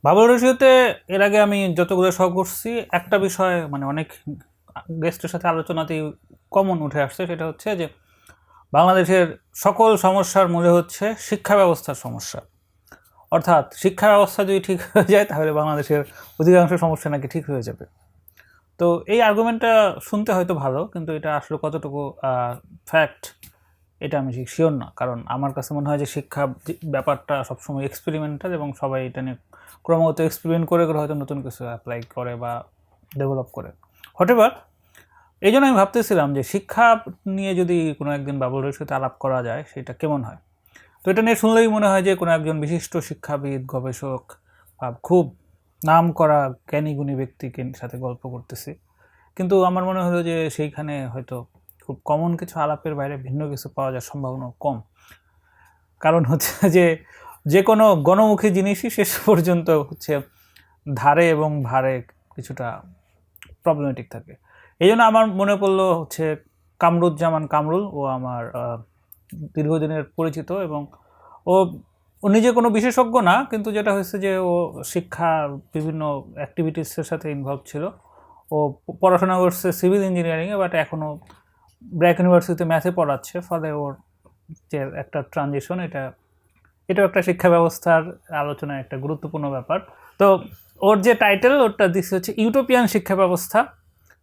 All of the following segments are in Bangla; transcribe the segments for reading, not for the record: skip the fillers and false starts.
বাবুল রেশিওতে এর আগে আমি যতগুলো শো করছি একটা বিষয় মানে অনেক গেস্টের সাথে আলোচনাতেই কমন উঠে আসছে, সেটা হচ্ছে যে বাংলাদেশের সকল সমস্যার মূলে হচ্ছে শিক্ষা ব্যবস্থার সমস্যা। অর্থাৎ শিক্ষা ব্যবস্থা যদি ঠিক হয়ে যায় তাহলে বাংলাদেশের অধিকাংশ সমস্যা নাকি ঠিক হয়ে যাবে। তো এই আর্গুমেন্টটা শুনতে হয়তো ভালো, কিন্তু এটা আসলে কতটুকু ফ্যাক্ট এটা আমি ঠিক শিওর না। কারণ আমার কাছে মনে হয় যে শিক্ষা ব্যাপারটা সবসময় এক্সপেরিমেন্টাল এবং সবাই এটা নিয়ে ক্রমাগত এক্সপেরিমেন্ট করে করে হয়তো নতুন কিছু অ্যাপ্লাই করে বা ডেভেলপ করে। হোয়াটএভার, এই জন্য আমি ভাবতেছিলাম যে শিক্ষা নিয়ে যদি কোনো একদিন বাবুলের সাথে আলাপ করা যায় সেটা কেমন হয়। তো এটা নিয়ে শুনলেই মনে হয় যে কোনো একজন বিশিষ্ট শিক্ষাবিদ, গবেষক বা খুব নাম করা জ্ঞানী গুণী ব্যক্তিকে সাথে গল্প করতেছি। কিন্তু আমার মনে হলো যে সেইখানে হয়তো খুব কমন কিছু আলাপের বাইরে ভিন্ন কিছু পাওয়া যাওয়ার সম্ভাবনা কম। কারণ হচ্ছে যে যে কোনো গণমুখী জিনিসই শেষ পর্যন্ত হচ্ছে ধারে এবং ভারে কিছুটা প্রবলেমেটিক থাকে। এই জন্য আমার মনে পড়লো হচ্ছে কামরুজ্জামান কামরুল। ও আমার দীর্ঘদিনের পরিচিত এবং ও ও নিজে কোনো বিশেষজ্ঞ না, কিন্তু যেটা হয়েছে যে ও শিক্ষা বিভিন্ন অ্যাক্টিভিটিসের সাথে ইনভলভ ছিল। ও পড়াশোনা করছে সিভিল ইঞ্জিনিয়ারিংয়ে, বাট এখনও ব্র্যাক ইউনিভার্সিটিতে ম্যাথে পড়াচ্ছে। ফলে ওর যে একটা ট্রানজিশন, এটাও একটা শিক্ষা ব্যবস্থার আলোচনায় একটা গুরুত্বপূর্ণ ব্যাপার। তো ওর যে টাইটেল ওটা দিচ্ছে হচ্ছে ইউটোপিয়ান শিক্ষা ব্যবস্থা।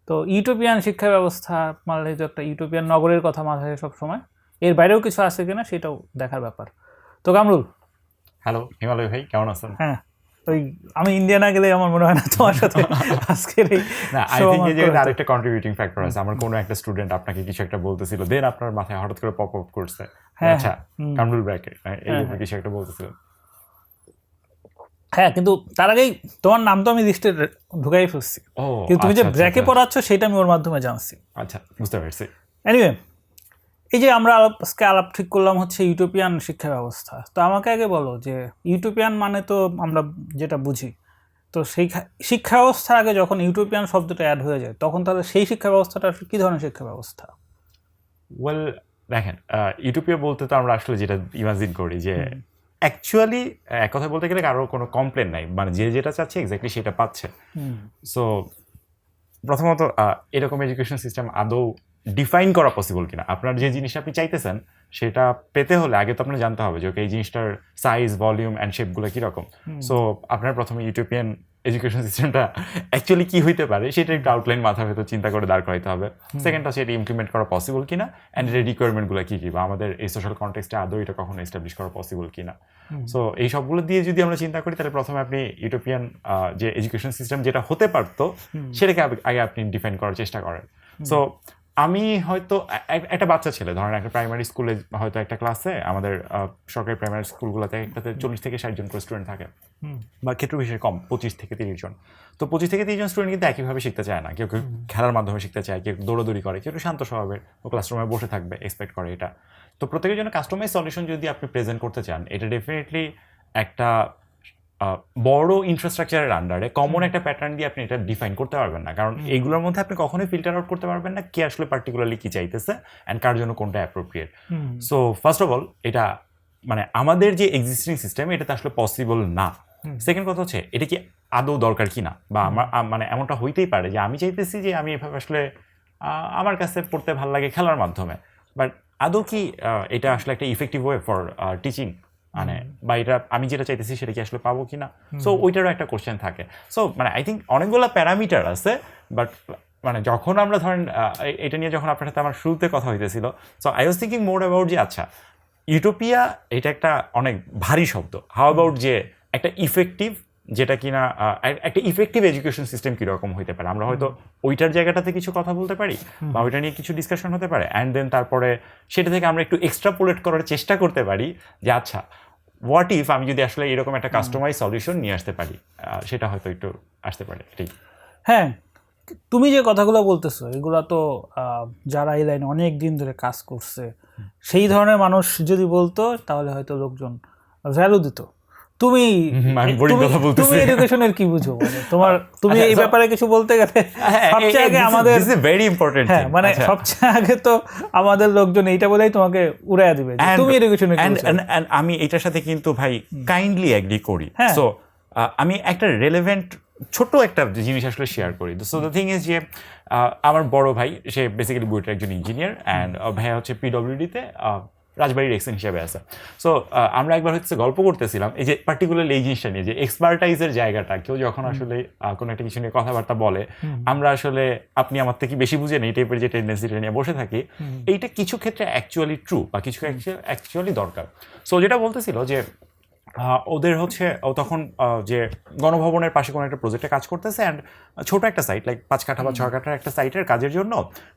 তো ইউটোপিয়ান শিক্ষা ব্যবস্থা মানে তো একটা ইউটোপিয়ান নগরের কথা মাথায় সবসময়, এর বাইরেও কিছু আছে কিনা সেটাও দেখার ব্যাপার। তো কামরুল, হ্যালো হিমালয় ভাই, কেমন আছেন? হ্যাঁ, ওই আমি ইন্ডিয়ানা গেলে আমার মনে হয় না তোমার সাথে আজকের এই না, আই show থিঙ্ক আমার এই যে করে হতো। আরেকটা কন্ট্রিবিউটিং ফ্যাক্টর আছে। আমার কোনো একটা স্টুডেন্ট আপনাকে কিছু একটা বলতেছিল, দেন আপনার মাথায় হঠাৎ করে পপ আপ করছে, হ্যাঁ, আচ্ছা হুম, কামরুল ব্র্যাকে এই হ্যাঁ, ব্যাপারে হ্যাঁ। কিছু একটা বলতেছিল। হ্যাঁ, কিন্তু তার আগেই তোমার নাম তো আমি লিস্টে ঢুকাই ফেলছি, ও কিন্তু তুমি যে আচ্ছা আচ্ছা ব্র্যাকে আচ্ছা পড়াচ্ছ সেটা আমি ওর মাধ্যমে জানছি। আচ্ছা, বুঝতে পারছি। এনিওয়ে, এই যে আমরা আজকে আলাপ ঠিক করলাম হচ্ছে ইউটোপিয়ান শিক্ষা ব্যবস্থা। তো আমাকে আগে বলো যে ইউটোপিয়ান মানে তো আমরা যেটা বুঝি, তো সেই শিক্ষা ব্যবস্থার আগে যখন ইউটোপিয়ান শব্দটা অ্যাড হয়ে যায় তখন তাহলে সেই শিক্ষা ব্যবস্থাটা আসলে কী ধরনের শিক্ষা ব্যবস্থা? ওয়েল দেখেন, ইউটোপিয়া বলতে তো আমরা আসলে যেটা ইমাজিন করি যে অ্যাকচুয়ালি এক কথা বলতে গেলে কারোর কোনো কমপ্লেন নাই, মানে যে যেটা চাচ্ছে এক্স্যাক্টলি সেটা পাচ্ছে। সো প্রথমত এরকম এডুকেশন সিস্টেম আদৌ ডিফাইন করা পসিবল কিনা, আপনার যে জিনিসটা আপনি চাইতেছেন সেটা পেতে হলে আগে তো আপনার জানতে হবে যে ওকে এই জিনিসটার সাইজ, ভলিউম অ্যান্ড শেপগুলো কীরকম। সো আপনার প্রথমে ইউটোপিয়ান এডুকেশন সিস্টেমটা অ্যাকচুয়ালি কী হইতে পারে সেটা একটু আউটলাইন মাথার ভেতর চিন্তা করে দাঁড় করাইতে হবে। সেকেন্ডটা সেটা ইমপ্লিমেন্ট করা পসিবল কিনা, অ্যান্ড এর রিকোয়ারমেন্টগুলো কী কী, বা আমাদের এই সোশ্যাল কনটেক্সটে আদৌ এটা কখনো এস্টাবলিশ করা পসিবল কিনা। সো এই সবগুলো দিয়ে যদি আমরা চিন্তা করি তাহলে প্রথমে আপনি ইউটোপিয়ান যে এডুকেশন সিস্টেম যেটা হতে পারতো সেটাকে আগে আপনি ডিফাইন করার চেষ্টা করেন। সো আমি হয়তো একটা বাচ্চা ছেলে, ধরেন একটা প্রাইমারি স্কুলে হয়তো একটা ক্লাসে, আমাদের সরকারি প্রাইমারি স্কুলগুলোতে একটাতে 40 থেকে 60 জন করে স্টুডেন্ট থাকে, বা ক্ষেত্র বিশেষে কম 25 থেকে 30 জন। তো 25 থেকে 30 জন স্টুডেন্ট কিন্তু একইভাবে শিখতে চায় না। কেউ কেউ খেলার মাধ্যমে শিখতে চায়, কেউ দৌড়াদৌড়ি করে, কেউ শান্ত স্বভাবের, ও ক্লাসরুমে বসে থাকবে, এক্সপেক্ট করে এটা। তো প্রত্যেকের জন্য কাস্টমাইজ সলিউশন যদি আপনি প্রেজেন্ট করতে চান, এটা ডেফিনেটলি একটা বড় ইনফ্রাস্ট্রাকচারের আন্ডারে কমন একটা প্যাটার্ন দিয়ে আপনি এটা ডিফাইন করতে পারবেন না, কারণ এইগুলোর মধ্যে আপনি কখনোই ফিল্টার আউট করতে পারবেন না কে আসলে পার্টিকুলারলি কি চাইতেছে অ্যান্ড কার জন্য কোনটা appropriate. So first of all এটা মানে আমাদের যে এক্সিস্টিং সিস্টেম এটাতে আসলে পসিবল না। সেকেন্ড কথা হচ্ছে এটা কি আদৌ দরকার কি না, বা আমার মানে এমনটা হইতেই পারে যে আমি চাইতেছি যে আমি এভাবে আসলে আমার কাছে পড়তে ভালো লাগে খেলার মাধ্যমে, বাট আদৌ কি এটা আসলে একটা ইফেক্টিভ ওয়ে ফর টিচিং, মানে বা এটা আমি যেটা চাইতেছি সেটা কি আসলে পাবো কিনা। সো ওইটারও একটা কোশ্চেন থাকে। সো মানে আই থিঙ্ক অনেকগুলো প্যারামিটার আছে, বাট মানে যখন আমরা ধরেন এটা নিয়ে যখন আপনার সাথে আমার শুরুতে কথা হইতেছিল, so I was thinking more about যে আচ্ছা ইউটোপিয়া এটা একটা অনেক ভারী শব্দ, হাউ অ্যাবাউট যে একটা ইফেক্টিভ, যেটা কিনা একটা ইফেক্টিভ এডুকেশন সিস্টেম কীরকম হইতে পারে, আমরা হয়তো ওইটার জায়গাটাতে কিছু কথা বলতে পারি বা ওইটা নিয়ে কিছু ডিসকাশন হতে পারে, অ্যান্ড দেন তারপরে সেটা থেকে আমরা একটু এক্সট্রাপোলেট করার চেষ্টা করতে পারি যে আচ্ছা হোয়াট ইফ আমি যদি আসলে এরকম একটা কাস্টমাইজ সলিউশন নিয়ে আসতে পারি, সেটা হয়তো একটু আসতে পারে এটাই। হ্যাঁ, তুমি যে কথাগুলো বলতেছো এগুলো তো যারা এই লাইনে অনেক দিন ধরে কাজ করছে সেই ধরনের মানুষ যদি বলতো তাহলে হয়তো লোকজন ভ্যালু দিত। তুমি তুমি এডুকেশনের কি বুঝো, তুমি এই ব্যাপারে কিছু বলতে গেলে সবচেয়ে আগে আমাদের ভেরি ইম্পর্টেন্ট, হ্যাঁ মানে সবচেয়ে আগে তো আমাদের লোকজন এইটা বলেই তোমাকে উড়াইয়া দিবে তুমি এডুকেশনের। আমি এটার সাথে কিন্তু ভাই কাইন্ডলি এগ্রি করি। সো আমি একটা রেলেভেন্ট ছোট একটা জিনিস আসলে শেয়ার করি। সো দ্য থিং ইজ যে আমার বড় ভাই সে বেসিক্যালি বুয়েটের একজন ইঞ্জিনিয়ার, অ্যান্ড ভাইয়া হচ্ছে পিডব্লিউডিতে রাজবাড়ির এক্সেন হিসেবে আছে। সো আমরা একবার হচ্ছে গল্প করতেছিলাম এই যে পার্টিকুলারলি এই জিনিসটা নিয়ে, যে এক্সপার্টাইজের জায়গাটা কেউ যখন আসলে কোনো একটা কিছু নিয়ে কথাবার্তা বলে, আমরা আসলে আপনি আমার থেকে বেশি বুঝেন এই টাইপের যে টেন্ডেন্সিটা নিয়ে বসে থাকি, এইটা কিছু ক্ষেত্রে অ্যাকচুয়ালি ট্রু বা কিছু অ্যাকচুয়ালি দরকার। সো যেটা বলতেছিল যে ওদের হচ্ছে ও তখন যে গণভবনের পাশে কোনো একটা প্রজেক্টে কাজ করতেছে, অ্যান্ড ছোট একটা সাইট লাইক 5 কাঠা বা 6 কাঠার একটা সাইটের কাজের জন্য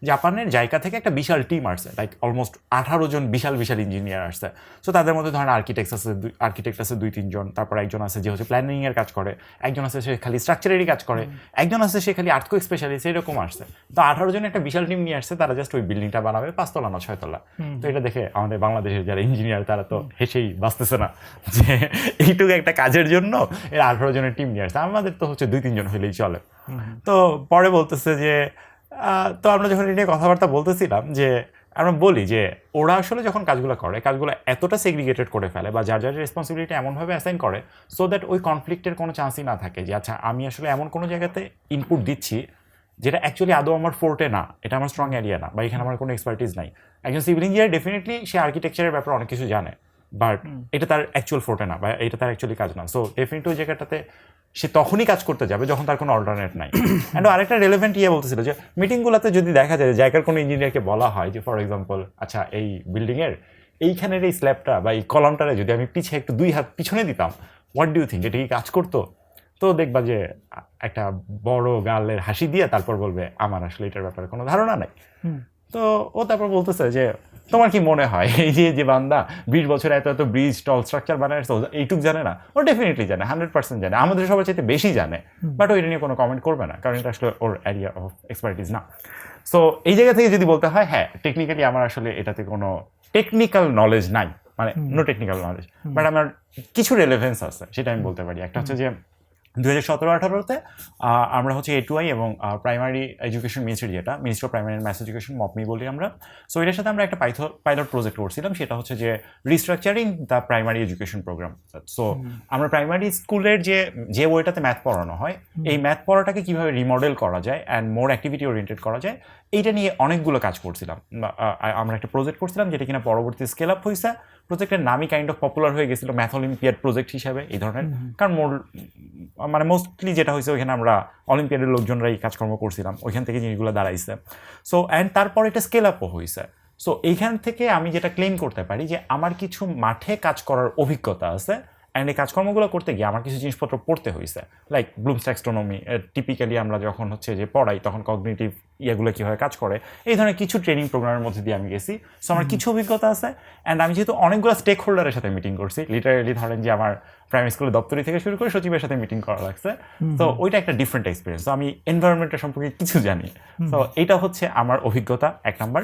জাপানের জায়গা থেকে একটা বিশাল টিম আসছে, লাইক অলমোস্ট 18 জন বিশাল বিশাল ইঞ্জিনিয়ার আসছে। সো তাদের মধ্যে ধরেন আর্কিটেক্ট আছে 2-3 জন, তারপর একজন আছে যে হচ্ছে প্ল্যানিংয়ের কাজ করে, একজন আছে সে খালি স্ট্রাকচারেরই কাজ করে, একজন আছে সে খালি আর্থকুইক স্পেশালিস্ট, এরকম আসছে। তো 18 জন একটা বিশাল টিম নিয়ে আসছে, তারা জাস্ট ওই বিল্ডিংটা বানাবে 5 তলা না 6 তলা। তো এটা দেখে আমাদের বাংলাদেশের যারা ইঞ্জিনিয়ার তারা তো হেসেই বাঁচতেছে না যে এইটুকু একটা কাজের জন্য এর 18 জনের টিম নিয়ে আসছে, আমাদের তো হচ্ছে 2-3 জন হলেই চলে। তো পরে বলতেছে যে তো আমরা যখন এটা নিয়ে কথাবার্তা বলতেছিলাম যে আমরা বলি যে ওরা আসলে যখন কাজগুলো করে, কাজগুলো এতটা সেগ্রিগেটেড করে ফেলে বা যার যার রেসপন্সিবিলিটি এমনভাবে অ্যাসাইন করে সো দ্যাট ওই কনফ্লিক্টের কোনো চান্সই না থাকে যে আচ্ছা আমি আসলে এমন কোনো জায়গাতে ইনপুট দিচ্ছি যেটা অ্যাকচুয়ালি আদৌ আমার ফোর্টে না, এটা আমার স্ট্রং এরিয়া না, বা এখানে আমার কোনো এক্সপার্টিস নাই। একজন সিভিল ইঞ্জিনিয়ার ডেফিনেটলি সে আর্কিটেকচারের ব্যাপারে অনেক কিছু জানে, বাট এটা তার অ্যাকচুয়াল ফোর্টে না বা এটা তার অ্যাকচুয়ালি কাজ না। সো ডেফিনেটলি ওই জায়গাটাতে সে তখনই কাজ করতে যাবে যখন তার কোনো অল্টারনেট নাই। অ্যান্ড আরেকটা রেলেভেন্ট বলতেছিল যে মিটিংগুলোতে যদি দেখা যায় জায়গার কোনো ইঞ্জিনিয়ারকে বলা হয় যে ফর এক্সাম্পল আচ্ছা এই বিল্ডিংয়ের এইখানের এই স্ল্যাবটা বা এই কলামটারে যদি আমি পিছিয়ে একটু 2 হাত পিছনে দিতাম, হোয়াট ডু ইউ থিঙ্ক, এটা কি কাজ করতো? তো দেখবা যে একটা বড় গালের হাসি দিয়ে তারপর বলবে আমার আসলে এটার ব্যাপারে কোনো ধারণা নাই। তো ও তারপর বলতেছে যে তোমার কি মনে হয় এই যে বান্দা 20 বছর এত এত ব্রিজ টল স্ট্রাকচার বানায় এইটুক জানে না? ও ডেফিনেটলি জানে, 100% জানে, আমাদের সবার চাইতে বেশি জানে, বাট ও এটা নিয়ে কোনো কমেন্ট করবে না কারণ এটা আসলে ওর এরিয়া অফ এক্সপার্টিস না। সো এই জায়গা থেকে যদি বলতে হয় হ্যাঁ টেকনিক্যালি আমার আসলে এটাতে কোনো টেকনিক্যাল নলেজ নাই, মানে নো টেকনিক্যাল নলেজ, বাট আমার কিছু রেলেভেন্স আছে সেটা আমি বলতে পারি। একটা হচ্ছে যে 2017-18-তে আমরা হচ্ছে A2I এবং প্রাইমারি এডুকেশন মিনিস্ট্রি, যেটা ministry of primary and math education মপমি বলি আমরা। সো এটার সাথে আমরা একটা পাইলট প্রজেক্ট করছিলাম, সেটা হচ্ছে যে restructuring the primary education programme. So আমরা প্রাইমারি স্কুলের যে বইটাতে ম্যাথ পড়ানো হয় এই ম্যাথ পড়াটাকে কীভাবে রিমডেল করা যায় অ্যান্ড মোর অ্যাক্টিভিটি ওরিয়েন্টেড করা যায়, এইটা নিয়ে অনেকগুলো কাজ করছিলাম। আমরা একটা প্রজেক্ট করছিলাম যেটা কিনা পরবর্তী স্কেল আপ হয়েছে, প্রজেক্টের নামই কাইন্ড অফ পপুলার হয়ে গেছিলো ম্যাথ অলিম্পিয়াড প্রজেক্ট হিসাবে এই ধরনের, কারণ মানে মোস্টলি যেটা হয়েছে ওইখানে আমরা অলিম্পিয়াডের লোকজনরাই কাজকর্ম করছিলাম, ওইখান থেকে জিনিসগুলো দাঁড়াইছে। সো অ্যান্ড তারপর এটা স্কেল আপও হয়েছে। সো এইখান থেকে আমি যেটা ক্লেম করতে পারি যে আমার কিছু মাঠে কাজ করার অভিজ্ঞতা আছে, অ্যান্ড এই কাজকর্মগুলো করতে গিয়ে আমার কিছু জিনিসপত্র পড়তে হয়েছে, লাইক ব্লুমস ট্যাক্সোনমি। টিপিক্যালি আমরা যখন হচ্ছে যে পড়াই তখন কগনিটিভ ইয়েগুলো কীভাবে কাজ করে এই ধরনের কিছু ট্রেনিং প্রোগ্রামের মধ্যে দিয়ে আমি গেছি। সো আমার কিছু অভিজ্ঞতা আছে, অ্যান্ড আমি যেহেতু অনেকগুলো স্টেক হোল্ডারের সাথে মিটিং করছি, লিটারেলি ধরেন যে আমার প্রাইমারি স্কুলের দপ্তরি থেকে শুরু করে সচিবের সাথে মিটিং করা লাগছে, তো ওইটা একটা ডিফারেন্ট এক্সপিরিয়েন্স। তো আমি এনভায়রনমেন্টের সম্পর্কে কিছু জানি। তো এটা হচ্ছে আমার অভিজ্ঞতা 1 নাম্বার।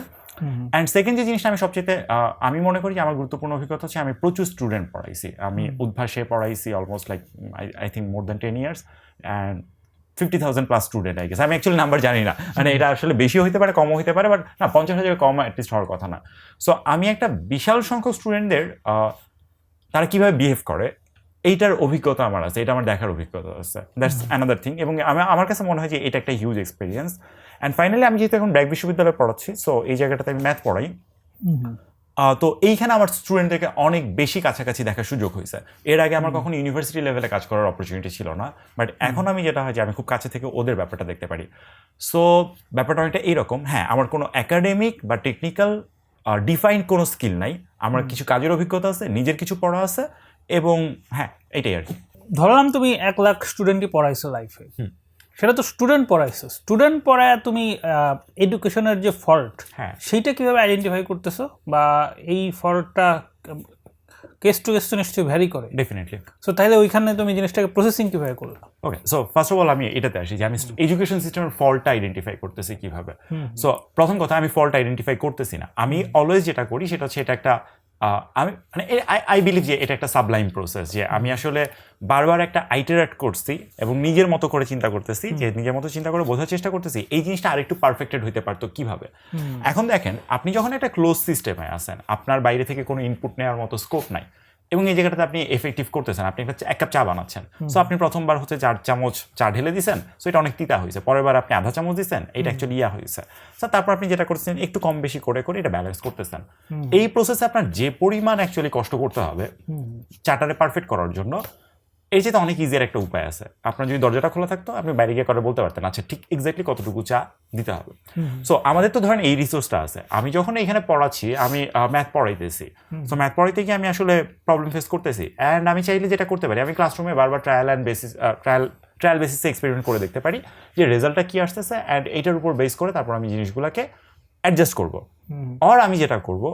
অ্যান্ড সেকেন্ড যে জিনিসটা আমি সবচেয়ে আমি মনে করি যে আমার গুরুত্বপূর্ণ অভিজ্ঞতা হচ্ছে আমি প্রচুর স্টুডেন্ট পড়াইছি। আমি উদ্ভাসে পড়াইছি almost like I think more than 10 years and 50,000+ student I guess. আমি অ্যাকচুয়ালি নাম্বার জানি না, মানে এটা আসলে বেশিও হতে পারে কমও হতে পারে, বাট না 50,000 কম অ্যাটলিস্ট হওয়ার কথা না। সো আমি একটা বিশাল সংখ্যক স্টুডেন্টদের তারা কীভাবে বিহেভ করে এইটার অভিজ্ঞতা আমার আছে, এটা আমার দেখার অভিজ্ঞতা আছে, দ্যাটস অ্যানাদার থিং। এবং আমার কাছে মনে হয় যে এটা একটা হিউজ এক্সপিরিয়েন্স। অ্যান্ড ফাইনালি আমি যেহেতু এখন ব্র্যাক বিশ্ববিদ্যালয়ে পড়াচ্ছি, সো এই জায়গাটাতে আমি ম্যাথ পড়াই, তো এইখানে আমার স্টুডেন্টদেরকে অনেক বেশি কাছাকাছি দেখার সুযোগ হয়েছে। এর আগে আমার কখনো ইউনিভার্সিটি লেভেলে কাজ করার অপরচুনিটি ছিল না, বাট এখন আমি যেটা হয় যে আমি খুব কাছে থেকে ওদের ব্যাপারটা দেখতে পারি। সো ব্যাপারটা অনেকটা এইরকম, হ্যাঁ আমার কোনো একাডেমিক বা টেকনিক্যাল ডিফাইন্ড কোনো স্কিল নাই, আমার কিছু কাজের অভিজ্ঞতা আছে, নিজের কিছু পড়া আছে, এবং হ্যাঁ এটাই আর কি। ধরলাম তুমি 1 লাখ স্টুডেন্টই পড়াইছো লাইফে, সেটা তো স্টুডেন্ট পড়াইছো, স্টুডেন্ট পড়ায় তুমি এডুকেশনের যে ফল্ট সেইটা কীভাবে আইডেন্টিফাই করতেছো, বা এই ফল্টটা কেস টু কেস তো নিশ্চয়ই ভ্যারি করে ডেফিনেটলি। সো তাহলে ওইখানে তুমি জিনিসটাকে প্রসেসিং কীভাবে করলে? ওকে, সো ফার্স্ট অফ অল আমি এটাতে আসি যে আমি এডুকেশন সিস্টেমের ফল্টটা আইডেন্টিফাই করতেছি কীভাবে। সো প্রথম কথা, আমি ফল্ট আইডেন্টিফাই করতেছি না, আমি অলওয়েজ যেটা করি সেটা হচ্ছে এটা একটা আমি মানে আই বিলিভ যে এটা একটা সাবলাইম প্রসেস, যে আমি আসলে বারবার একটা আইটারেট করছি এবং নিজের মতো করে চিন্তা করতেছি, যে নিজের মতো চিন্তা করে বোঝার চেষ্টা করতেছি এই জিনিসটা আরেকটু পারফেক্টেড হইতে পারতো কীভাবে। এখন দেখেন, আপনি যখন একটা ক্লোজ সিস্টেমে আসেন, আপনার বাইরে থেকে কোনো ইনপুট নেওয়ার মতো স্কোপ নাই, এবং এই জায়গাটাতে আপনি এফেক্টিভ করতেছেন, আপনি এক কাপ চা বানাচ্ছেন, সো আপনি প্রথমবার হচ্ছে 4 চামচ চা ঢেলে দিয়েছেন, সো এটা অনেক তিতা হয়েছে, পরের বার আপনি আধা চামচ দিচ্ছেন, এটা অ্যাকচুয়ালি হয়েছে। সো তারপর আপনি যেটা করছেন একটু কম বেশি করে করে এটা ব্যালেন্স করতেছেন। এই প্রসেসে আপনার যে পরিমাণ অ্যাকচুয়ালি কষ্ট করতে হবে চাটারে পারফেক্ট করার জন্য, এই যে তো অনেক ইজিয়ার একটা উপায় আছে। আপনার যদি দরজাটা খোলা থাকতো আপনি বাইরে গিয়ে করে বলতে পারতেন আচ্ছা ঠিক এক্স্যাক্টলি কতটুকু চা দিতে হবে। সো আমাদের তো ধরেন এই রিসোর্সটা আছে। আমি যখন এখানে পড়াচ্ছি, আমি ম্যাথ পড়াইতেছি, সো ম্যাথ পড়াইতে গিয়ে আমি আসলে প্রবলেম ফেস করতেছি, অ্যান্ড আমি চাইলে যেটা করতে পারি, আমি ক্লাসরুমে বারবার ট্রায়াল বেসিসে এক্সপেরিমেন্ট করে দেখতে পারি যে রেজাল্টটা কি আসতেছে, অ্যান্ড এইটার উপর বেস করে তারপর আমি জিনিসগুলোকে অ্যাডজাস্ট করবো। আর আমি যেটা করব,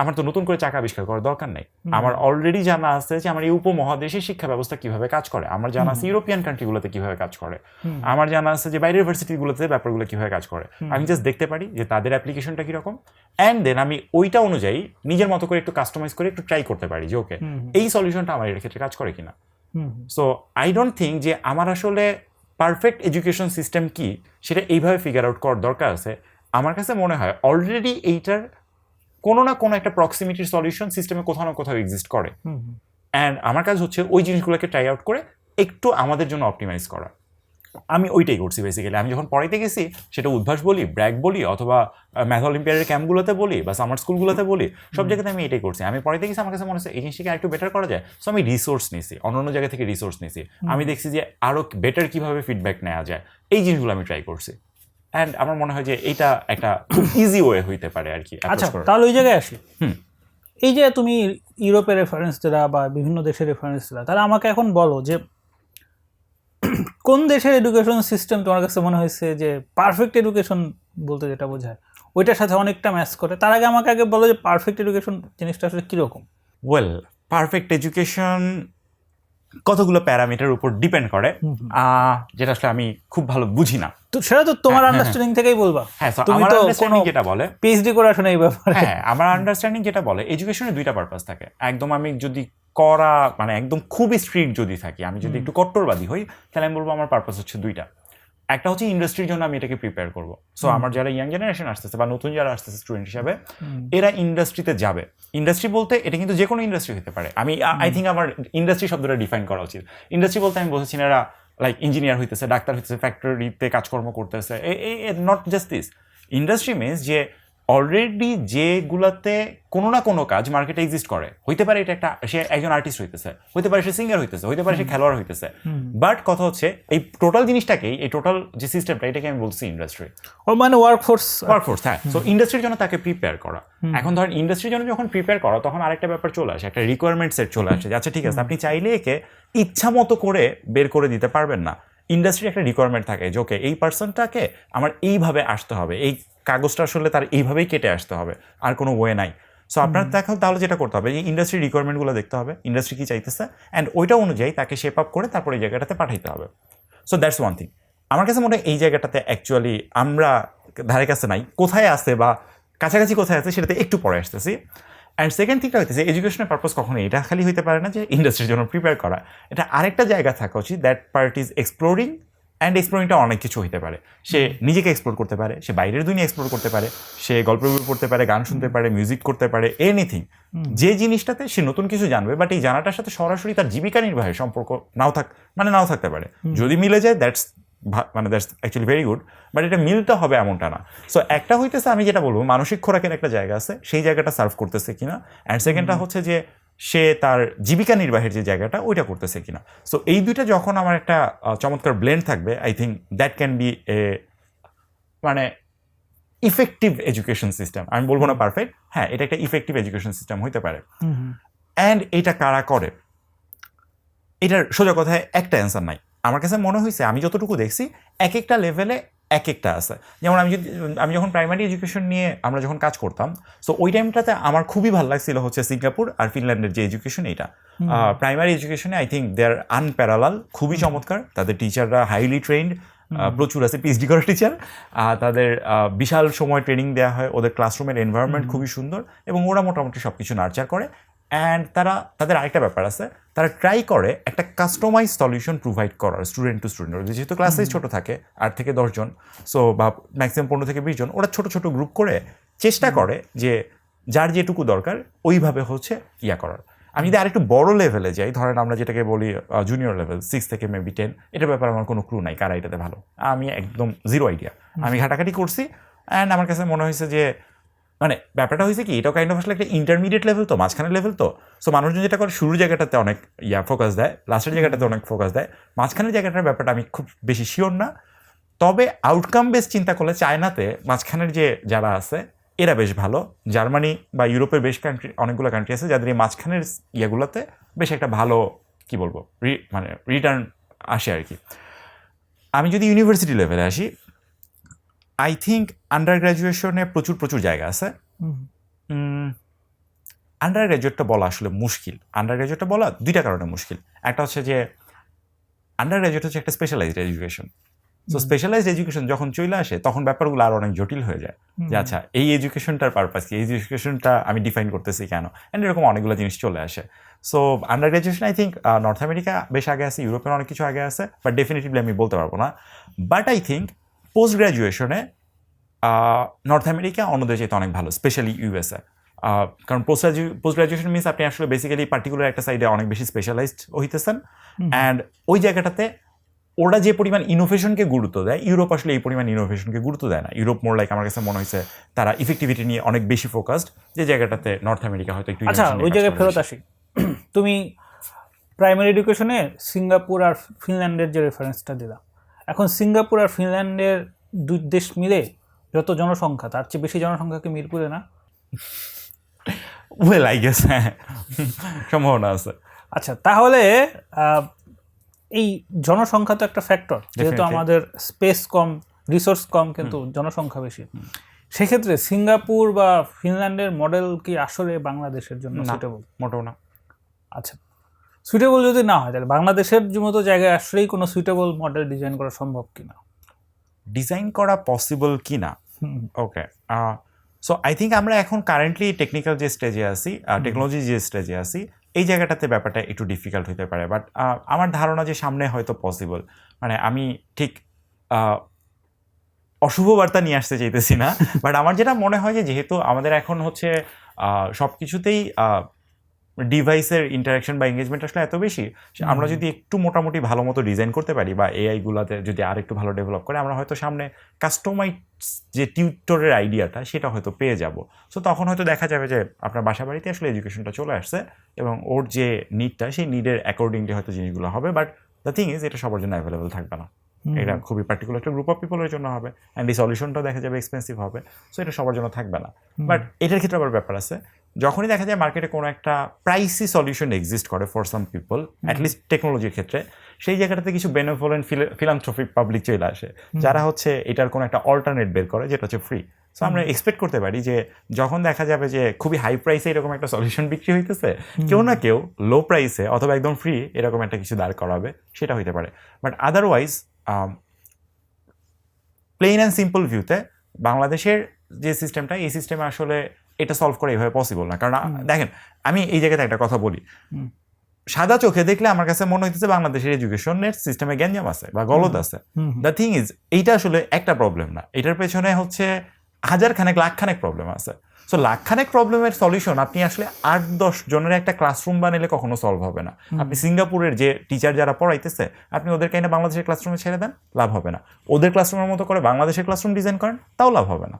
আমার তো নতুন করে চাকা আবিষ্কার করার দরকার নেই। আমার অলরেডি জানা আছে যে আমার এই উপমহাদেশের শিক্ষা ব্যবস্থা কিভাবে কাজ করে, আমার জানা আছে ইউরোপিয়ান কান্ট্রিগুলোতে কিভাবে কাজ করে, আমার জানা আছে যে বাইরের ইউনিভার্সিটিগুলোতে ব্যাপারগুলো কিভাবে কাজ করে। আমি জাস্ট দেখতে পারি যে তাদের অ্যাপ্লিকেশনটা কিরকম, অ্যান্ড দেন আমি ওইটা অনুযায়ী নিজের মতো করে একটু কাস্টমাইজ করে একটু ট্রাই করতে পারি যে ওকে এই সলিউশনটা আমার এর ক্ষেত্রে কাজ করে কিনা। সো আই ডোন্ট থিঙ্ক যে আমার আসলে পারফেক্ট এডুকেশন সিস্টেম কি সেটা এইভাবে ফিগার আউট করার দরকার আছে। আমার কাছে মনে হয় অলরেডি এইটার কোনো না কোনো একটা প্রক্সিমিটির সলিউশন সিস্টেমে কোথাও না কোথাও এক্সিস্ট করে, অ্যান্ড আমার কাজ হচ্ছে ওই জিনিসগুলোকে ট্রাই আউট করে একটু আমাদের জন্য অপটিমাইজ করা। আমি ওইটাই করছি বেসিক্যালি। আমি যখন পড়াইতে গেছি, সেটা উদ্ভাস বলি, ব্র্যাক বলি, অথবা ম্যাথ অলিম্পিয়াডের ক্যাম্পগুলোতে বলি বা সামার স্কুলগুলোতে বলি, সব জায়গাতে আমি এটাই করছি। আমি পড়াইতে গেছি, আমার কাছে মনে হচ্ছে এই জিনিসটাকে আরেকটু বেটার করা যায়, সো আমি রিসোর্স নিছি, অন্য জায়গা থেকে রিসোর্স নিছি। আমি দেখছি যে আরও বেটার কীভাবে ফিডব্যাক নেওয়া যায়, এই জিনিসগুলো আমি ট্রাই করছি। অ্যান্ড আমার মনে হয় যে এটা একটা খুব ইজি ওয়ে হইতে পারে আর কি। আচ্ছা, তাহলে ওই জায়গায় আসি। এই যে তুমি ইউরোপের রেফারেন্স দিলা বা বিভিন্ন দেশের রেফারেন্স দিলা, তাহলে আমাকে এখন বলো যে কোন দেশের এডুকেশন সিস্টেম তোমার কাছে মনে হয়েছে যে পারফেক্ট এডুকেশন বলতে যেটা বোঝায় ওইটার সাথে অনেকটা ম্যাচ করে। তার আগে আমাকে বলো যে পারফেক্ট এডুকেশন জিনিসটা আসলে কীরকম? ওয়েল, পারফেক্ট এডুকেশন কতগুলো প্যারামিটার উপর ডিপেন্ড করে, যেটা আসলে আমি খুব ভালো বুঝি না। তো সেটা তো তোমার আন্ডারস্ট্যান্ডিং থেকেই বলবা। হ্যাঁ, আমার আন্ডারস্ট্যান্ডিং যেটা বলে, পিএইচডি করে আসো না এই ব্যাপারে। হ্যাঁ, আমার আন্ডারস্ট্যান্ডিং যেটা বলে এডুকেশনের দুইটা পারপাস থাকে। একদম আমি যদি করা মানে একদম খুবই স্ট্রিক্ট যদি থাকি, আমি যদি একটু কট্টরবাদী হই, তাহলে আমি বলবো আমার পারপাস হচ্ছে দুইটা। একটা হচ্ছে ইন্ডাস্ট্রির জন্য আমি এটাকে প্রিপেয়ার করবো। সো আমার যারা ইয়াং জেনারেশন আসতেছে বা নতুন যারা আসতেছে স্টুডেন্ট হিসাবে, এরা ইন্ডাস্ট্রিতে যাবে। ইন্ডাস্ট্রি বলতে এটা কিন্তু যে কোনো ইন্ডাস্ট্রি হতে পারে। আমি আই থিঙ্ক আমার ইন্ডাস্ট্রি শব্দটা ডিফাইন করা উচিত। ইন্ডাস্ট্রি বলতে আমি বলছি এরা লাইক ইঞ্জিনিয়ার হইতেছে, ডাক্তার হইতেছে, ফ্যাক্টরিতে কাজকর্ম করতেছে, not just this. Industry means যে অলরেডি যেগুলাতে কোনো না কোনো কাজ মার্কেটে এক্সিস্ট করে। হইতে পারে এটা একটা সে একজন আর্টিস্ট হইতেছে, হইতে পারে সে সিঙ্গার হইতেছে, হইতে পারে সে খেলোয়াড় হইতেছে, বাট কথা হচ্ছে এই টোটাল জিনিসটাকেই, এই টোটাল যে সিস্টেমটা, এটাকে আমি বলছি ইন্ডাস্ট্রি। ও মানে ওয়ার্কফোর্স। হ্যাঁ। সো ইন্ডাস্ট্রির জন্য তাকে প্রিপেয়ার করা। এখন ধরেন ইন্ডাস্ট্রির জন্য যখন প্রিপেয়ার করা, তখন আরেকটা ব্যাপার চলে আসে, একটা রিকোয়ারমেন্ট সেট চলে আসে। আচ্ছা ঠিক আছে, আপনি চাইলে একে ইচ্ছা মতো করে বের করে দিতে পারবেন না। ইন্ডাস্ট্রির একটা রিকোয়ারমেন্ট থাকে যে ওকে এই পার্সনটাকে আমার এইভাবে আসতে হবে, এই কাগজটা আসলে তার এইভাবেই কেটে আসতে হবে, আর কোনো ওয়ে নাই। সো আপনার দেখো তাহলে যেটা করতে হবে, এই ইন্ডাস্ট্রির রিকোয়ারমেন্টগুলো দেখতে হবে, ইন্ডাস্ট্রি কি চাইতেছে, অ্যান্ড ওইটা অনুযায়ী তাকে শেপ আপ করে তারপর এই জায়গাটাতে পাঠাইতে হবে। So that's one thing. আমার কাছে মনে হয় এই জায়গাটাতে অ্যাকচুয়ালি আমরা ধারে কাছে নাই, কোথায় আছে বা কাছাকাছি কোথায় আছে সেটাতে একটু পরে আসতেছি। অ্যান্ড সেকেন্ড থিংটা হইতেছে এডুকেশনের পারপাস কখনো এটা খালি হইতে পারে না যে ইন্ডাস্ট্রির জন্য প্রিপেয়ার করা। এটা আরেকটা জায়গা থাকা উচিত, that part is exploring. And এক্সপ্লোরিংটা অনেক কিছু হইতে পারে। সে নিজেকে এক্সপ্লোর করতে পারে, সে বাইরের দুনিয়া এক্সপ্লোর করতে পারে, সে গল্প বই পড়তে পারে, গান শুনতে পারে, মিউজিক করতে পারে, এনিথিং। যে জিনিসটাতে সে নতুন কিছু জানবে, বাট এই জানাটার সাথে সরাসরি তার জীবিকা নির্বাহের সম্পর্ক নাও থাকতে পারে। যদি মিলে যায় that's actually very good, but এটা মিলতে হবে এমনটা না। সো একটা হইতেছে আমি যেটা বলবো মানসিক খোরাকের একটা জায়গা আছে, সেই জায়গাটা সার্ভ করতেছে কিনা, অ্যান্ড সেকেন্ডটা হচ্ছে যে সে তার জীবিকা নির্বাহের যে জায়গাটা ওইটা করতেছে কিনা। সো এই দুইটা যখন আমার একটা চমৎকার ব্লেন্ড থাকবে, I think that can be a মানে ইফেক্টিভ এডুকেশন সিস্টেম। আমি বলবো না পারফেক্ট, হ্যাঁ এটা একটা ইফেক্টিভ এডুকেশন সিস্টেম হইতে পারে। অ্যান্ড এটা কারা করে, এটার সোজা কথায় একটা অ্যান্সার নাই। আমার কাছে মনে হয়েছে আমি যতটুকু দেখছি এক একটা লেভেলে এক একটা আছে। যেমন আমি যখন প্রাইমারি এডুকেশন নিয়ে আমরা যখন কাজ করতাম, সো ওই টাইমটাতে আমার খুবই ভালো লাগছিল হচ্ছে সিঙ্গাপুর আর ফিনল্যান্ডের যে এডুকেশন, এইটা প্রাইমারি এডুকেশনে I think they are unparallel, খুবই চমৎকার। তাদের টিচাররা হাইলি ট্রেন্ড, প্রচুর আছে পিএইচডি করা টিচার, তাদের বিশাল সময় ট্রেনিং দেওয়া হয়, ওদের ক্লাসরুমের এনভায়রনমেন্ট খুবই সুন্দর, এবং ওরা মোটামুটি সব কিছু নার্চার করে। অ্যান্ড তাদের আরেকটা ব্যাপার আছে, তারা ট্রাই করে একটা কাস্টমাইজ সলিউশন প্রোভাইড করার স্টুডেন্ট টু স্টুডেন্ট। যেহেতু ক্লাস সাইজ ছোটো থাকে 8 থেকে 10 জন, সো বা ম্যাক্সিমাম 15 থেকে 20 জন, ওরা ছোট ছোট গ্রুপ করে চেষ্টা করে যে যার যেটুকু দরকার ওইভাবে হচ্ছে ইয়া করার। আমি যদি আরেকটু বড় লেভেলে যাই, ধরেন আমরা যেটাকে বলি জুনিয়র লেভেল 6 থেকে মেবি 10, এটার ব্যাপারে আমার কোনো ক্লু নাই কারা এটাতে ভালো, আমি একদম জিরো আইডিয়া। আমি ঘাটাঘাটি করছি অ্যান্ড আমার কাছে মনে হয়েছে যে মানে ব্যাপারটা হয়েছে কি, এটাও কাইন্ড অফ আসলে একটা ইন্টারমিডিয়েট লেভেল, তো মাঝখানের লেভেল, তো সো মানুষজন যেটা করে শুরুর জায়গাটাতে অনেক ফোকাস দেয়, লাস্টের জায়গাটাতে অনেক ফোকাস দেয়, মাঝখানের জায়গাটার ব্যাপারটা আমি খুব বেশি শিওর না। তবে আউটকাম বেস চিন্তা করলে চায়নাতে মাঝখানের যে যারা আছে এরা বেশ ভালো, জার্মানি বা ইউরোপের বেশ কান্ট্রি, অনেকগুলো কান্ট্রি আছে যাদের এই মাঝখানের ইয়েগুলোতে বেশ একটা ভালো কি বলবো মানে রিটার্ন আসে আর কি। আমি যদি ইউনিভার্সিটি লেভেলে আসি, আই থিঙ্ক আন্ডার গ্র্যাজুয়েশনে প্রচুর জায়গা আছে। আন্ডার গ্র্যাজুয়েটটা বলা আসলে মুশকিল, আন্ডার গ্র্যাজুয়েটটা বলা দুইটা কারণে মুশকিল। একটা হচ্ছে যে আন্ডার গ্র্যাজুয়েট হচ্ছে একটা specialised education, so specialised education যখন চলে আসে তখন ব্যাপারগুলো আরও অনেক জটিল হয়ে যায়, যে আচ্ছা এই এডুকেশনটার পারপাস কি, এই এডুকেশনটা আমি ডিফাইন করতেছি কেন, অ্যান্ড এরকম অনেকগুলো জিনিস চলে আসে। So under graduation I think north America বেশ আগে আছে, ইউরোপের অনেক কিছু আগে আছে, বাট ডেফিনেটলি আমি বলতে পারবো না। বাট আই থিঙ্ক পোস্ট গ্র্যাজুয়েশনে নর্থ আমেরিকা অন্যদের চাইতে অনেক ভালো, স্পেশালি ইউএসএ। কারণ পোস্ট গ্র্যাজুয়েশন মিনস আপনি আসলে বেসিক্যালি পার্টিকুলার একটা সাইডে অনেক বেশি স্পেশালাইজড হইতেছেন, অ্যান্ড ওই জায়গাটাতে ওরা যে পরিমাণ ইনোভেশনকে গুরুত্ব দেয়, ইউরোপ আসলে এই পরিমাণ ইনোভেশনকে গুরুত্ব দেয় না। ইউরোপ মোর লাইক আমার কাছে মনে হয়েছে তারা ইফেক্টিভিটি নিয়ে অনেক বেশি ফোকাসড, যে জায়গাটাতে নর্থ আমেরিকা হয়তো একটু। আচ্ছা, ওই জায়গায় ফেরত আসি। তুমি প্রাইমারি এডুকেশনে সিঙ্গাপুর আর ফিনল্যান্ডের যে রেফারেন্সটা দিলাম, এখন সিঙ্গাপুর আর ফিনল্যান্ডের দুই দেশ মিলে যত জনসংখ্যা, তার চেয়ে বেশি জনসংখ্যা কি মিরপুরে না? ওয়েল আই গেস হ্যাঁ, সম্ভাবনা আছে। আচ্ছা, তাহলে এই জনসংখ্যা তো একটা ফ্যাক্টর, যেহেতু আমাদের স্পেস কম, রিসোর্স কম, কিন্তু জনসংখ্যা বেশি। সেক্ষেত্রে সিঙ্গাপুর বা ফিনল্যান্ডের মডেল কি আসলে বাংলাদেশের জন্য সুইটেবল? মোটেও না। আচ্ছা, সুইটেবল যদি না হয় তাহলে বাংলাদেশের মতো জায়গায় আসলেই কোনো সুইটেবল মডেল ডিজাইন করা সম্ভব কিনা? ডিজাইন করা পসিবল কিনা, ওকে। সো আই থিঙ্ক আমরা এখন কারেন্টলি টেকনিক্যাল যে স্টেজে আছি, টেকনোলজি যে স্টেজে আছি, এই জায়গাটাতে ব্যাপারটা একটু ডিফিকাল্ট হতে পারে, বাট আমার ধারণা যে সামনে হয়তো পসিবল। মানে আমি ঠিক অশুভ বার্তা নিয়ে আসতে চাইতেছি না, বাট আমার যেটা মনে হয় যে যেহেতু আমাদের এখন হচ্ছে সব কিছুতেই ডিভাইসের ইন্টারাকশন বা এঙ্গেজমেন্ট আসলে এত বেশি, আমরা যদি একটু মোটামুটি ভালো মতো ডিজাইন করতে পারি বা এআইগুলোতে যদি আর একটু ভালো ডেভেলপ করে, আমরা হয়তো সামনে কাস্টমাইজ যে টিউটরের আইডিয়াটা সেটা হয়তো পেয়ে যাব। সো তখন হয়তো দেখা যাবে যে আপনার বাসা বাড়িতে আসলে এডুকেশনটা চলে আসছে এবং ওর যে নিডটা, সেই নিডের অ্যাকর্ডিংলি হয়তো জিনিসগুলো হবে। বাট দ্য থিং ইজ, এটা সবার জন্য অ্যাভেলেবল থাকবে না, এটা খুবই পার্টিকুলার একটা গ্রুপ অফ পিপলের জন্য হবে, অ্যান্ড এই সলিউশনটাও দেখা যাবে এক্সপেন্সিভ হবে। সো এটা সবার জন্য থাকবে না। বাট এটার ক্ষেত্রে আবার ব্যাপার আছে, যখনই দেখা যায় মার্কেটে কোনো একটা প্রাইসি সলিউশন এক্সিস্ট করে ফর সাম পিপল, অ্যাটলিস্ট টেকনোলজির ক্ষেত্রে, সেই জায়গাটাতে কিছু বেনেভোলেন্ট ফিলান্থ্রপিক পাবলিক চলে আসে, যারা হচ্ছে এটার কোনো একটা অল্টারনেট বের করে যেটা হচ্ছে ফ্রি। সো আমরা এক্সপেক্ট করতে পারি যে যখন দেখা যাবে যে খুবই হাই প্রাইসে এরকম একটা সলিউশন বিক্রি হইতেছে, কেউ না কেউ লো প্রাইসে অথবা একদম ফ্রি এরকম একটা কিছু দাঁড় করাবে, সেটা হইতে পারে। But otherwise plain and simple ভিউতে বাংলাদেশের যে সিস্টেমটা, এই সিস্টেমে আসলে এটা সলভ করা এইভাবে পসিবল না। কারণ দেখেন, আমি এই জায়গাতে একটা কথা বলি, সাদা চোখে দেখলে আমার কাছে মনে হইতেছে বাংলাদেশের এডুকেশনের সিস্টেমে গ্যাঞ্জাম আছে বা গলদ আছে। দ্য থিং ইজ, এইটা আসলে একটা প্রবলেম না, এটার পেছনে হচ্ছে হাজারখানেক লাখখানেক প্রবলেম আছে। সো লাখখানেক প্রবলেমের সলিউশন আপনি আসলে 8-10 জনের একটা ক্লাসরুম বানাইলে কখনো সলভ হবে না। আপনি সিঙ্গাপুরের যে টিচার যারা পড়াইতেছে, আপনি ওদেরকে এনে বাংলাদেশের ক্লাসরুমে ছেড়ে দেন, লাভ হবে না। ওদের ক্লাসরুমের মতো করে বাংলাদেশের ক্লাসরুম ডিজাইন করেন, তাও লাভ হবে না।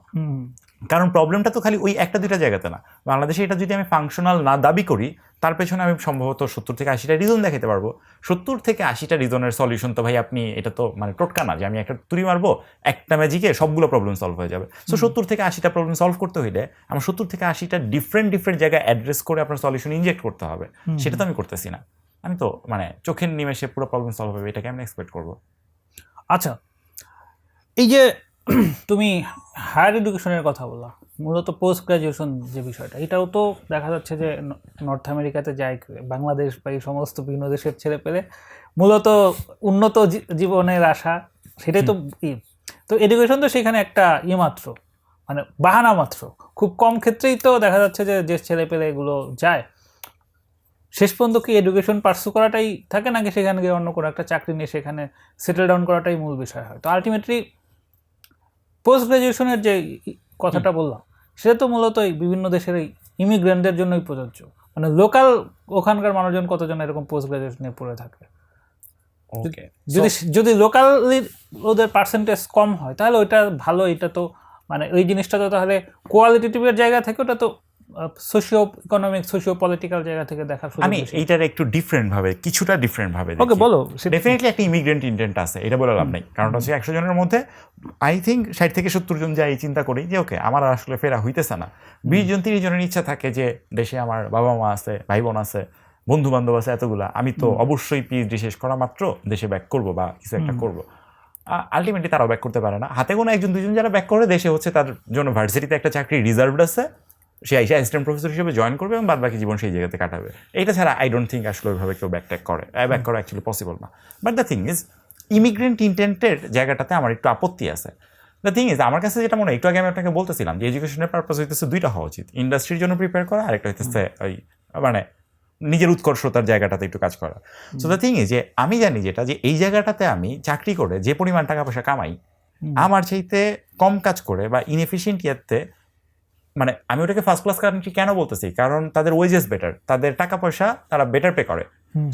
কারণ প্রবলেমটা তো খালি ওই একটা দুইটা জায়গাতে না। বাংলাদেশে এটা যদি আমি ফাংশনাল না দাবি করি, তার পেছনে আমি সম্ভবত 70 থেকে 80টা রিজন দেখাতে পারবো। 70 থেকে 80টা রিজনের সলিউশন তো ভাই আপনি, এটা তো মানে টোটকা না যে আমি একটা তুড়ি মারবো, একটা ম্যাজিকে সবগুলো প্রবলেম সলভ হয়ে যাবে। সো 70 থেকে 80টা প্রবলেম সলভ করতে হইলে আমার 70 থেকে 80টা ডিফারেন্ট জায়গায় অ্যাড্রেস করে আপনার সলিউশন ইনজেক্ট করতে হবে। সেটা তো আমি করতেছি না। আমি তো মানে চোখের নিমেষে পুরো প্রবলেম সলভ হবে, এটাকে আমি এক্সপেক্ট করবো। আচ্ছা, এই যে তুমি হায়ার এডুকেশনের কথা বললা, মূলত পোস্ট গ্রাজুয়েশন যে বিষয়টা, এটাও তো দেখা যাচ্ছে যে নর্থ আমেরিকাতে যায়, বাংলাদেশ বা এই সমস্ত বিভিন্ন দেশের ছেলে পেলে মূলত উন্নত জীবনের আশা, সেটাই তো তো এডুকেশন তো সেখানে একটা মাত্র, মানে বাহানা মাত্র। খুব কম ক্ষেত্রেই তো দেখা যাচ্ছে যে ছেলে পেলে এগুলো যায়। শেষ পর্যন্ত কি এডুকেশন পার্সু করাটাই থাকে, নাকি সেখানে গিয়ে অন্য কোনো একটা চাকরি নিয়ে সেখানে সেটেল ডাউন করাটাই মূল বিষয় হয়? তো আলটিমেটলি পোস্ট গ্রাজুয়েশনের যে কথাটা বললাম, সেটা তো মূলত এই বিভিন্ন দেশের এই ইমিগ্রেন্টদের জন্যই প্রযোজ্য। মানে লোকাল ওখানকার মানুষজন কতজন এরকম পোস্ট গ্রাজুয়েশনে পড়ে থাকে? ওকে, যদি লোকালি ওদের পার্সেন্টেজ কম হয় তাহলে ওইটা ভালো। এটা তো মানে ওই জিনিসটা তো তাহলে কোয়ালিটেটিভের জায়গা থেকে ওটা তো সোশিও ইকোনমিক সোশিও পলিটিক্যাল জায়গা থেকে দেখার সুযোগ আমি বেশি। এইটার একটু কিছুটা ডিফারেন্ট ভাবে ওকে বলো। ডেফিনেটলি একটা ইমিগ্রেন্ট ইন্টেন্ট আছে, এটা বলে লাভ নেই। কারণ হচ্ছে 100 জনের মধ্যে আই থিঙ্ক 60 থেকে 70 জন যায় এই চিন্তা করি যে ওকে আমার আসলে ফেরা হইতেছে না। 20 জন 30 জনের ইচ্ছা থাকে যে দেশে আমার বাবা মা আছে, ভাই বোন আছে, বন্ধু বান্ধব আছে এতগুলা, আমি তো অবশ্যই পিএইচডি শেষ করা মাত্র দেশে ব্যাক করবো বা কিছু একটা করবো। আলটিমেটলি তারাও ব্যাক করতে পারে না। হাতে কোনো 1 জন 2 জন যারা ব্যাক করে দেশে হচ্ছে তার জন্য ভার্সিটিতে একটা চাকরি রিজার্ভড আছে, সে এসে অ্যাসিস্ট্যান্ট প্রফেসর হিসেবে জয়েন করবে এবং বাদ বাকি জীবন সেই জায়গাতে কাটাবে। এটা ছাড়া আই ডোন্ট থিঙ্ক আসলে ওইভাবে কেউ ব্যাক করা অ্যাকচুয়ালি পসিবল না। But the thing is immigrant ইন্টেন্টের জায়গাটাতে আমার একটু আপত্তি আছে। দ্য থিং ইজ আমার কাছে যেটা মনে হয়, একটু আগে আমি আপনাকে বলতেছিলাম যে এডুকেশনের পারপাস হইতেছে 2টা হওয়া উচিত, ইন্ডাস্ট্রির জন্য প্রিপেয়ার করা, আরেকটা হইতেছে ওই মানে নিজের উৎকর্ষতার জায়গাটাতে একটু কাজ করা। সো দ্য থিং ইজ যে আমি জানি যেটা যে এই জায়গাটাতে আমি চাকরি করে যে পরিমাণ টাকা পয়সা কামাই, আমার চাইতে কম কাজ করে বা ইনএফিশিয়েন্ট ইয়াতে, মানে আমি ওটাকে ফার্স্ট ক্লাস কান্ট্রি কেন বলতেছি, কারণ তাদের ওয়েজেস বেটার, তাদের টাকা পয়সা তারা বেটার পে করে।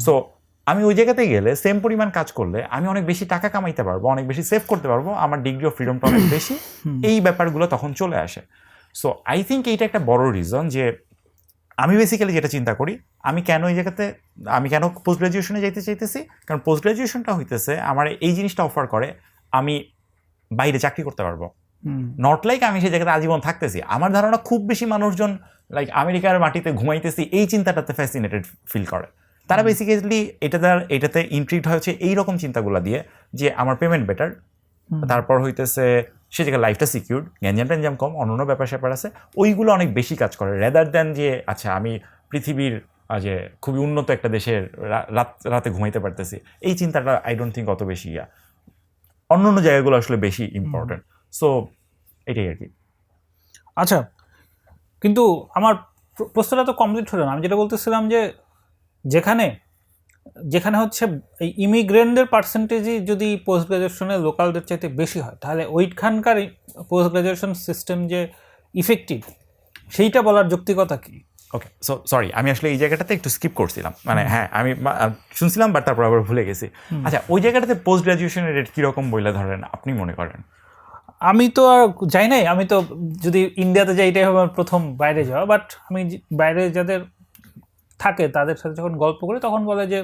সো আমি ওই জায়গাতে গেলে সেম পরিমাণ কাজ করলে আমি অনেক বেশি টাকা কামাইতে পারবো, অনেক বেশি সেভ করতে পারবো, আমার ডিগ্রি অফ ফ্রিডমটা অনেক বেশি, এই ব্যাপারগুলো তখন চলে আসে। সো আই থিঙ্ক এইটা একটা বড় রিজন যে আমি বেসিক্যালি যেটা চিন্তা করি, আমি কেন পোস্ট গ্রাজুয়েশনে যাইতে চাইতেছি, কারণ পোস্ট গ্রাজুয়েশনটা হইতেছে আমার এই জিনিসটা অফার করে, আমি বাইরে চাকরি করতে পারবো। নট লাইক আমি সেই জায়গাতে আজীবন থাকতেছি। আমার ধারণা খুব বেশি মানুষজন লাইক আমেরিকার মাটিতে ঘুমাইতেছি এই চিন্তাটাতে ফ্যাসিনেটেড ফিল করে। তারা বেসিক্যালি এটাতে ইন্ট্রিগড হয়েছে এইরকম চিন্তাগুলো দিয়ে যে আমার পেমেন্ট বেটার, তারপর হইতেছে সে জায়গায় লাইফটা সিকিউর, গ্যাঞ্জাম ট্যাঞ্জাম কম, অন্য ব্যাপার স্যাপার আছে, ওইগুলো অনেক বেশি কাজ করে রেদার দ্যান যে আচ্ছা আমি পৃথিবীর যে খুবই উন্নত একটা দেশের রাতে ঘুমাইতে পারতেছি, এই চিন্তাটা আই ডোন্ট থিঙ্ক অত বেশি অন্য জায়গাগুলো আসলে বেশি ইম্পর্টেন্ট। সো এটাই আর কি। আচ্ছা, কিন্তু আমার প্রশ্নটা তো কমপ্লিট হলো না। আমি যেটা বলতেছিলাম যে যেখানে হচ্ছে এই ইমিগ্রেন্টদের পার্সেন্টেজই যদি পোস্ট গ্রাজুয়েশনে লোকালদের চাইতে বেশি হয়, তাহলে ওইখানকার পোস্ট গ্রাজুয়েশন সিস্টেম যে ইফেক্টিভ সেইটা বলার যৌক্তিকতা কি? ওকে, সো সরি আমি আসলে এই জায়গাটাতে একটু স্কিপ করছিলাম, মানে হ্যাঁ আমি শুনছিলাম বাট তারপর আবার ভুলে গেছি। আচ্ছা, ওই জায়গাটাতে পোস্ট গ্রাজুয়েশনের রেট কীরকম বলে ধরেন আপনি মনে করেন? আমি তো আর যাই নাই, আমি তো যদি ইন্ডিয়াতে যাই এটাই হবে আমার প্রথম বাইরে যাওয়া। বাট আমি বাইরে যাদের থাকে তাদের সাথে যখন গল্প করি তখন বলে যে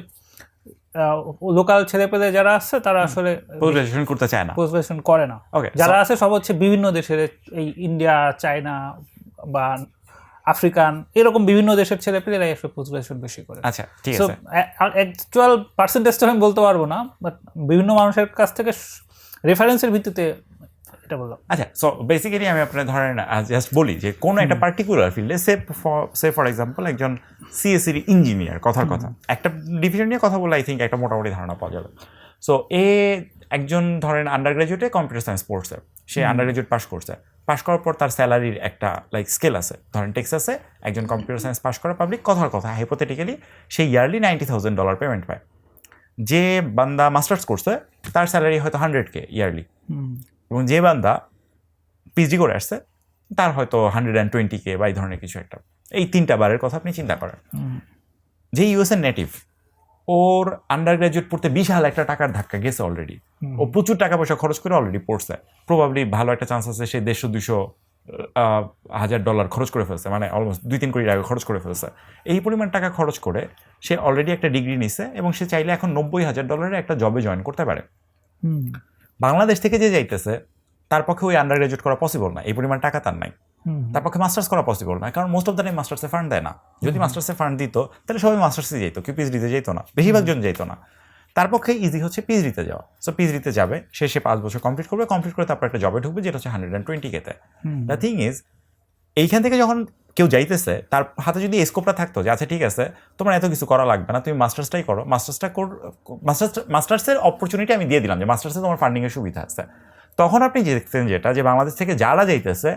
লোকাল ছেলেপেলে যারা আছে তারা আসলে পোস্ট গ্রাজুয়েশন করতে চায় না, পোস্ট গ্রাজুয়েশন করে না। ওকে, যারা আছে সব হচ্ছে বিভিন্ন দেশের, এই ইন্ডিয়া, চায়না বা আফ্রিকান, এরকম বিভিন্ন দেশের ছেলেপেলেরাই আসলে পোস্ট গ্রাজুয়েশন বেশি করে। আচ্ছা ঠিক সো আছে, অ্যাকচুয়াল পার্সেন্টেজটা আমি বলতে পারবো না, বাট বিভিন্ন মানুষের কাছ থেকে রেফারেন্সের ভিত্তিতে এটা বললাম। আচ্ছা, সো বেসিক্যালি আমি আপনার ধরেন জাস্ট বলি যে কোনো একটা পার্টিকুলার ফিল্ডে সে ফর এক্সাম্পল একজন সিএসসির ইঞ্জিনিয়ার, কথার কথা একটা ডিভিশন নিয়ে কথা বলে আই থিঙ্ক একটা মোটামুটি ধারণা পাওয়া যাবে। সো একজন ধরেন আন্ডার গ্রাজুয়েটে কম্পিউটার সায়েন্স পড়ছে, সে আন্ডার গ্রাজুয়েট পাস করার পর তার স্যালারির একটা লাইক স্কেল আছে। ধরেন টেক্সাসে একজন কম্পিউটার সায়েন্স পাস করা পাবলিক, কথার কথা হাইপোথেটিক্যালি সে ইয়ারলি $90,000 পেমেন্ট পায়। যে বান্দা মাস্টার্স করছে তার স্যালারি হয়তো 100K ইয়ারলি, এবং যে বান্দা পিএইচডি করে আসছে তার হয়তো 120K বা এই ধরনের কিছু একটা। এই 3টা বারের কথা আপনি চিন্তা করেন। যে ইউএসএর নেটিভ, ওর আন্ডার গ্রাজুয়েট পড়তে বিশাল একটা টাকার ধাক্কা গেছে অলরেডি, ও প্রচুর টাকা পয়সা খরচ করে অলরেডি পড়ছে, প্রবাবলি ভালো একটা চান্স আছে সে $150,000-200,000 খরচ করে ফেলছে, মানে অলমোস্ট 2-3 কোটি টাকা খরচ করে ফেলছে। এই পরিমাণ টাকা খরচ করে সে অলরেডি একটা ডিগ্রি নিছে এবং সে চাইলে এখন $90,000 একটা জবে জয়েন করতে পারে। বাংলাদেশ থেকে যে যাইতেছে তার পক্ষে ওই আন্ডার গ্রাজুয়েট করা পসিবল না, এই পরিমাণ টাকা তার নাই। তার পক্ষে মাস্টার্স করা পসিবল না, কারণ মোস্ট অফ দ্য টাইম মাস্টার্সে ফান্ড দেয় না। যদি মাস্টার্সে ফান্ড দিত তাহলে সবাই মাস্টার্সে যেত, কেউ পিএইচডিতে যেত না, বেশিরভাগ জন যেত না। তার পক্ষে ইজি হচ্ছে পিএইচডিতে যাওয়া। সো পিএইচডিতে যাবে, সে 5 বছর কমপ্লিট করে তারপর একটা জবে ঢুকবে যেটা হচ্ছে 120K-তে। দ্য থিং ইজ এইখান থেকে যখন কেউ যাইতেছে তার হাতে যদি স্কোপটা থাকতো যে আচ্ছা ঠিক আছে তোমার এত কিছু করা লাগবে না, তুমি মাস্টার্সটাই করো, মাস্টার্সের অপরচুনিটি আমি দিয়ে দিলাম যে মাস্টার্সে তোমার ফান্ডিংয়ের সুবিধা আছে, তখন আপনি দেখতেন যেটা যে বাংলাদেশ থেকে যারা যাইতেছে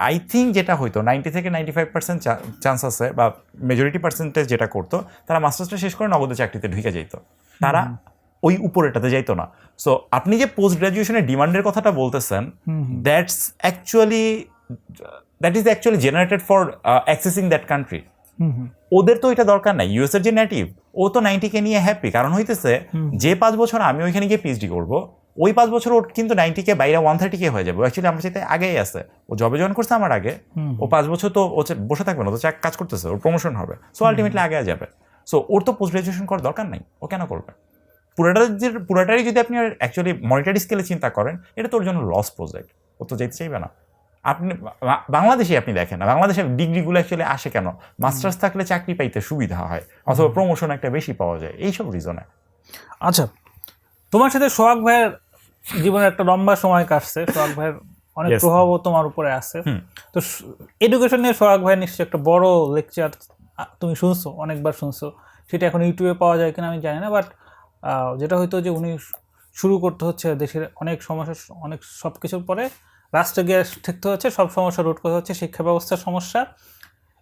আই থিঙ্ক যেটা হয়তো 90 থেকে 95% চান্স আছে বা মেজরিটি পার্সেন্টেজ যেটা করতো, তারা মাস্টার্সটা শেষ করে নগদে চাকরিতে ঢুকে যেত, তারা ওই উপরেটাতে যাইতো না। সো আপনি যে পোস্ট গ্রাজুয়েশনের ডিমান্ডের কথাটা বলতেছেন, that is actually generated for accessing that country. ওদের তো এটা দরকার নাই। ইউএস এর যে নেটিভ, ও তো 90K নিয়ে হ্যাপি, কারণ হইতেছে যে 5 বছর আমি ওইখানে গিয়ে পিএইচডি করবো, ওই 5 বছর ওর কিন্তু 90K বাইরে 130K হয়ে যাবে। অ্যাকচুয়ালি আমার সাথে আগেই আছে, ও জবে জয়েন করছে আমার আগে, ও 5 বছর তো ও বসে থাকবে না, তো কাজ করতেছে, ওর প্রমোশন হবে, সো আলটিমেটলি আগে যাবে। সো ওর তো পোস্ট গ্রাজুয়েশন করার দরকার নাই, ও কেন করবে? পুরোটাই যদি আপনি অ্যাকচুয়ালি মনিটারি স্কেলে চিন্তা করেন, এটা তোর জন্য লস প্রজেক্ট, ও তো যেতে চাইবে না। আপনি বাংলাদেশে আপনি দেখেন না, বাংলাদেশের ডিগ্রিগুলো অ্যাকচুয়ালি আসে কেন? মাস্টার্স থাকলে চাকরি পাইতে সুবিধা হয়, অথবা প্রমোশন একটা বেশি পাওয়া যায়, এইসব রিজনে। আচ্ছা, তোমার সাথে সোহাগ ভাইয়ের জীবনের একটা লম্বা সময় কাটছে, সোহাগ ভাইয়ের অনেক প্রভাবও তোমার উপরে আছে। তো এডুকেশন নিয়ে সোহাগ ভাইয়ের নিশ্চয়ই একটা বড় লেকচার তুমি শুনছো, অনেকবার শুনছো, সেটা এখন ইউটিউবে পাওয়া যায় কিনা আমি জানি না, বাট যেটা হয়তো যে উনি শুরু করতে হচ্ছে দেশের অনেক সমস্যা, অনেক সব কিছুর পরে রাষ্ট্রে গিয়ে ঠেকতে হচ্ছে, সব সমস্যা রোধ করতে হচ্ছে, শিক্ষা ব্যবস্থার সমস্যা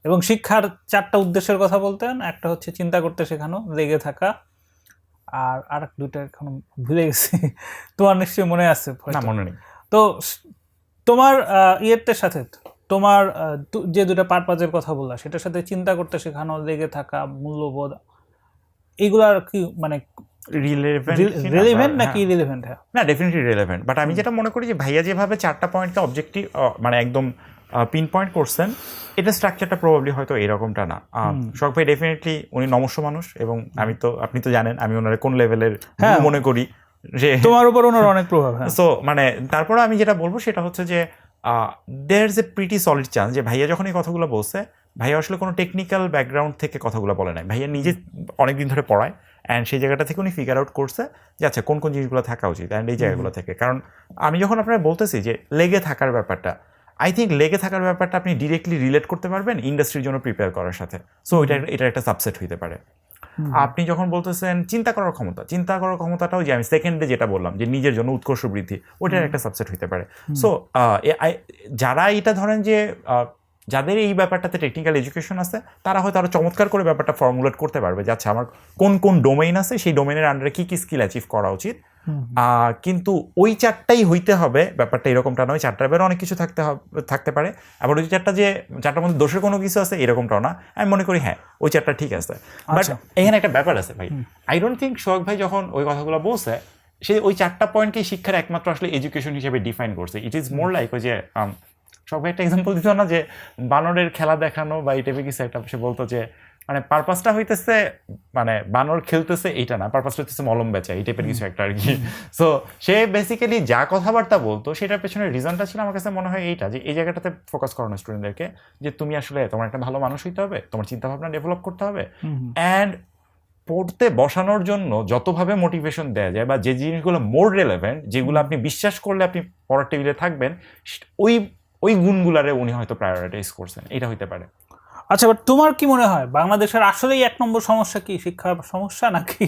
এবং শিক্ষার 4টা উদ্দেশ্যের কথা বলতেন। একটা হচ্ছে চিন্তা করতে শেখানো, লেগে থাকা, আর 2টা এখন ভুলে গেছি, তোমার নিশ্চয়ই মনে আছে? না, মনে নেই। তো তোমার ইয়ের সাথে তোমার যে 2টা পারপাজের কথা বললা, সেটার সাথে চিন্তা করতে শেখানো, লেগে থাকা, মূল্যবোধ, এইগুলার কি মানে রিলেভেন্ট নাকি ইরিলেভেন্ট? না, ডেফিনেটলি রিলেভেন্ট, বাট আমি যেটা মনে করি যে ভাইয়া যেভাবে 4টা পয়েন্টকে অবজেক্টিভ মানে একদম পিন পয়েন্ট করছেন, এটা স্ট্রাকচারটা প্রবাবলি হয়তো এরকমটা না। শখ ভাই ডেফিনেটলি উনি নমস্য মানুষ, এবং আপনি তো জানেন আমি ওনার কোন লেভেলের মনে করি, যে তোমার উপর ওনার অনেক প্রভাব। সো মানে তারপরে আমি যেটা বলবো সেটা হচ্ছে যে there is a pretty solid chance যে ভাইয়া যখন এই কথাগুলো বলছে, ভাইয়া আসলে কোনো টেকনিক্যাল ব্যাকগ্রাউন্ড থেকে কথাগুলো বলে নাই, ভাইয়া নিজে অনেকদিন ধরে পড়ায়, অ্যান্ড সেই জায়গাটা থেকে উনি ফিগার আউট করছে যে আচ্ছা কোন কোন জিনিসগুলো থাকা উচিত, অ্যান্ড এই জায়গাগুলো থেকে। কারণ আমি যখন আপনারা বলতেছি যে লেগে থাকার ব্যাপারটা, আই থিঙ্ক লেগে থাকার ব্যাপারটা আপনি ডিরেক্টলি রিলেট করতে পারবেন ইন্ডাস্ট্রির জন্য প্রিপেয়ার করার সাথে। সো এটার একটা সাবসেট হইতে পারে। আপনি যখন বলতেছেন চিন্তা করার ক্ষমতাটাও যে আমি সেকেন্ডে যেটা বললাম যে নিজের জন্য উৎকর্ষ বৃদ্ধি, ওইটার একটা সাবসেট হইতে পারে। সো যারা এটা ধরেন যে যাদের এই ব্যাপারটাতে টেকনিক্যাল এডুকেশন আছে, তারা হয়তো আরও চমৎকার করে ব্যাপারটা ফর্মুলেট করতে পারবে যে আচ্ছা আমার কোন কোন ডোমেইন আছে, সেই ডোমেইনের আন্ডারে কী কী স্কিল অ্যাচিভ করা উচিত। কিন্তু ওই 4টাই হইতে হবে, ব্যাপারটা এরকমটা নয়, 4টার বেরো অনেক কিছু থাকতে পারে। আবার ওই 4টার মধ্যে দোষের কোনো কিছু আছে এরকমটাও না। আমি মনে করি হ্যাঁ ওই 4টা ঠিক আছে, বাট এখানে একটা ব্যাপার আছে ভাই। আই ডোন্ট থিঙ্ক সোহাগ ভাই যখন ওই কথাগুলো বলছে, সে ওই 4টা পয়েন্টকেই শিক্ষার একমাত্র আসলে এডুকেশন হিসেবে ডিফাইন করছে। ইট ইজ মোর লাইক ওই যে সবাই একটা এক্সাম্পল দিত না যে বানরের খেলা দেখানো বা এই টাইপের কিছু একটা, সে বলতো যে মানে পারপাসটা হইতেছে মানে বানর খেলতেছে এইটা না, পারপাসটা হইতেছে মলম বেচা, এই টাইপের কিছু একটা আর কি। সো সে বেসিক্যালি যা কথাবার্তা বলতো সেটার পেছনে রিজনটা ছিল আমার কাছে মনে হয় এইটা, যে এই জায়গাটাতে ফোকাস করানো স্টুডেন্টদেরকে যে তুমি আসলে তোমার একটা ভালো মানুষ হইতে হবে, তোমার চিন্তাভাবনা ডেভেলপ করতে হবে, অ্যান্ড পড়তে বসানোর জন্য যতভাবে মোটিভেশন দেওয়া যায় বা যে জিনিসগুলো মোর রেলেভেন্ট, যেগুলো আপনি বিশ্বাস করলে আপনি পড়ার টেবিলে থাকবেন, ওই গুণগুলারে উনি হয়তো প্রায়োরিটাইজ করছেন, এটা হইতে পারে। আচ্ছা, বাট তোমার কি মনে হয় বাংলাদেশের আসলেই 1 নম্বর সমস্যা কি শিক্ষার সমস্যা নাকি?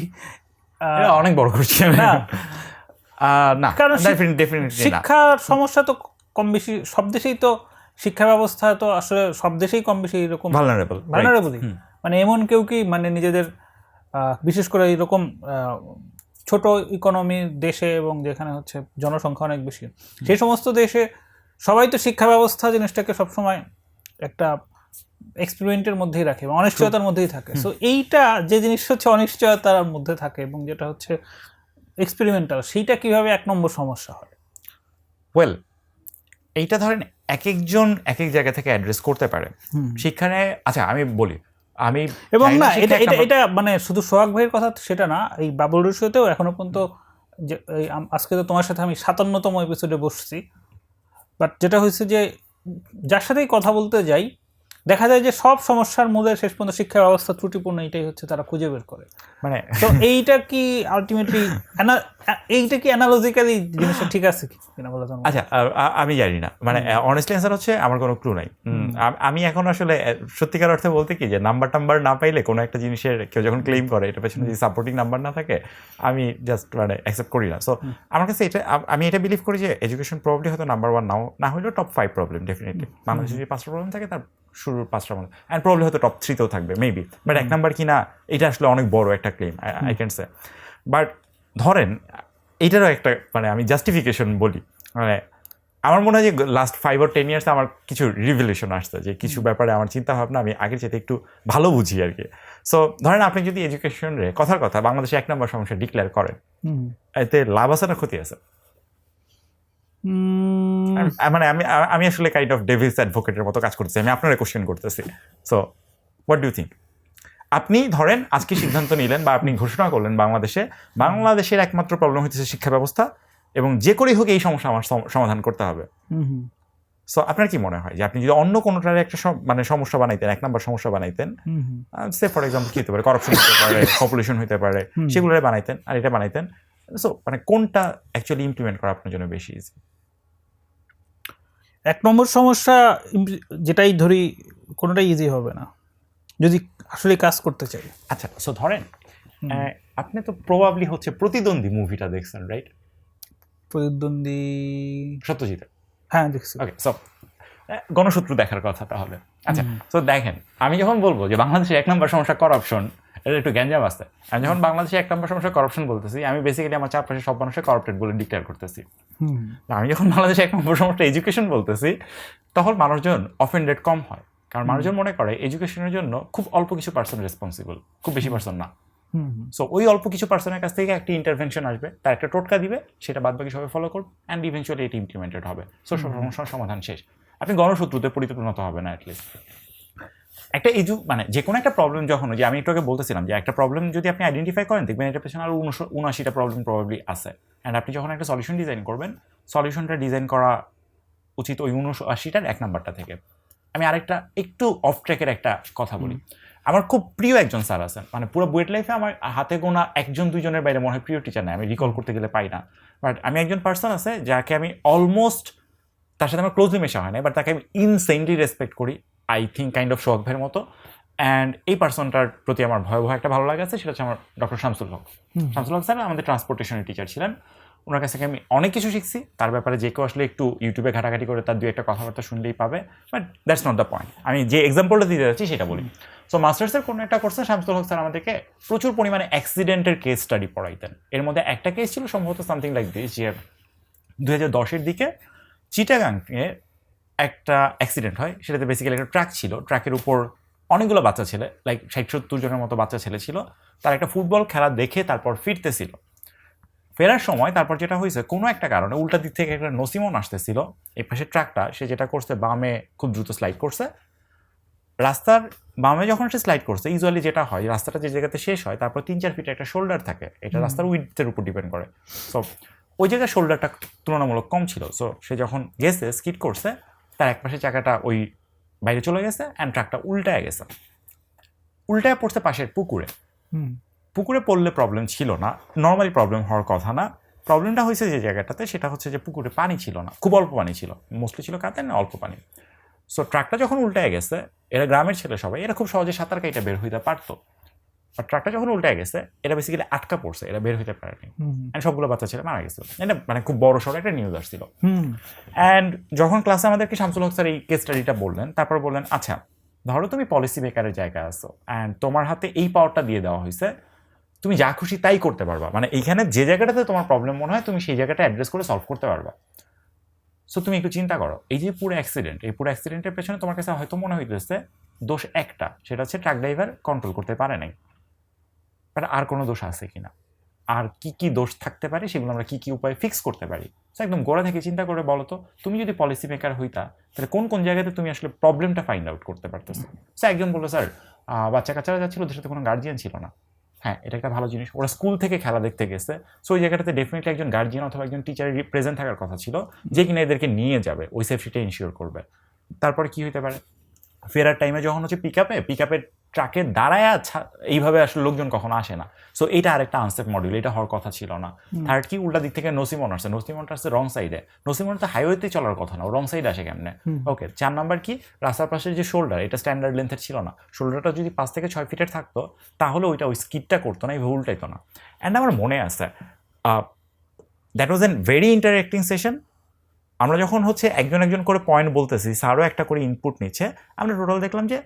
অনেক বড় কোশ্চেন। না, কারণ ডেফিনেটলি শিক্ষার সমস্যা তো কম বেশি সব দেশেই, তো শিক্ষা ব্যবস্থা তো আসলে সব দেশেই কম বেশি এরকম ভালনারেবলই। মানে এমন কেউ কি মানে নিজেদের বিশেষ করে এরকম ছোট ইকোনমির দেশে এবং যেখানে হচ্ছে জনসংখ্যা অনেক বেশি, সেই সমস্ত দেশে সবাই তো শিক্ষা ব্যবস্থা জিনিসটাকে সবসময় একটা এক্সপেরিমেন্টের মধ্যেই রাখে এবং অনিশ্চয়তার মধ্যেই থাকে। সো এইটা যে জিনিস হচ্ছে অনিশ্চয়তার মধ্যে থাকে এবং যেটা হচ্ছে এক্সপেরিমেন্টাল, সেইটা কিভাবে 1 নম্বর সমস্যা হয়? ওয়েল, এইটা ধরেন এক একজন এক এক জায়গা থেকে অ্যাড্রেস করতে পারে শিক্ষানে। আচ্ছা আমি বলি, আমি এবং না এটা মানে শুধু সোহাগ ভাইয়ের কথা সেটা না, এই বাবুল রশিদেও এখনো পর্যন্ত যে আজকে তো তোমার সাথে আমি 57তম এপিসোডে বসছি, বাট যেটা হয়েছে যে যার সাথেই কথা বলতে যাই দেখা যায় যে সব সমস্যার মূলে শেষ পর্যন্ত শিক্ষা ব্যবস্থা ত্রুটিপূর্ণ, এটাই হচ্ছে তারা খুঁজে বের করে। মানে তো এইটা কি আলটিমেটলি এইটা কি অ্যানালজিক্যালি জিনিসটা ঠিক আছে কিনা বলা যায়? আচ্ছা আমি জানি না, মানে অনেস্টলি অ্যান্সার হচ্ছে আমার কোনো ক্লু নাই। আমি এখন আসলে সত্যিকার অর্থে বলতে কি যে নাম্বার না পাইলে কোনো একটা জিনিসের কেউ যখন ক্লেম করে এটা পেছনে যদি সাপোর্টিং নাম্বার না থাকে আমি জাস্ট মানে অ্যাকসেপ্ট করি না। সো আমার কাছে আমি এটা বিলিভ করি যে এডুকেশন প্রবলি হয়তো নাম্বার 1 না হলেও টপ 5 প্রবলেম ডেফিনেটলি। বাংলাদেশে যদি 5টা প্রবলেম থাকে তার শুরুর 5টার মধ্যে, অ্যান্ড প্রবলি হয়তো টপ 3তেও থাকবে মেবি, বাট 1 নাম্বার কি না এটা আসলে অনেক বড় একটা claim, I can say. But ধরেন এইটারও একটা মানে আমি জাস্টিফিকেশন বলি, মানে আমার মনে হয় যে লাস্ট 5 or 10 ইয়ার্স আমার কিছু রিভলিউশন আসছে, যে কিছু ব্যাপারে আমার চিন্তা ভাবনা আমি আগের চাইতে একটু ভালো বুঝি আর কি। সো ধরেন আপনি যদি এডুকেশন রে কথার কথা বাংলাদেশে 1 নম্বর সমস্যা ডিক্লেয়ার করেন, এতে লাভ আছে না ক্ষতি আছে? মানে আমি আসলে কাইন্ড অফ ডেভিলস অ্যাডভোকেটের মতো কাজ করতেছি, আমি আপনারা কোশ্চেন করতেছি। So what do you think? আপনি ধরেন আজকে সিদ্ধান্ত নিলেন বা আপনি ঘোষণা করলেন বাংলাদেশের একমাত্র প্রবলেম হচ্ছে শিক্ষা ব্যবস্থা, এবং যে করেই হোক এই সমস্যা আমার সমাধান করতে হবে। সো আপনার কি মনে হয় যে আপনি যদি অন্য কোনোটার একটা মানে সমস্যা বানাইতেন, 1 নম্বর সমস্যা বানাইতেন, সে ফর এক্সাম্পল কি হতে পারে, করাপশন হতে পারে, পপুলেশন হতে পারে, সেগুলোরে বানাইতেন আর এটা বানাইতেন, সো মানে কোনটা অ্যাকচুয়ালি ইমপ্লিমেন্ট করা আপনার জন্য বেশি ইজি? 1 নম্বর সমস্যা যেটাই ধরি কোনোটাই ইজি হবে না যদি আসলে কাজ করতে চাই। আচ্ছা, সো ধরেন আপনি তো প্রবাবলি হচ্ছে প্রতিদ্বন্দ্বী মুভিটা দেখছেন, রাইট? প্রতিদ্বন্দ্বী সত্যজিৎ? হ্যাঁ দেখছি। ওকে, সো গণশত্রু দেখার কথা তাহলে। আচ্ছা, সো দেখেন, আমি যখন বলবো যে বাংলাদেশের 1 নম্বর সমস্যা করাপশন, এটা একটু গ্যাঞ্জাম আছে। আমি যখন বাংলাদেশে 1 নম্বর সমস্যা করাপশন বলতেছি, আমি বেসিক্যালি আমার চারপাশে সব মানুষের করাপ্টেড বলে ডিক্লেয়ার করতেছি। আমি যখন বাংলাদেশে 1 নম্বর সমস্যা এডুকেশন বলতেছি, তখন মানুষজন অফেন্ডেড কম হয়, কারণ মানুষজন মনে করে এডুকেশনের জন্য খুব অল্প কিছু পার্সন রেসপন্সিবল, খুব বেশি পার্সন না। সো ওই অল্প কিছু পার্সনের কাছ থেকে একটা ইন্টারভেনশন আসবে, তার একটা টোটকা দিবে, সেটা বাদ বাকি সবাই ফলো করবে, অ্যান্ড ইভেনচুয়ালি এটি ইমপ্লিমেন্টেড হবে। সো সব সমস্যার সমাধান শেষ। আপনি গণশত্রুতে পরিণত হবে না অ্যাটলিস্ট। একটা মানে যে কোনো একটা প্রবলেম যখন, যে আমি একটু আগে বলতেছিলাম যে একটা প্রবলেম যদি আপনি আইডেন্টিফাই করেন, দেখবেন এটার পেছনে আরও 79টা প্রবলেম প্রবাবলি আছে, অ্যান্ড আপনি যখন একটা সলিউশন ডিজাইন করবেন, সলিউশনটা ডিজাইন করা উচিত ওই 79টার 1 নাম্বারটা থেকে। আমি আরেকটা একটু অফ ট্র্যাকের একটা কথা বলি। আমার খুব প্রিয় একজন স্যার আছেন, মানে পুরো বুয়েট লাইফে আমার হাতে গোনা 1-2জনের বাইরে মনে হয় প্রিয় টিচার নাই, আমি রিকল করতে গেলে পাই না। বাট আমি একজন পার্সন আছে যাকে আমি অলমোস্ট, তার সাথে আমার ক্লোজলি মেশা হয় না, বাট তাকে আমি ইনসেনলি রেসপেক্ট করি, আই থিঙ্ক কাইন্ড অফ শোক ভাইয়ের মতো। অ্যান্ড এই পার্সনটার প্রতি আমার ভয়াবহ একটা ভালো লাগে আছে, সেটা হচ্ছে আমার ডক্টর শামসুল হক। শামসুল হক স্যার আমাদের ট্রান্সপোর্টেশনের টিচার ছিলেন। ওনার কাছ থেকে আমি অনেক কিছু শিখছি, তার ব্যাপারে যে কেউ আসলে একটু ইউটিউবে ঘাটাঘাটি করে তার 2-1টা কথাবার্তা শুনলেই পাবে, but that's not the point. আমি যে এক্সাম্পলটা দিতে যাচ্ছি সেটা বলি। সো মাস্টার্সের কোনো একটা কোর্সে শামসুল হক স্যার আমাদেরকে প্রচুর পরিমাণে অ্যাক্সিডেন্টের কেস স্টাডি পড়াইতেন। এর মধ্যে একটা কেস ছিল সম্ভবত সামথিং লাইক দিস, যে 2010-এর দিকে চিটাগাংয়ে একটা অ্যাক্সিডেন্ট হয়। সেটাতে বেসিক্যালি একটা ট্রাক ছিল, ট্রাকের উপর অনেকগুলো বাচ্চা ছেলে, লাইক 60-70 জনের মতো বাচ্চা ছেলে ছিল। তার একটা ফুটবল খেলা দেখে তারপর ফিরতেছিল। ফেরার সময় তারপর যেটা হয়েছে, কোনো একটা কারণে উল্টা দিক থেকে একটা নসিমন আসতেছিল, এই পাশে ট্রাকটা, সে যেটা করছে বামে খুব দ্রুত স্লাইড করছে। রাস্তার বামে যখন সে স্লাইড করছে, ইউজুয়ালি যেটা হয়, রাস্তাটা যে জায়গাতে শেষ হয় তারপর 3-4 ফিটে একটা শোল্ডার থাকে, এটা রাস্তার উইডথের উপর ডিপেন্ড করে। সো ওই জায়গায় শোল্ডারটা তুলনামূলক কম ছিল। সো সে যখন গেছে, স্কিড করছে, তার এক পাশে চাকাটা ওই বাইরে চলে গেছে, অ্যান্ড ট্রাকটা উল্টায় গেছে, উল্টায় পড়ছে পাশের পুকুরে। পুকুরে পড়লে প্রবলেম ছিল না, নর্মালি প্রবলেম হওয়ার কথা না। প্রবলেমটা হয়েছে যে জায়গাটাতে, সেটা হচ্ছে যে পুকুরে পানি ছিল না, খুব অল্প পানি ছিল, মোস্টলি ছিল কাতের না অল্প পানি। সো ট্রাকটা যখন উল্টায় গেছে, এরা গ্রামের ছেলে সবাই, এরা খুব সহজে সাঁতার কাইটা বের হইতে পারতো। আর ট্রাকটা যখন উল্টায় গেছে, এরা বেসিক্যালি আটকা পড়ছে, এরা বের হইতে পারেনি, অ্যান্ড সবগুলো বাচ্চা ছেলে মারা গেছিল। এটা মানে খুব বড় সড়ো একটা নিউজ আসছিল। অ্যান্ড যখন ক্লাসে আমাদেরকে শামসুল হক স্যার এই কেস স্টাডিটা বললেন, তারপর বললেন, আচ্ছা ধরো তুমি পলিসি মেকারের জায়গায় আছো, অ্যান্ড তোমার হাতে এই পাওয়ারটা দিয়ে দেওয়া হয়েছে, তুমি যা খুশি তাই করতে পারবা, মানে এইখানে যে জায়গাটাতে তোমার প্রবলেম মনে হয় তুমি সেই জায়গাটা অ্যাড্রেস করে সলভ করতে পারবা। সো তুমি একটু চিন্তা করো, এই যে পুরো অ্যাক্সিডেন্ট, এই পুরো অ্যাক্সিডেন্টের পেছনে তোমার কাছে হয়তো মনে হইতেছে দোষ একটা, সেটা হচ্ছে ট্রাক ড্রাইভার কন্ট্রোল করতে পারে নাই, বাট আর কোনো দোষ আছে কিনা, আর কি কি দোষ থাকতে পারে, সেগুলো আমরা কি কি উপায়ে ফিক্স করতে পারি। সো একদম গোড়া থেকে চিন্তা করে বলো তো, তুমি যদি পলিসি মেকার হইতা, তাহলে কোন কোন জায়গাতে তুমি আসলে প্রবলেমটা ফাইন্ড আউট করতে পারতেছো। সো একজন বললো, স্যার বাচ্চা কাচ্চারা যাচ্ছিল, ওদের সাথে কোনো গার্জিয়ান ছিল না। হ্যাঁ, এটা একটা ভালো জিনিস, ওরা স্কুল থেকে খেলা দেখতে গেছে, সো ওই জায়গাটাতে ডেফিনেটলি একজন গার্জিয়ান অথবা একজন টিচারের প্রেজেন্ট থাকার কথা ছিল, যে কিনা এদেরকে নিয়ে যাবে, ওই সেফটিটা ইনশিওর করবে। তারপরে কি হতে পারে, ফেরার টাইমে যখন হচ্ছে পিকআপের ট্রাকে দাঁড়ায় এইভাবে আসলে লোকজন কখনো আসে না। সো এইটা আরেকটা আনসেফ মডেল, এটা হওয়ার কথা ছিল না। থার্ড কি, উল্টা দিক থেকে নসিমন আসছে, নসিমনটা আসছে রং সাইডে, নসিমন তো হাইওয়েতে চলার কথা না, রং সাইডে আসে কেমনে। ওকে, 4 নাম্বার কি, রাস্তার পাশের যে শোল্ডার, এটা স্ট্যান্ডার্ড লেন্থের ছিল না, শোল্ডারটা যদি 5 থেকে 6 ফিটের থাকতো, তাহলে ওইটা ওই স্কিডটা করতো না, এইভাবে উল্টাইতো না। অ্যান্ড আমার মনে আছে that was an very interacting session. আমরা যখন হচ্ছে একজন করে পয়েন্ট বলতেছি, স্যারও একটা করে ইনপুট নিচ্ছে, আমরা টোটাল দেখলাম যে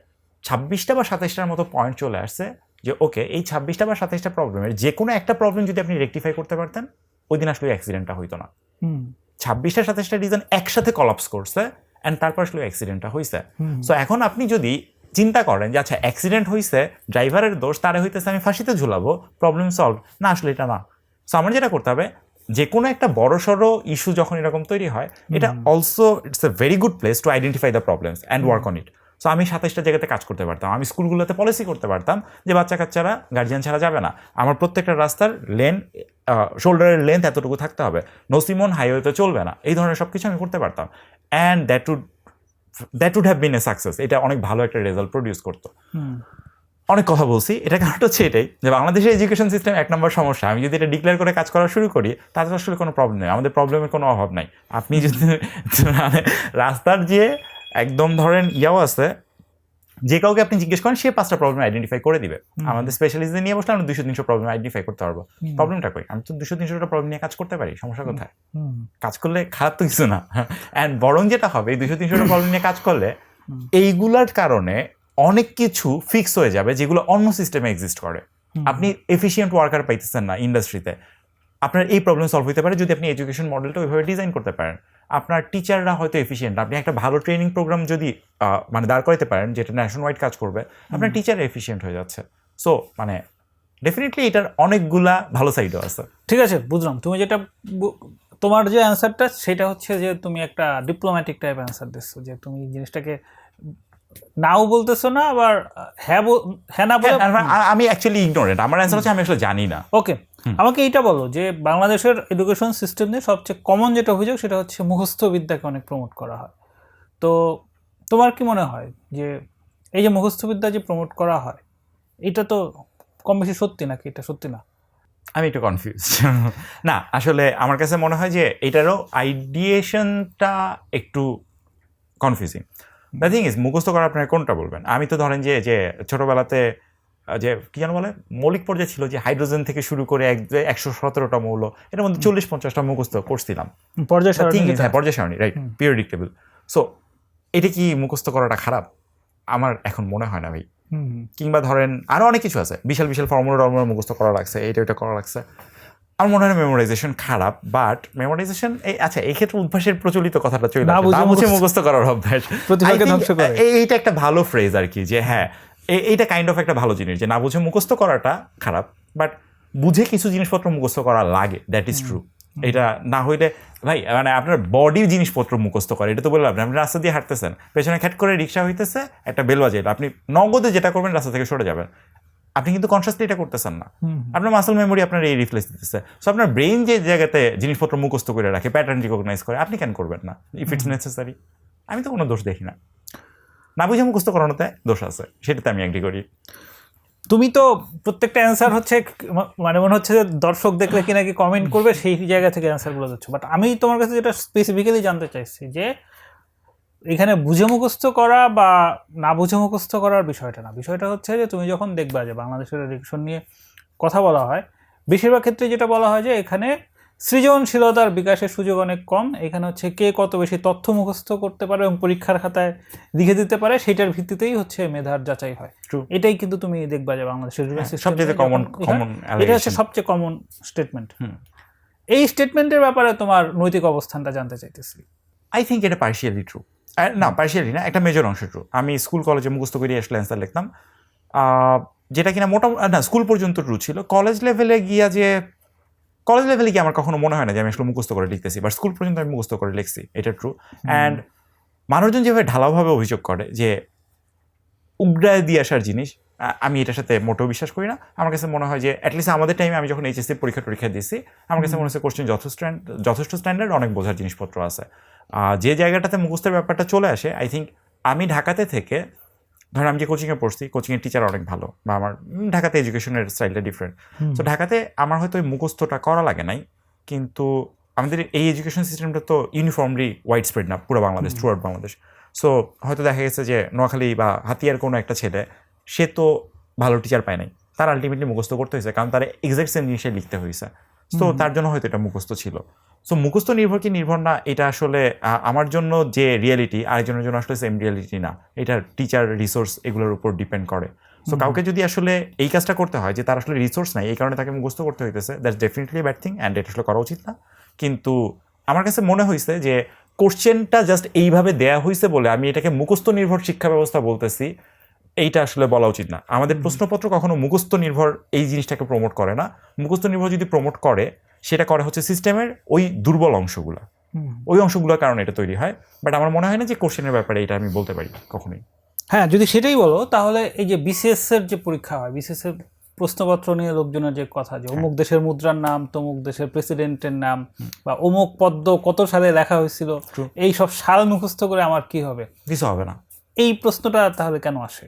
26টা বা 27টার মতো পয়েন্ট চলে আসছে, যে ওকে এই 26টা বা 27টা প্রবলেমের যে কোনো একটা প্রবলেম যদি আপনি রেকটিফাই করতে পারতেন, ওই দিন আসলে অ্যাক্সিডেন্টটা হইতো না। 26টা 27টা রিজন একসাথে কলাপস করছে অ্যান্ড তারপর আসলে অ্যাক্সিডেন্টটা হয়েছে। সো এখন আপনি যদি চিন্তা করেন যে আচ্ছা অ্যাক্সিডেন্ট হয়েছে, ড্রাইভারের দোষ, তারে হইতেছে আমি ফাঁসিতে ঝুলাবো, প্রবলেম সলভ না, আসলে এটা না। সো আমার যেটা করতে হবে, যে কোনো একটা বড়সড় ইস্যু যখন এরকম তৈরি হয়, এটা also it's a very good place to identify the problems and work on it. So আমি 27টা জায়গাতে কাজ করতে পারতাম, আমি স্কুলগুলোতে পলিসি করতে পারতাম যে বাচ্চা কাচ্চারা গার্জিয়ান ছাড়া যাবে না, আমার প্রত্যেকটা রাস্তার লেন শোল্ডারের লেন্থ এতটুকু থাকতে হবে, নো সিমন হাইওয়েতে চলবে না, এই ধরনের সব কিছু আমি করতে পারতাম। And that would have been a success. এটা অনেক ভালো একটা রেজাল্ট প্রডিউস করতো। অনেক কথা বলছি, এটা কারণটা হচ্ছে এটাই যে বাংলাদেশের এডুকেশন সিস্টেম 1 নম্বর সমস্যা। আমি যদি এটা ডিক্লেয়ার করে কাজ করা শুরু করি তাতে আসলে কোনো প্রবলেম নেই, আমাদের প্রবলেমের কোনো অভাব নাই। আপনি যদি মানে রাস্তার যে একদম ধরেন ইয়াও আছে, যে কাউকে আপনি জিজ্ঞেস করেন সে 5টা প্রবলেম আইডেন্টিফাই করে দিবে। আমাদের স্পেশালিস্টদের নিয়ে বসলে আমরা 200-300 প্রবলেম আইডেন্টিফাই করতে পারবো। প্রবলেমটা কই? আমি তো 200-300টা প্রবলেম নিয়ে কাজ করতে পারি, সমস্যা কোথায়? কাজ করলে খারাপ তো কিছু না। অ্যান্ড বরং যেটা হবে, 200-300টা প্রবলেম নিয়ে কাজ করলে এইগুলার কারণে অনেক কিছু ফিক্স হয়ে যাবে যেগুলো অন্য সিস্টেমে এক্সিস্ট করে। আপনি এফিশিয়েন্ট ওয়ার্কার পাইতেছেন না ইন্ডাস্ট্রিতে, আপনার এই প্রবলেম সলভ হতে পারে যদি আপনি এডুকেশন মডেলটা ওইভাবে ডিজাইন করতে পারেন। আপনার টিচাররা হয়তো এফিশিয়েন্ট, আপনি একটা ভালো ট্রেনিং প্রোগ্রাম যদি মানে দাঁড় করাতে পারেন যেটা ন্যাশন ওয়াইড কাজ করবে, আপনার টিচার এফিশিয়েন্ট হয়ে যাচ্ছে। সো মানে ডেফিনেটলি এটার অনেকগুলা ভালো সাইডও আছে। ঠিক আছে, বুঝলাম। তুমি যেটা তোমার যে অ্যান্সারটা সেটা হচ্ছে যে তুমি একটা ডিপ্লোম্যাটিক টাইপ অ্যান্সার দিচ্ছ, যে তুমি জিনিসটাকে নাও বলতেছো না, আবার হ্যাঁ না বলে। আমি অ্যাকচুয়ালি ইগনোরেন্ট, আমার অ্যান্সার হচ্ছে আমি আসলে জানি না। ওকে, আমাকে এইটা বলো যে বাংলাদেশের এডুকেশন সিস্টেম নিয়ে সবচেয়ে কমন যেটা অভিযোগ সেটা হচ্ছে মুখস্থ বিদ্যাকে অনেক প্রমোট করা হয়। তো তোমার কি মনে হয় যে এই যে মুখস্থ বিদ্যা যে প্রমোট করা হয়, এটা তো কম বেশি সত্যি নাকি এটা সত্যি না? আমি একটু কনফিউজ। না, আসলে আমার কাছে মনে হয় যে এটারও আইডিয়েশনটা একটু কনফিউজিং। দ্য থিং ইজ, মুখস্থ করা আপনার কোনটা বলবেন? আমি তো ধরেন যে ছোটবেলাতে যে কি যেন বলে মৌলিক পর্যায়ে ছিল যে হাইড্রোজেন থেকে শুরু করে 117টা মৌল, এটার মধ্যে 40-50টা মুখস্থ করছিলাম। পর্যায় সারণী, রাইট, পিরিয়ডিক টেবল। সো এটা কি মুখস্থ করাটা খারাপ? আমার এখন মনে হয় না ভাই। কিংবা ধরেন আরো অনেক কিছু আছে, বিশাল বিশাল ফর্মুলা মুখস্থ করা লাগছে, এটা করা লাগছে। আমার মনে হয় মেমোরাইজেশন খারাপ, বাট মেমোরাইজেশন আচ্ছা এই ক্ষেত্রে উদ্ভাসের প্রচলিত কথাটা চলে আসে, না বুঝে মুখস্থ করার অভ্যাস এইটা একটা ভালো ফ্রেজ আর কি, যে হ্যাঁ এইটা কাইন্ড অফ একটা ভালো জিনিস যে না বুঝে মুখস্থ করাটা খারাপ, বাট বুঝে কিছু জিনিসপত্র মুখস্থ করা লাগে, দ্যাট ইজ ট্রু। এটা না হইলে ভাই মানে আপনার বডির জিনিসপত্র মুখস্থ করে, এটা তো বললাম আপনি রাস্তা দিয়ে হাঁটতেছেন, পেছনে খ্যাট করে রিক্সা হইতেছে, একটা বেল বাজাইলো, আপনি নগদে যেটা করবেন রাস্তা থেকে সরে যাবেন, আপনি কিন্তু কনসিয়াসলি এটা করতেছেন না। আপনার মাসল মেমোরি আপনার এই রিফ্লেক্স দিতেছে। সো আপনার ব্রেইন যে জায়গাতে জিনিসপত্র মুখস্থ করে রাখে, প্যাটার্ন রিকগনাইজ করে, আপনি কেন করবেন না ইফ ইটস নেসেসারি? আমি তো কোনো দোষ দেখি না, না বুঝে মুখস্থ করানোতে দোষ আছে, সেটাতে আমি এগ্রি করি। তুমি তো প্রত্যেকটা অ্যান্সার হচ্ছে মানে মনে হচ্ছে যে দর্শক দেখলে কি নাকি কমেন্ট করবে সেই জায়গা থেকে অ্যান্সারগুলো দিচ্ছ, বাট আমি তোমার কাছে যেটা স্পেসিফিক্যালি জানতে চাইছি যে এখানে বুঝে মুখস্থ করা বা না বুঝে মুখস্থ করার বিষয়টা না, বিষয়টা হচ্ছে যে তুমি যখন দেখবা যে বাংলাদেশের এডুকেশন নিয়ে কথা বলা হয়, বেশিরভাগ ক্ষেত্রে যেটা বলা হয় যে এখানে সৃজনশীলতার বিকাশের সুযোগ অনেক কম, এখানে হচ্ছে কে কত বেশি তথ্য মুখস্থ করতে পারে এবং পরীক্ষার খাতায় লিখে দিতে পারে সেটার ভিত্তিতেই হচ্ছে মেধার যাচাই হয়। এটাই কিন্তু তুমি দেখবা যে বাংলাদেশের সবচেয়ে কমন এটা হচ্ছে সবচেয়ে কমন স্টেটমেন্ট। এই স্টেটমেন্টের ব্যাপারে তোমার নৈতিক অবস্থানটা জানতে চাইতেছি। আই থিঙ্ক এটা পার্শিয়ালি ট্রু, না পার্শিয়ালি না, একটা মেজর অংশ ট্রু। আমি স্কুল কলেজে মুখস্থ করে আসলে অ্যান্সার লিখতাম, যেটা কিনা মোটামুটি না স্কুল পর্যন্ত ট্রু ছিল। কলেজ লেভেলে গিয়ে আমার কখনো মনে হয় না যে আমি আসলে মুখস্থ করে লিখতেছি, বাট স্কুল পর্যন্ত আমি মুখস্থ করে লিখছি, এটা ট্রু। অ্যান্ড মানুষজন যেভাবে ঢালাওভাবে অভিযোগ করে যে উগড়ায় দিয়ে আসার জিনিস, আমি এটার সাথে মোটেও বিশ্বাস করি না। আমার কাছে মনে হয় যে অ্যাটলিস্ট আমাদের টাইমে আমি যখন এইচএসসি পরীক্ষা দিচ্ছি, আমার কাছে মনে হচ্ছে কোশ্চেন যথেষ্ট স্ট্যান্ডার্ড, অনেক বোঝার জিনিসপত্র আছে। যে জায়গাটাতে মুখস্থের ব্যাপারটা চলে আসে, আই থিঙ্ক আমি ঢাকাতে থেকে ধরেন আমি যে কোচিংয়ে পড়ছি, কোচিংয়ের টিচার অনেক ভালো, বা আমার ঢাকাতে এডুকেশনের স্টাইলটা ডিফারেন্ট। সো ঢাকাতে আমার হয়তো ওই মুখস্থটা করা লাগে নাই, কিন্তু আমাদের এই এডুকেশন সিস্টেমটা তো ইউনিফর্মলি ওয়াইড স্প্রেড না পুরো Bangladesh, through out Bangladesh. So হয়তো দেখা গেছে যে নোয়াখালী বা হাতিয়ার কোনো একটা ছেলে, সে তো ভালো টিচার পায় নাই, তার আলটিমেটলি মুখস্থ করতে হয়েছে, কারণ তার এক্সাক্ট সেম জিনিসে লিখতে হয়েছে। সো তার জন্য হয়তো এটা মুখস্থ ছিল। সো মুখস্থ নির্ভর কি নির্ভর না, এটা আসলে আমার জন্য যে রিয়েলিটি আরেকজনের জন্য আসলে সেম রিয়েলিটি না, এটা টিচার রিসোর্স এগুলোর উপর ডিপেন্ড করে। সো কাউকে যদি আসলে এই কাজটা করতে হয় যে তার আসলে রিসোর্স নাই, এই কারণে তাকে মুখস্থ করতে হইতেছে, that's definitely bad thing, and এটা আসলে করা উচিত না। কিন্তু আমার কাছে মনে হয়েছে যে কোশ্চেনটা জাস্ট এইভাবে দেয়া হয়েছে বলে আমি এটাকে মুখস্থ নির্ভর শিক্ষা ব্যবস্থা বলতেছি, এইটা আসলে বলা উচিত না। আমাদের প্রশ্নপত্র কখনো মুখস্থ নির্ভর এই জিনিসটাকে প্রমোট করে না। মুখস্থ নির্ভর যদি প্রমোট করে, সেটা করে হচ্ছে সিস্টেমের ওই দুর্বল অংশগুলো, ওই অংশগুলোর কারণে এটা তৈরি হয়। বাট আমার মনে হয় না যে কোশ্চেনের ব্যাপারে এটা আমি বলতে পারি কখনোই। হ্যাঁ, যদি সেটাই বলো তাহলে এই যে বিসিএস এর যে পরীক্ষা হয়, বিসিএস এর প্রশ্নপত্র নিয়ে লোকজনের যে কথা যে অমুক দেশের মুদ্রার নাম, তমুক দেশের প্রেসিডেন্টের নাম, বা অমুক পদ্ম কত সালে লেখা হয়েছিল, এই সব সাল মুখস্থ করে আমার কি হবে? কিছু হবে না। এই প্রশ্নটা তাহলে কেন আসে?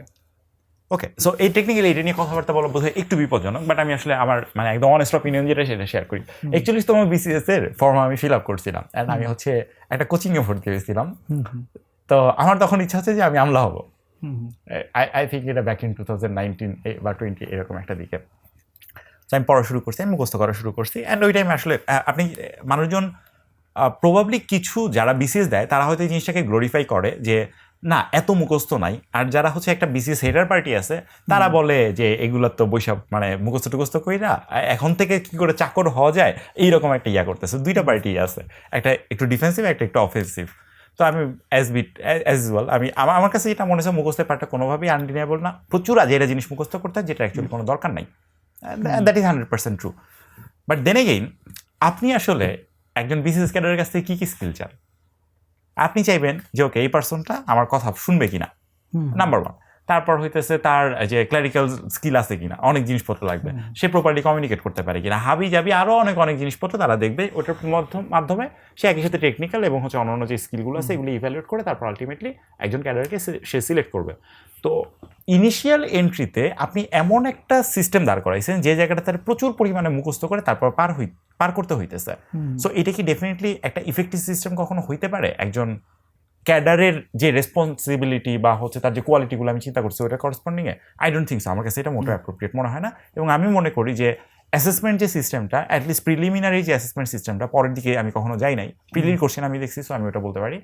ওকে, সো এই টেকনিক্যালি এটা নিয়ে কথাবার্তা বলা বোধহয় একটু বিপজ্জনক, বাট আমি আসলে আমার মানে একদম অনেস্ট অপিনিয়ন যেটা সেটা শেয়ার করি। 41তম বিসিএস এর ফর্ম আমি ফিল আপ করছিলাম, অ্যান্ড আমি হচ্ছে একটা কোচিংয়ে ভর্তি হয়েছিলাম। তো আমার তখন ইচ্ছা হচ্ছে যে আমি আমলা হবো। আই থিঙ্ক এটা ব্যাক ইন 2019 বা 20 এরকম একটা দিকে। তো আমি পড়া শুরু করছি, আমি মুখস্থ করা শুরু করছি, অ্যান্ড ওই টাইমে আসলে আপনি মানুষজন প্রবাবলি কিছু যারা বিসিএস দেয় তারা হয়তো এই জিনিসটাকে গ্লোরিফাই করে যে না এত মুখস্থ নাই, আর যারা হচ্ছে একটা বিসিএস হেডার পার্টি আছে তারা বলে যে এগুলোর তো বৈশাখ মানে মুখস্থ টুখস্থ কইরা এখন থেকে কি করে চাকর হওয়া যায় এইরকম একটা ইয়া করতেছে। দুইটা পার্টি আছে, একটা একটু ডিফেন্সিভ, একটা একটু অফেন্সিভ। তো আমি অ্যাজ ইউজুয়াল আমি আমার কাছে যেটা মনে হচ্ছে মুখস্থের পার্টটা কোনোভাবেই আনডিনেবল না। প্রচুর আজেরা জিনিস মুখস্থ করতে হয় যেটা অ্যাকচুয়ালি কোনো দরকার নাই, that is 100% true. But then again আপনি আসলে একজন বিসিএস ক্যাডারের কাছ থেকে কী কী স্কিল চান? আপনি চাইবেন যে ওকে এই পার্সনটা আমার কথা শুনবে কিনা, নাম্বার ওয়ান। তারপর হইতেছে তার যে ক্লারিক্যাল স্কিল আছে কিনা, অনেক জিনিসপত্র লাগবে, সে প্রপারলি কমিউনিকেট করতে পারে কিনা, হাবি যাবি আরও অনেক জিনিসপত্র তারা দেখবে। ওটার মাধ্যমে সে একই সাথে টেকনিক্যাল এবং হচ্ছে অন্যান্য যে স্কিলগুলো আছে এগুলো ইভ্যালুয়েট করে তারপর আলটিমেটলি একজন ক্যাডারকে সে সিলেক্ট করবে। তো ইনিশিয়াল এন্ট্রিতে আপনি এমন একটা সিস্টেম দাঁড় করাইছেন যে জায়গাটা তার প্রচুর পরিমাণে মুখস্থ করে তারপর পার করতে হইতেছে। সো এটা কি ডেফিনেটলি একটা ইফেক্টিভ সিস্টেম কখনো হইতে পারে? একজন ক্যাডারের যে রেসপন্সিবিলিটি বা হচ্ছে তার যে কোয়ালিটিগুলো আমি চিন্তা করছি ওটা করেসপন্ডিংয়ে আই ডোন্ট থিঙ্ক সো। আমার কাছে এটা মোটেও অ্যাপ্রোপ্রিয়েট মনে হয় না। এবং আমি মনে করি যে অ্যাসেসমেন্ট যে সিস্টেমটা, অ্যাটলিস্ট প্রিলিমিনারি যে অ্যাসেসমেন্ট সিস্টেমটা, পরের দিকে আমি কখনো যাই নাই, প্রিলির কোশ্চেন আমি দেখছি, সো আমি ওটা বলতে পারি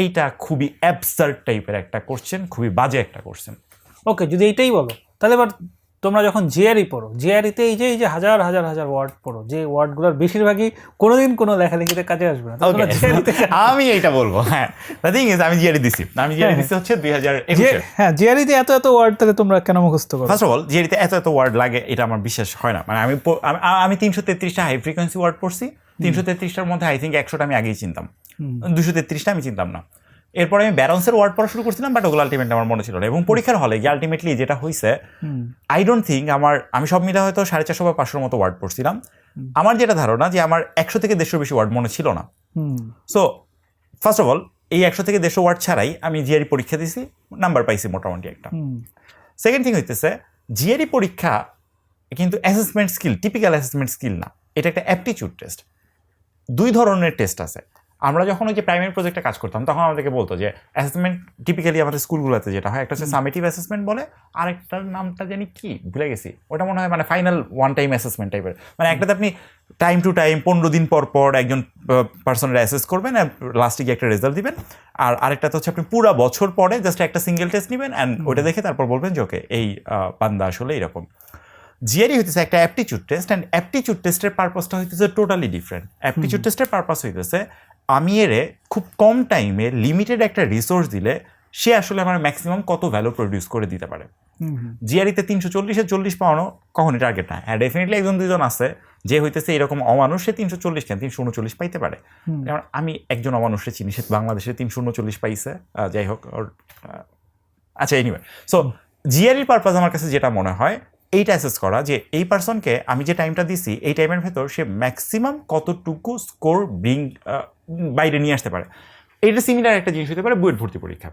এইটা খুবই অ্যাবসার্ড টাইপের একটা কোশ্চেন, খুবই বাজে একটা কোশ্চেন। ওকে, যদি এইটাই বলো তাহলে এবার তোমরা যখন জিআরই পড়ো, জিআরইতে এই যে হাজার ওয়ার্ড পড়ো, যে ওয়ার্ডগুলোর বেশিরভাগই কোনোদিন কোনো লেখালেখিতে কাজে আসবে না, আমি এইটা বলবো। হ্যাঁ, দ্য থিং ইজ আমি জিআরই দিছি হচ্ছে 2021। হ্যাঁ, জিআরইতে এত ওয়ার্ড তাহলে তোমরা কেন মুখস্থ করো? ফার্স্ট অফ অল জিআরইতে এত ওয়ার্ড লাগে এটা আমার বিশ্বাস হয় না। মানে আমি 333টা হাই ফ্রিকোয়েন্সি ওয়ার্ড পড়ছি, 333টার মধ্যে আই থিঙ্ক 100টা আমি আগেই চিনতাম, 233টা আমি চিনতাম না। এরপরে আমি ব্যারন্সের ওয়ার্ড পড়া শুরু করছিলাম, বাট ওগুলো আলটিমেটলি আমার মনে ছিল না। এবং পরীক্ষার হলে গিয়ে আলটিমেটলি যেটা হয়েছে, আই ডোন্ট থিঙ্ক আমি সব মিলে হয়তো 450 বা 500 মতো ওয়ার্ড পড়ছিলাম। আমার যেটা ধারণা যে আমার 100 থেকে 150 বেশি ওয়ার্ড মনে ছিল না। সো ফার্স্ট অফ অল এই 100 থেকে 150 ওয়ার্ড ছাড়াই আমি জিআরই পরীক্ষা দিছি, নাম্বার পাইছি মোটামুটি একটা। সেকেন্ড থিং হইতেছে জিআরই পরীক্ষা কিন্তু assessment skill, typical assessment skill না, এটা একটা অ্যাপটিটিউড টেস্ট। দুই ধরনের টেস্ট আছে। আমরা যখন ওই যে প্রাইমারি প্রজেক্টে কাজ করতাম তখন আমাদেরকে বলতো যে অ্যাসেসমেন্ট টিপিক্যালি আমাদের স্কুলগুলোতে যেটা হয়, একটা হচ্ছে সামেটিভ অ্যাসেসমেন্ট বলে, আরেকটার নামটা জানি কি ভুলে গেছি, ওটা মনে হয় মানে ফাইনাল ওয়ান টাইম অ্যাসেসমেন্ট টাইপের। মানে একটাতে আপনি টাইম টু টাইম 15 দিন পর একজন পার্সনের অ্যাসেস করবেন, লাস্টে গিয়ে একটা রেজাল্ট দিবেন। আর আরেকটাতে হচ্ছে আপনি পুরো বছর পরে জাস্ট একটা সিঙ্গেল টেস্ট নেবেন, অ্যান্ড ওটা দেখে তারপর বলবেন যে ওকে এই বান্দা আসলে এরকম। জিআরই হইতেছে একটা অ্যাপটিটিউড টেস্ট, অ্যান্ড অ্যাপটিটিউড টেস্টের পারপাসটা হইতেছে টোটালি ডিফারেন্ট। অ্যাপটিটিউড টেস্টের পারপাস হইতেছে আমি এরে খুব কম টাইমে লিমিটেড একটা রিসোর্স দিলে সে আসলে আমার ম্যাক্সিমাম কত ভ্যালু প্রডিউস করে দিতে পারে। জিআরইতে 340-এ 40 পাওয়ানো কখনই টার্গেট না। হ্যাঁ, ডেফিনেটলি একজন দুজন আছে যে হইতেছে এরকম অমানুষ, সে 340 কেন 339 পাইতে পারে। যেমন আমি একজন অমানুষে চিনি, সে বাংলাদেশে 339 পাইছে, যাই হোক ওর আচ্ছা এনিওয়ে। সো জিআরইর পারপাস আমার কাছে যেটা মনে হয় এইটা অ্যাসেস করা যে এই পার্সনকে আমি যে টাইমটা দিছি এই টাইমের ভেতর সে ম্যাক্সিমাম কতটুকু স্কোর বাইরে নিয়ে আসতে পারে। এইটা সিমিলার একটা জিনিস হতে পারে বুয়েট ভর্তি পরীক্ষা।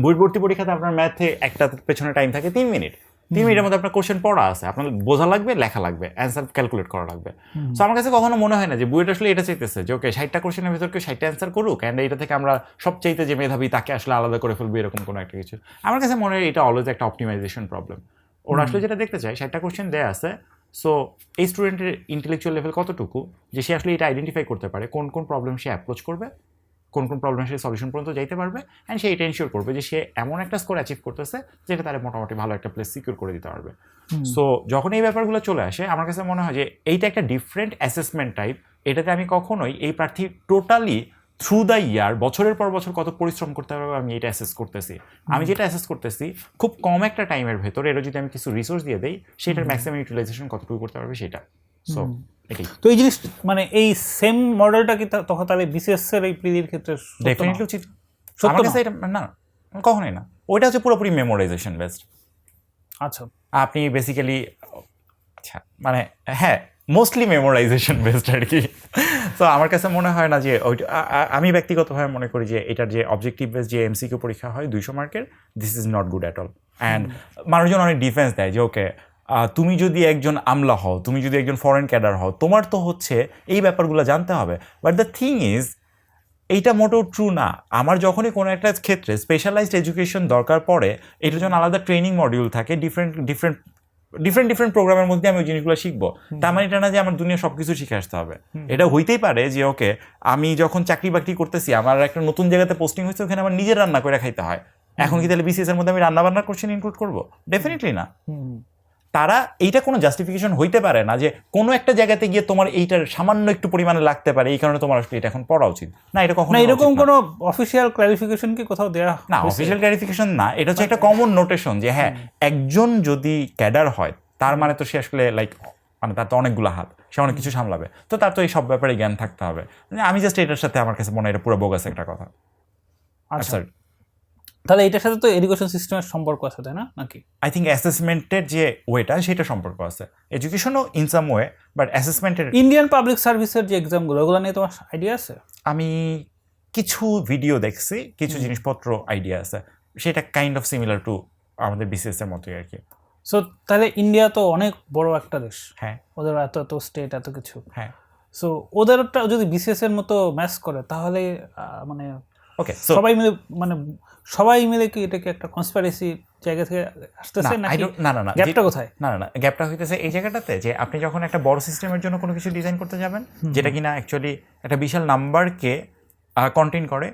বুয়েট ভর্তি পরীক্ষাতে আপনার ম্যাথে একটা পেছনে টাইম থাকে 3 মিনিট। 3 মিনিটের মধ্যে আপনার কোশ্চেন পড়া আছে, আপনার বোঝা লাগবে, লেখা লাগবে, অ্যান্সার ক্যালকুলেট করা লাগবে। সো আমার কাছে কখনো মনে হয় না যে বুয়েট আসলে এটা চাইতেছে যে ওকে 60টা কোশ্চেনের ভেতর কেউ 60টা অ্যান্সার করুক, অ্যান্ড এটা থেকে আমরা সবচাইতে যে মেধাবী তাকে আসলে আলাদা করে ফেলবো এরকম কোনো একটা কিছু। আমার কাছে মনে হয় এটা অলওয়েজ একটা অপটিমাইজেশন প্রবলেম। ওরা আসলে যেটা দেখতে চায় 60টা কোশ্চেন দেয়া আছে, সো এই স্টুডেন্টের ইন্টেলেকচুয়াল লেভেল কতটুকু যে সে আসলে এটা আইডেন্টিফাই করতে পারে কোন কোন প্রবলেম সে অ্যাপ্রোচ করবে, কোন কোন প্রবলেম সে সলিউশন পর্যন্ত যাইতে পারবে, অ্যান্ড সে এটা এনশিওর করবে যে সে এমন একটা স্কোর অ্যাচিভ করতেছে যেটা তার মোটামুটি ভালো একটা প্লেস সিকিউর করে দিতে পারবে। সো যখন এই ব্যাপারগুলো চলে আসে আমার কাছে মনে হয় যে এইটা একটা ডিফারেন্ট অ্যাসেসমেন্ট টাইপ এটাতে আমি কখনোই এই প্রার্থী টোটালি থ্রু দ্য ইয়ার বছরের পর বছর কত পরিশ্রম করতে পারবে আমি এটা অ্যাসেস করতেছি। আমি যেটা অ্যাসেস করতেছি খুব কম একটা টাইমের ভেতরে এটা যদি আমি কিছু রিসোর্স দিয়ে দেই সেটার ম্যাক্সিমাম ইউটিলাইজেশন কতটুকু করতে পারবে সেটা। সো এটাই তো এই জিনিস মানে এই সেম মডেলটা কি তখন তাহলে বিসিএস এর এই প্রিলির ক্ষেত্রে ডেফিনেটলি উচিত। আমার কাছে এটা না কখনোই না, ওইটা হচ্ছে পুরোপুরি মেমোরাইজেশন বেসড। আচ্ছা, আপনি বেসিক্যালি আচ্ছা মানে হ্যাঁ মোস্টলি মেমোরাইজেশন বেসড আর কি। তো আমার কাছে মনে হয় না যে ওইটা আমি ব্যক্তিগতভাবে মনে করি যে এটার যে অবজেক্টিভ বেস যে এমসিকিউ পরীক্ষা হয় 200 মার্কের, this is not good at all. And মানুষজন অনেক ডিফেন্স দেয় যে ওকে তুমি যদি একজন আমলা হও, তুমি যদি একজন ফরেন ক্যাডার হও, তোমার তো হচ্ছে এই ব্যাপারগুলো জানতে হবে। বাট দ্য থিং ইজ এইটা মোটেও ট্রু না। আমার যখনই কোনো একটা ক্ষেত্রে স্পেশালাইজড এডুকেশন দরকার পড়ে, এটার জন্য আলাদা ট্রেনিং মডিউল থাকে, ডিফারেন্ট প্রোগ্রামের মধ্যে আমি ওই জিনিসগুলো শিখবো। তার মানে এটা না যে আমার দুনিয়া সবকিছু শিখে আসতে হবে। এটা হইতেই পারে যে ওকে আমি যখন চাকরি বাকরি করতেছি, আমার একটা নতুন জায়গাতে পোস্টিং হয়েছে, ওখানে আমার নিজের রান্না করে খাইতে হয়। এখন কি তাহলে বিসিএস এর মধ্যে আমি রান্না বান্নার কোশ্চেন ইনক্লুড করবো? ডেফিনেটলি না। তারা এইটা কোনো জাস্টিফিকেশন হইতে পারে না যে কোনো একটা জায়গাতে গিয়ে তোমার এইটার সামান্য একটু পরিমাণে লাগতে পারে, এই কারণে তোমার আসলে এটা এখন পড়া উচিত না। এটা কখনো এরকম কোনো অফিসিয়াল ক্লারিফিকেশন কি কোথাও দেয়া না, অফিসিয়াল ক্লারিফিকেশন না, এটা হচ্ছে একটা কমন নোটেশন যে হ্যাঁ একজন যদি ক্যাডার হয় তার মানে তো সে আসলে লাইক মানে তার তো অনেকগুলো হাত, সে অনেক কিছু সামলাবে, তো তার তো এই সব ব্যাপারে জ্ঞান থাকতে হবে। আমি জাস্ট এটার সাথে আমার কাছে মনে হয় এটা পুরো বোগাস একটা কথা। আচ্ছা, তাহলে এটার সাথে তো এডুকেশন সিস্টেমের সম্পর্ক আছে, তাই না? নাকি আই থিঙ্ক অ্যাসেসমেন্টের যে ওয়েটা সেটা সম্পর্ক আছে, এডুকেশনও ইন সাম ওয়ে, বাট অ্যাসেসমেন্টের ইন্ডিয়ান পাবলিক সার্ভিসের যে এক্সামগুলো ওগুলো নিয়ে তোমার আইডিয়া আছে? আমি কিছু ভিডিও দেখছি, কিছু জিনিসপত্র আইডিয়া আছে, সেটা কাইন্ড অফ সিমিলার টু আমাদের বিসিএস এর মতোই আর কি। সো তাহলে ইন্ডিয়া তো অনেক বড় একটা দেশ, হ্যাঁ ওদের এত এত স্টেট এত কিছু, হ্যাঁ। সো ওদেরটা যদি বিসিএস এর মতো ম্যাচ করে তাহলে মানে ওকে, সবাই মিলে কি এটাকে একটা কনস্পিরেসি জায়গা থেকে আসতেছে নাকি গ্যাপটা কোথায়? না গ্যাপটা হইতেছে এই জায়গাটাতে যে আপনি যখন একটা বড় সিস্টেমের জন্য কোনো কিছু ডিজাইন করতে যাবেন যেটা কিনা অ্যাকচুয়ালি একটা বিশাল নাম্বারকে কন্টেইন করে,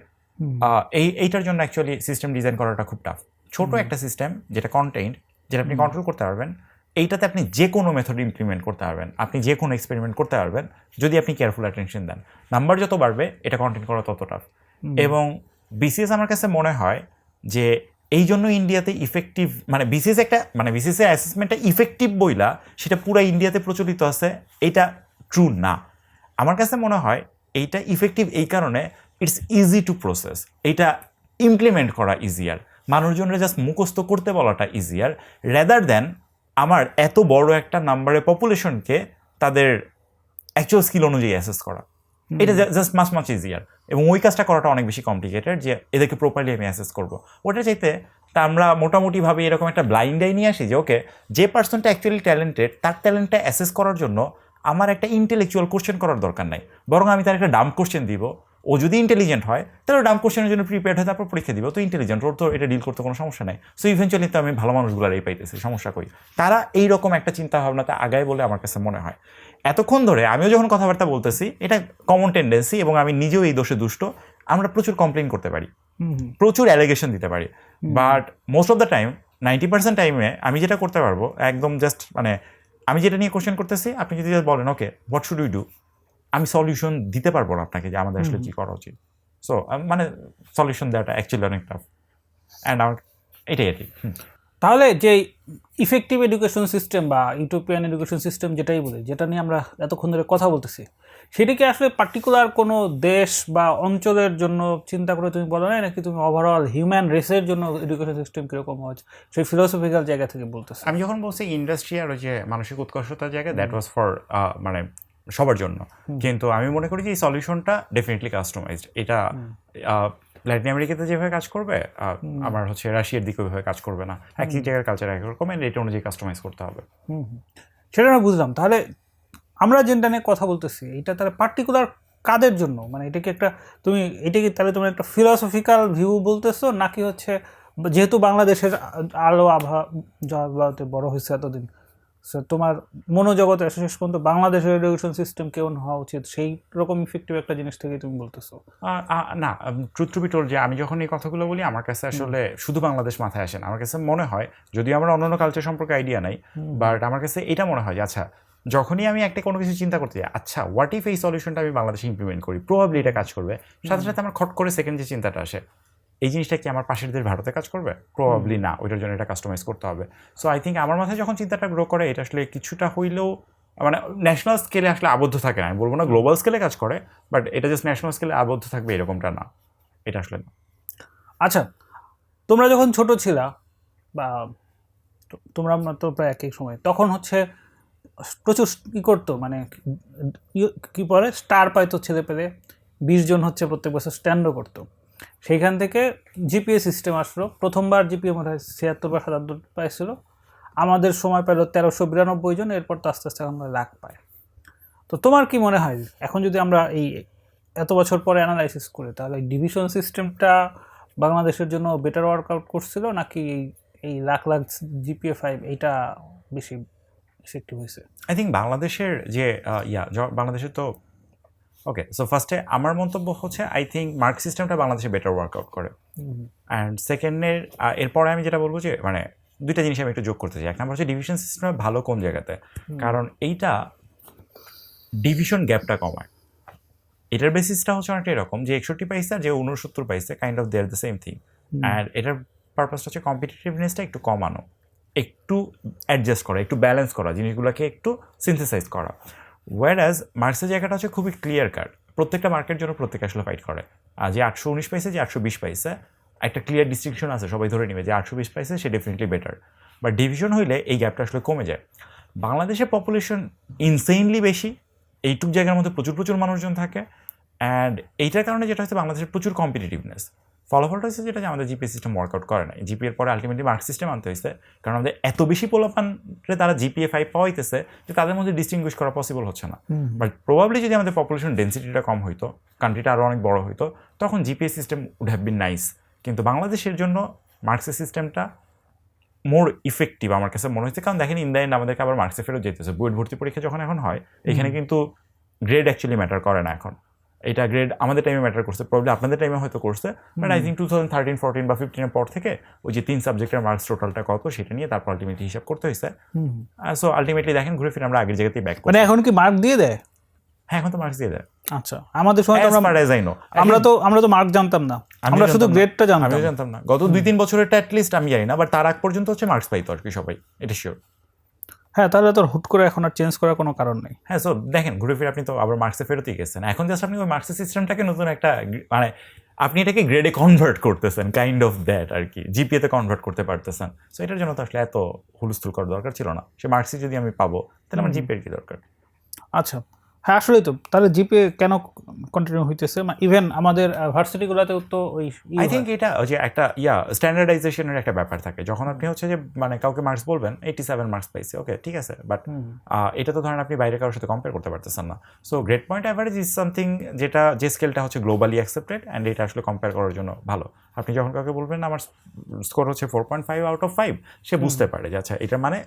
এইটার জন্য অ্যাকচুয়ালি সিস্টেম ডিজাইন করাটা খুব টাফ। ছোট একটা সিস্টেম যেটা কন্টেইন, যেটা আপনি কন্ট্রোল করতে পারবেন, এইটাতে আপনি যে কোনো মেথড ইমপ্লিমেন্ট করতে পারবেন, আপনি যে কোনো এক্সপেরিমেন্ট করতে পারবেন যদি আপনি কেয়ারফুল অ্যাটেনশন দেন। নাম্বার যত বাড়বে এটা কন্টেইন করা তত টাফ। এবং বিসিএস আমার কাছে মনে হয় যে এই জন্য ইন্ডিয়াতে ইফেক্টিভ মানে বিসিএস এর অ্যাসেসমেন্টটা ইফেক্টিভ বইলা সেটা পুরো ইন্ডিয়াতে প্রচলিত আছে, এটা ট্রু না। আমার কাছে মনে হয় এইটা ইফেক্টিভ এই কারণে ইটস ইজি টু প্রসেস, এইটা ইমপ্লিমেন্ট করা ইজিয়ার, মানুষজনরা জাস্ট মুখস্থ করতে বলাটা ইজিয়ার রেদার দেন আমার এত বড় একটা নাম্বারের পপুলেশনকে তাদের অ্যাকচুয়াল স্কিল অনুযায়ী অ্যাসেস করা। এটা জাস্ট মাচ ইজিয়ার, এবং ওই কাজটা করাটা অনেক বেশি কমপ্লিকেটেড যে এদেরকে প্রপারলি আমি অ্যাসেস করবো। ওটা চাইতে তা আমরা মোটামুটিভাবে এরকম একটা ব্লাইন্ড আই নিয়ে আসি যে ওকে যে পার্সনটা অ্যাকচুয়ালি ট্যালেন্টেড তার ট্যালেন্টটা অ্যাসেস করার জন্য আমার একটা ইন্টেলেকচুয়াল কোশ্চেন করার দরকার নাই, বরং আমি তার একটা ডাম্প কোশ্চেন দিব। ও যদি ইন্টেলিজেন্ট হয় তাহলে ডাম্প কোশ্চেনের জন্য প্রিপেয়ার্ড হয়, তারপর পরীক্ষা দিব। তো ইন্টেলিজেন্ট, ওর তো এটা ডিল করতে কোনো সমস্যা নাই। সো ইভেনচুয়ালি তো আমি ভালো মানুষগুলোর এই পাইতেছি, সমস্যা কই? তারা এইরকম একটা চিন্তা ভাবনাতে আগায় বলে আমার কাছে মনে হয়। এতক্ষণ ধরে আমিও যখন কথাবার্তা বলতেছি এটা কমন টেন্ডেন্সি, এবং আমি নিজেও এই দোষে দুষ্ট। আমরা প্রচুর কমপ্লেন করতে পারি, প্রচুর অ্যালিগেশন দিতে পারি, but most of the time 90% টাইমে আমি যেটা করতে পারবো একদম জাস্ট মানে আমি যেটা নিয়ে কোশ্চেন করতেছি আপনি যদি বলেন okay what should we do, আমি সলিউশন দিতে পারবো না আপনাকে যে আমাদের আসলে কী করা উচিত। সো মানে সলিউশন দেওয়াটা অ্যাকচুয়ালি অনেক টাফ, অ্যান্ড আমার এটাই আর কি। তাহলে যে ইফেক্টিভ এডুকেশন সিস্টেম বা ইউটোপিয়ান এডুকেশন সিস্টেম যেটাই বলি, যেটা নিয়ে আমরা এতক্ষণ ধরে কথা বলতেছি, সেটিকে আসলে পার্টিকুলার কোনো দেশ বা অঞ্চলের জন্য চিন্তা করে তুমি বলো না, নাকি তুমি ওভারঅল হিউম্যান রেসের জন্য এডুকেশন সিস্টেম কীরকম হচ্ছে সেই ফিলোসফিক্যাল জায়গা থেকে বলতেছি? আমি যখন বলছি ইন্ডাস্ট্রি আর ওই যে মানসিক উৎকর্ষতার জায়গা, দ্যাট ওয়াজ ফর মানে সবার জন্য, কিন্তু আমি মনে করি যে এই সলিউশনটা ডেফিনেটলি কাস্টমাইজড। এটা ল্যাটিন আমেরিকাতে যেভাবে কাজ করবে আমার হচ্ছে রাশিয়ার দিকে ওইভাবে কাজ করবে না, একই জায়গার কালচার একরকম, এটা অনুযায়ী কাস্টমাইজ করতে হবে। সেটা আমরা বুঝলাম। তাহলে আমরা যেটা নিয়ে কথা বলতেছি এটা তাহলে পার্টিকুলার কাদের জন্য, মানে এটা কি একটা তুমি এটা কি তাহলে তোমার একটা ফিলোসফিক্যাল ভিউ বলতেছো, নাকি হচ্ছে যেহেতু বাংলাদেশের আলো আবহাওয়াতে বড় হয়েছে এতদিন, তোমার মনোজগতে শেষ পর্যন্ত বাংলাদেশের এডুকেশন সিস্টেম কেমন হওয়া উচিত সেই রকম ইফেক্টিভ একটা জিনিস থেকে তুমি বলতেছো? না, ট্রুথ টু বি টোল্ড যে আমি যখন এই কথাগুলো বলি আমার কাছে আসলে শুধু বাংলাদেশ মাথায় আসে না। আমার কাছে মনে হয়, যদিও আমার অন্যান্য কালচার সম্পর্কে আইডিয়া নাই, বাট আমার কাছে এটা মনে হয় যে আচ্ছা যখনই আমি একটা কোনো কিছু চিন্তা করতে যাই, আচ্ছা হোয়াট ইফ এই সলিউশনটা আমি বাংলাদেশে ইমপ্লিমেন্ট করি, প্রবাবলি এটা কাজ করবে, সাথে সাথে আমার খট করে সেকেন্ড যে চিন্তাটা আসে, এই জিনিসটা কি আমার পাশের দেশ ভারতে কাজ করবে? প্রবাবলি না, ওইটার জন্য এটা কাস্টমাইজ করতে হবে। সো আই থিঙ্ক আমার মাথায় যখন চিন্তাটা গ্রো করে, এটা আসলে কিছুটা হইলেও মানে ন্যাশনাল স্কেলে আসলে আবদ্ধ থাকে না, আমি বলবো না গ্লোবাল স্কেলে কাজ করে, বাট এটা জাস্ট ন্যাশনাল স্কেলে আবদ্ধ থাকবে এরকমটা না, এটা আসলে না। আচ্ছা, তোমরা যখন ছোট ছিলা বা তোমরা তো প্রায় একই সময়, তখন হচ্ছে প্রচুর কী করতো, মানে কী পরে স্টার পাইতো ছেলে পেলে, 20 জন হচ্ছে প্রত্যেক বছর স্ট্যান্ডও করতো। সেইখান থেকে জিপিএ সিস্টেম আসলো, প্রথমবার জিপিএ মনে হয় 76 বা 77 পাইছিল, আমাদের সময় পেল 1392 জন, এরপর তো আস্তে আস্তে আমরা লাখ পাই। তো তোমার কি মনে হয় এখন যদি আমরা এই এত বছর পরে অ্যানালাইসিস করি, তাহলে ডিভিশন সিস্টেমটা বাংলাদেশের জন্য বেটার ওয়ার্কআউট করছিল, নাকি এই লাখ লাখ জিপিএ 5 এইটা বেশি ইফেক্টিভ হয়েছে? আই থিঙ্ক বাংলাদেশের যে বাংলাদেশের তো ওকে, সো ফার্স্টে আমার মন্তব্য হচ্ছে আই থিঙ্ক মার্ক সিস্টেমটা বাংলাদেশে বেটার ওয়ার্কআউট করে। অ্যান্ড সেকেন্ডের এরপরে আমি যেটা বলবো যে মানে দুইটা জিনিস আমি একটু যোগ করতে চাই। এক নম্বর হচ্ছে ডিভিশন সিস্টেমটা ভালো কোন জায়গাতে, কারণ এইটা ডিভিশন গ্যাপটা কমায়। এটার বেসিসটা হচ্ছে অনেকটা এরকম যে 61 পাইছে যে 69 পাইছে, kind of their the same thing. And এটার পারপাসটা হচ্ছে কম্পিটিটিভনেসটা একটু কমানো, একটু অ্যাডজাস্ট করা, একটু ব্যালেন্স করা, জিনিসগুলোকে একটু সিনথেসাইজ করা। ওয়ারাজ মার্কসের জায়গাটা হচ্ছে খুবই ক্লিয়ার কাট, প্রত্যেকটা মার্কের জন্য প্রত্যেকে আসলে ফাইট করে। আর যে 819 পাইছে, যে 820 পাইছে, একটা ক্লিয়ার ডিস্টিংশন আছে, সবাই ধরে নেবে যে 820 পাইছে সে ডেফিনেটলি বেটার। বাট ডিভিশন হইলে এই গ্যাপটা আসলে কমে যায়। বাংলাদেশের পপুলেশন ইনসেইনলি বেশি, এইটুক জায়গার মধ্যে প্রচুর প্রচুর মানুষজন থাকে, অ্যান্ড এইটার কারণে যেটা হচ্ছে বাংলাদেশের প্রচুর কম্পিটিটিভনেস। ফলাফলটা হচ্ছে যেটা যে আমাদের জিপিএ সিস্টেম ওয়ার্কআউট করে না। জিপিএর পরে আলটিমেটলি মার্ক সিস্টেম আনতে হয়েছে, কারণ আমাদের এত বেশি পোলাপানরে তারা জিপিএ 5 পাওয়াইতেছে যে তাদের মধ্যে ডিস্টিংগুইশ করা পসিবল হচ্ছে না। বাট প্রবাবলি যদি আমাদের পপুলেশন ডেন্সিটিটা কম হইতো, কান্ট্রিটা আরও অনেক বড় হইতো, তখন GPA system would have been nice. কিন্তু বাংলাদেশের জন্য মার্কসের সিস্টেমটা মোর ইফেক্টিভ আমার কাছে মনে হচ্ছে। কারণ দেখেন ইন দ্য এন্ড আমাদেরকে আবার মার্কসে ফেরত যেতেছে। বুয়েট ভর্তি পরীক্ষা যখন এখন হয়, এখানে কিন্তু গ্রেড অ্যাকচুয়ালি ম্যাটার করে না এখন। এটা গ্রেড আমাদের টাইমে ম্যাটার করছে, প্রবলি আপনাদের টাইমে হয়তো করছে, বাট আই থিঙ্ক 2013, 14 বা 15 পর থেকে ওই যে 3 সাবজেক্টের মার্কস টোটালটা কত সেটা নিয়ে তারপর আলটিমেটলি হিসাব করতে হয়েছে। সো আলটিমেটলি দেখেন ঘুরে ফিরে আমরা আগের জায়গাতেই ব্যাক করি। মানে এখন কি মার্ক দিয়ে দেয়? হ্যাঁ, এখন তো মার্কস দিয়ে দেয়। আচ্ছা, আমাদের সময় আমরা তো মার্ক জানতাম না, আমরা শুধু গ্রেডটা জানতাম। আমিও জানতাম না, গত 2-3 বছরেরটা অ্যাটলিস্ট আমি জানি না, বাট তার আগ পর্যন্ত হচ্ছে মার্কস পাইতো আর কি সবাই, এটা শিওর। হ্যাঁ, তাহলে তো হুট করে এখন আর চেঞ্জ করার কোনো কারণ নেই। হ্যাঁ, সো দেখেন ঘুরে ফিরে আপনি তো আবার মার্কসে ফেরতই গেছেন। এখন জাস্ট আপনি ওই মার্কসের সিস্টেমটাকে নতুন একটা মানে আপনি এটাকে গ্রেডে কনভার্ট করতেছেন, কাইন্ড অফ দ্যাট আর কি, জিপিএতে কনভার্ট করতে পারতেছেন। সো এটার জন্য তো আসলে এত হুলস্থুল করার দরকার ছিল না। সে মার্কসই যদি আমি পাবো, তাহলে আমার জিপিএর কি দরকার? আচ্ছা, হ্যাঁ আসলেই তো, তাহলে জিপিএ কেন কন্টিনিউ হইতেছে? ইভেন আমাদের ভার্সিটিগুলোতেও তো ওই আই থিঙ্ক এটা যে একটা স্ট্যান্ডার্ডাইজেশনের একটা ব্যাপার থাকে। যখন আপনি হচ্ছে যে মানে কাউকে মার্কস বলবেন 87 মার্কস পাইছে, ওকে ঠিক আছে, বাট এটা তো ধরেন আপনি বাইরে কারোর সাথে কম্পেয়ার করতে পারতেছেন না। So grade point average is something যেটা যে স্কেলটা হচ্ছে গ্লোবালি অ্যাকসেপ্টেড, অ্যান্ড এটা আসলে কম্পেয়ার করার জন্য ভালো। আপনি যখন কাউকে বলবেন আমার স্কোর হচ্ছে 4.5 আউট অফ 5, সে বুঝতে পারে যে আচ্ছা এটা মানে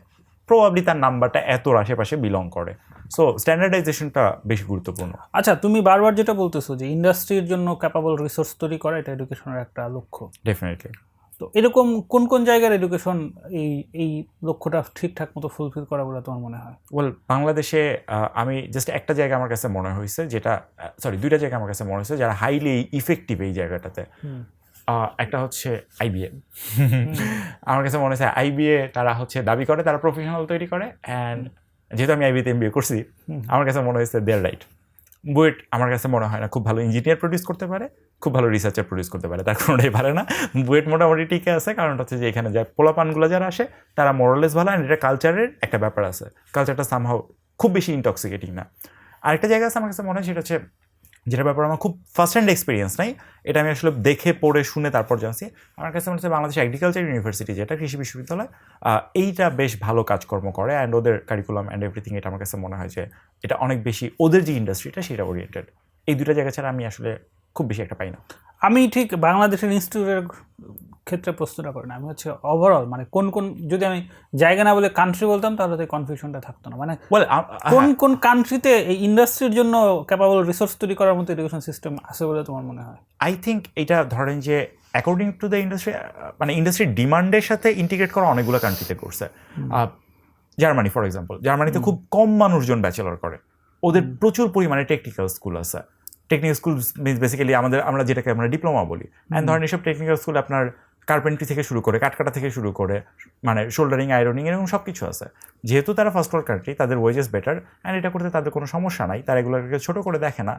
প্রবাবলি তার নাম্বারটা এতর আশেপাশে বিলং করে। সো স্ট্যান্ডার্ডাইজেশনটা বেশি গুরুত্বপূর্ণ। আচ্ছা, তুমি বারবার যেটা বলতেছো যে ইন্ডাস্ট্রির জন্য ক্যাপাবল রিসোর্স তৈরি করা, এটা এডুকেশনের একটা লক্ষ্য। ডেফিনেটলি। তো এরকম কোন কোন জায়গার এডুকেশন এই লক্ষ্যটা ঠিকঠাক মতো ফুলফিল করা বলে তোমার মনে হয়? ওয়েল, বাংলাদেশে আমি জাস্ট একটা জায়গা আমার কাছে মনে হয়েছে, যেটা দুইটা জায়গা আমার কাছে মনে হয়েছে যারা হাইলি ইফেক্টিভ এই জায়গাটাতে। একটা হচ্ছে আইবিএ। আমার কাছে মনে হচ্ছে আইবিএ তারা হচ্ছে দাবি করে তারা প্রফেশনাল তৈরি করে, অ্যান্ড যেহেতু আমি আইবিএতে এমবিএ করছি, আমার কাছে মনে হয়েছে দেয়ার রাইট। বুয়েট আমার কাছে মনে হয় না খুব ভালো ইঞ্জিনিয়ার প্রডিউস করতে পারে, খুব ভালো রিসার্চার প্রডিউস করতে পারে, তার কোনোটাই পারে না। বুয়েট মোটামুটি ঠিক আছে, কারণ হচ্ছে যে এখানে যা পোলাপানগুলো যারা আসে তারা মোরালেস ভালো, অ্যান্ড এটা কালচারের একটা ব্যাপার আছে, কালচারটা সামহাও খুব বেশি ইনটক্সিকেটিং না। আরেকটা জায়গা আছে আমার কাছে মনে হয়, সেটা হচ্ছে যেটা ব্যাপার আমার খুব ফার্স্ট হ্যান্ড এক্সপিরিয়েন্স নাই, এটা আমি আসলে দেখে পড়ে শুনে তারপর জানছি। আমার কাছে মনে হচ্ছে বাংলাদেশ এগ্রিকালচার ইউনিভার্সিটি, যেটা কৃষি বিশ্ববিদ্যালয়, এইটা বেশ ভালো কাজকর্ম করে, অ্যান্ড ওদের কারিকুলাম অ্যান্ড এভরিথিং, এটা আমার কাছে মনে হয় যে এটা অনেক বেশি ওদের যে ইন্ডাস্ট্রিটা সেটা ওরিয়েন্টেড। এই দুটো জায়গা ছাড়া আমি আসলে খুব বেশি একটা পাই না। আমি ঠিক বাংলাদেশের ইনস্টিটিউটের ক্ষেত্রে প্রশ্নটা করি না, আমি হচ্ছে ওভারঅল মানে কোন কোন, যদি আমি জায়গা না বলে কান্ট্রি বলতাম তাহলে তো কনফিউশনটা থাকতো না। মানে কোন কোন কান্ট্রিতে এই ইন্ডাস্ট্রির জন্য ক্যাপাবল রিসোর্স তৈরি করার মতো এডুকেশন সিস্টেম আছে বলে তোমার মনে হয়? আই থিঙ্ক এটা ধরেন যে অ্যাকর্ডিং টু দ্য ইন্ডাস্ট্রি, মানে ইন্ডাস্ট্রির ডিমান্ডের সাথে ইন্টিগ্রেট করা অনেকগুলো কান্ট্রিতে করছে। জার্মানি ফর এক্সাম্পল, জার্মানিতে খুব কম মানুষজন ব্যাচেলর করে, ওদের প্রচুর পরিমাণে টেকনিক্যাল স্কুল আছে। টেকনিক্যাল স্কুল মিনস বেসিক্যালি আমরা যেটাকে আমরা ডিপ্লোমা বলি, অ্যান্ড ধরেন এসব টেকনিক্যাল স্কুল আপনার কার্পেন্ট্রি থেকে শুরু করে কাঠকাটা থেকে শুরু করে মানে শোল্ডারিং, আয়রনিং এরকম সব কিছু আছে। যেহেতু তারা ফার্স্ট ওয়ার্ল্ড কান্ট্রি, তাদের ওয়েজেস বেটার, অ্যান্ড এটা করতে তাদের কোনো সমস্যা নাই, তারা এগুলোকে ছোটো করে দেখে না।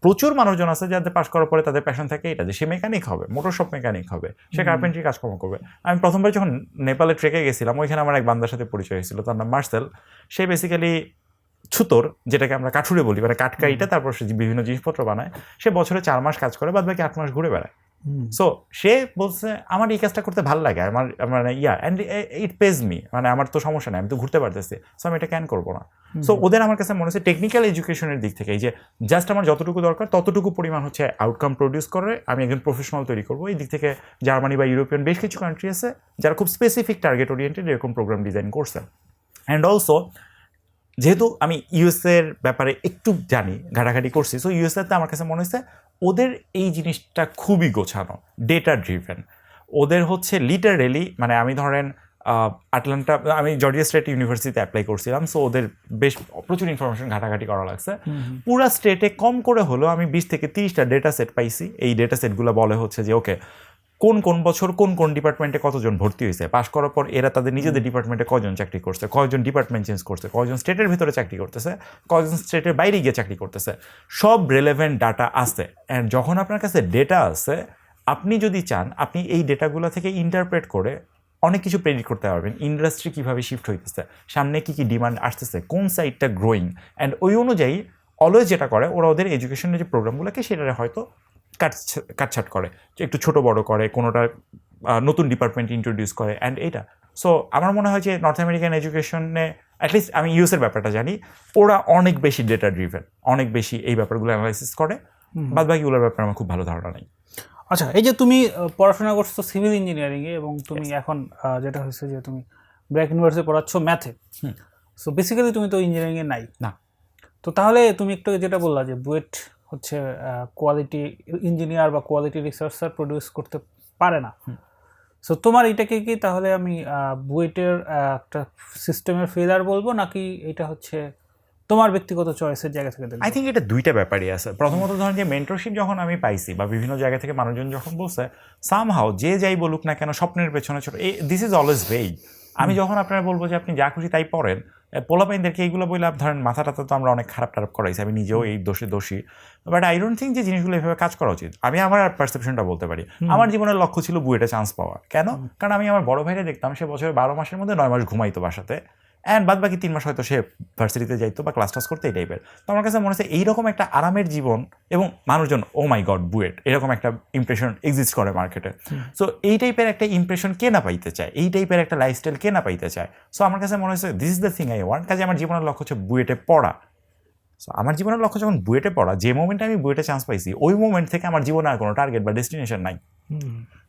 প্রচুর মানুষজন আছে যাদের পাস করার পরে তাদের প্যাশন থাকে এটা যে সে মেকানিক হবে, মোটর শপ মেকানিক হবে, সে কার্পেন্ট্রি কাজকর্ম করবে। আমি প্রথমবার যখন নেপালে ট্রেকে গেছিলাম, ওইখানে আমার এক বান্দার সাথে পরিচয় হয়েছিল, তার নাম মার্সেল। সে বেসিক্যালি ছুতোর, যেটাকে আমরা কাঠুরে বলি, মানে কাঠকাইটা, তারপর সে বিভিন্ন জিনিসপত্র বানায়। সে বছরে 4 মাস কাজ করে, বাদ বাকি 8 মাস ঘুরে বেড়ায়। সো সে বলছে আমার এই কাজটা করতে ভালো লাগে, আমার মানে অ্যান্ড ইট পেজ মি, মানে আমার তো সমস্যা নেই, আমি তো ঘুরতে পারতেছি, সো আমি এটা ক্যান করবো না। সো ওদের আমার কাছে মনে হচ্ছে টেকনিক্যাল এডুকেশনের দিক থেকে এই যে জাস্ট আমার যতটুকু দরকার ততটুকু পরিমাণ হচ্ছে আউটকাম প্রডিউস করে আমি একজন প্রফেশনাল তৈরি করবো। এই দিক থেকে জার্মানি বা ইউরোপিয়ান বেশ কিছু কান্ট্রি আছে যারা খুব স্পেসিফিক টার্গেট ওরিয়েন্টেড এরকম প্রোগ্রাম ডিজাইন করছে। অ্যান্ড অলসো যেহেতু আমি ইউএসএর ব্যাপারে একটু জানি, ঘাটাঘাটি করছি, সো ইউএসএতে আমার কাছে মনে হচ্ছে ওদের এই জিনিসটা খুবই গোছানো, ডেটা ড্রিভেন। ওদের হচ্ছে লিটারেলি মানে আমি ধরেন আটলান্টা, আমি জর্জিয়া স্টেট ইউনিভার্সিটিতে অ্যাপ্লাই করছিলাম, সো ওদের বেশ প্রচুর ইনফরমেশন ঘাটাঘাটি করা লাগছে। পুরা স্টেটে কম করে হলেও আমি 20 থেকে 30টা ডেটা সেট পাইছি। এই ডেটা সেটগুলো বলে হচ্ছে যে ওকে কোন কোন বছর কোন কোন ডিপার্টমেন্টে কতজন ভর্তি হয়েছে, পাশ করার পর এরা তাদের নিজেদের ডিপার্টমেন্টে কজন চাকরি করছে, কয়জন ডিপার্টমেন্ট চেঞ্জ করছে, কয়জন স্টেটের ভিতরে চাকরি করতেছে, কয়জন স্টেটের বাইরে গিয়ে চাকরি করতেছে, সব রেলেভেন্ট ডাটা আছে। অ্যান্ড যখন আপনার কাছে ডেটা আছে, আপনি যদি চান আপনি এই ডেটাগুলো থেকে ইন্টারপ্রেট করে অনেক কিছু প্রেডিক্ট করতে পারবেন। ইন্ডাস্ট্রি কীভাবে শিফট হইতেছে, সামনে কী কী ডিমান্ড আসতেছে, কোন সাইডটা গ্রোয়িং, অ্যান্ড ওই অনুযায়ী অলওয়েজ যেটা করে ওরা ওদের এডুকেশনের যে প্রোগ্রামগুলোকে সেটারে হয়তো কাটছাট করে, একটু ছোট বড় করে, কোনোটা নতুন ডিপার্টমেন্ট ইন্ট্রোডিউস করে, অ্যান্ড এইটা। সো আমার মনে হয় যে নর্থ আমেরিকান এডুকেশনে, অ্যাটলিস্ট আমি ইউএসের ব্যাপারটা জানি, ওরা অনেক বেশি ডেটা ড্রিভেন, অনেক বেশি এই ব্যাপারগুলো অ্যানালাইসিস করে। বাদ বাকিগুলোর ব্যাপারে আমার খুব ভালো ধারণা নেই। আচ্ছা, এই যে তুমি পড়াশোনা করছো সিভিল ইঞ্জিনিয়ারিংয়ে, এবং তুমি এখন যেটা হয়েছে যে তুমি ব্র্যাক ইউনিভার্সিটি পড়াচ্ছ ম্যাথে, সো বেসিক্যালি তুমি তো ইঞ্জিনিয়ারিংয়ে নাই না। তো তাহলে তুমি একটু যেটা বললা যে বুয়েট হচ্ছে কোয়ালিটি ইঞ্জিনিয়ার বা কোয়ালিটি রিসার্চার প্রডিউস করতে পারে না, সো তোমার এটাকে কি তাহলে আমি বুয়েটের একটা সিস্টেমের ফেলার বলবো, নাকি এটা হচ্ছে তোমার ব্যক্তিগত চয়েসের জায়গা থেকে দেখো? আই থিঙ্ক এটা দুইটা ব্যাপারই আছে। প্রথমত ধরেন যে মেন্টরশিপ যখন আমি পাইছি বা বিভিন্ন জায়গা থেকে মানুষজন যখন বলছে, সামহাও যে যাই বলুক না কেন স্বপ্নের পেছনে ছোট, দিস ইজ অলওয়েজ ভেই। আমি যখন আপনারা বলবো যে আপনি যা খুশি তাই পড়েন, পোলাপাইনদেরকে এইগুলো বলে ধরেন মাথাটাতে তো আমরা অনেক খারাপ টারাপ করাইছি, আমি নিজেও এই দোষী, বাট আই ডোন্ট থিঙ্ক যে জিনিসগুলো এভাবে কাজ করা উচিত। আমি আমার পারসেপশনটা বলতে পারি। আমার জীবনের লক্ষ্য ছিল বুয়েটে চান্স পাওয়া। কেন? কারণ আমি আমার বড় ভাইরে দেখতাম সে বছরে 12 মাসের মধ্যে 9 মাস ঘুমাইতো বাসাতে, অ্যান্ড বাদ বাকি 3 মাস হয়তো সে ভার্সিটিতে যাইতো বা ক্লাস টাস করতে, এই টাইপের। তো আমার কাছে মনে হচ্ছে এইরকম একটা আরামের জীবন, এবং মানুষজন ও মাই গড বুয়েট, এরকম একটা ইমপ্রেশন এক্সিস্ট করে মার্কেটে। সো এই টাইপের একটা ইমপ্রেশন কে না পাইতে চায়, এই টাইপের একটা লাইফস্টাইল কে না পাইতে চায়। সো আমার কাছে মনে হচ্ছে this is the thing I want. কাজে আমার জীবনের লক্ষ্য হচ্ছে বুয়েটে পড়া। সো আমার জীবনের লক্ষ্য যখন বুয়েটে পড়া, যে মোমেন্টে আমি বুয়েটে চান্স পাইছি ওই মোমেন্ট থেকে আমার জীবনে আর কোনো টার্গেট বা ডেস্টিনেশন নাই।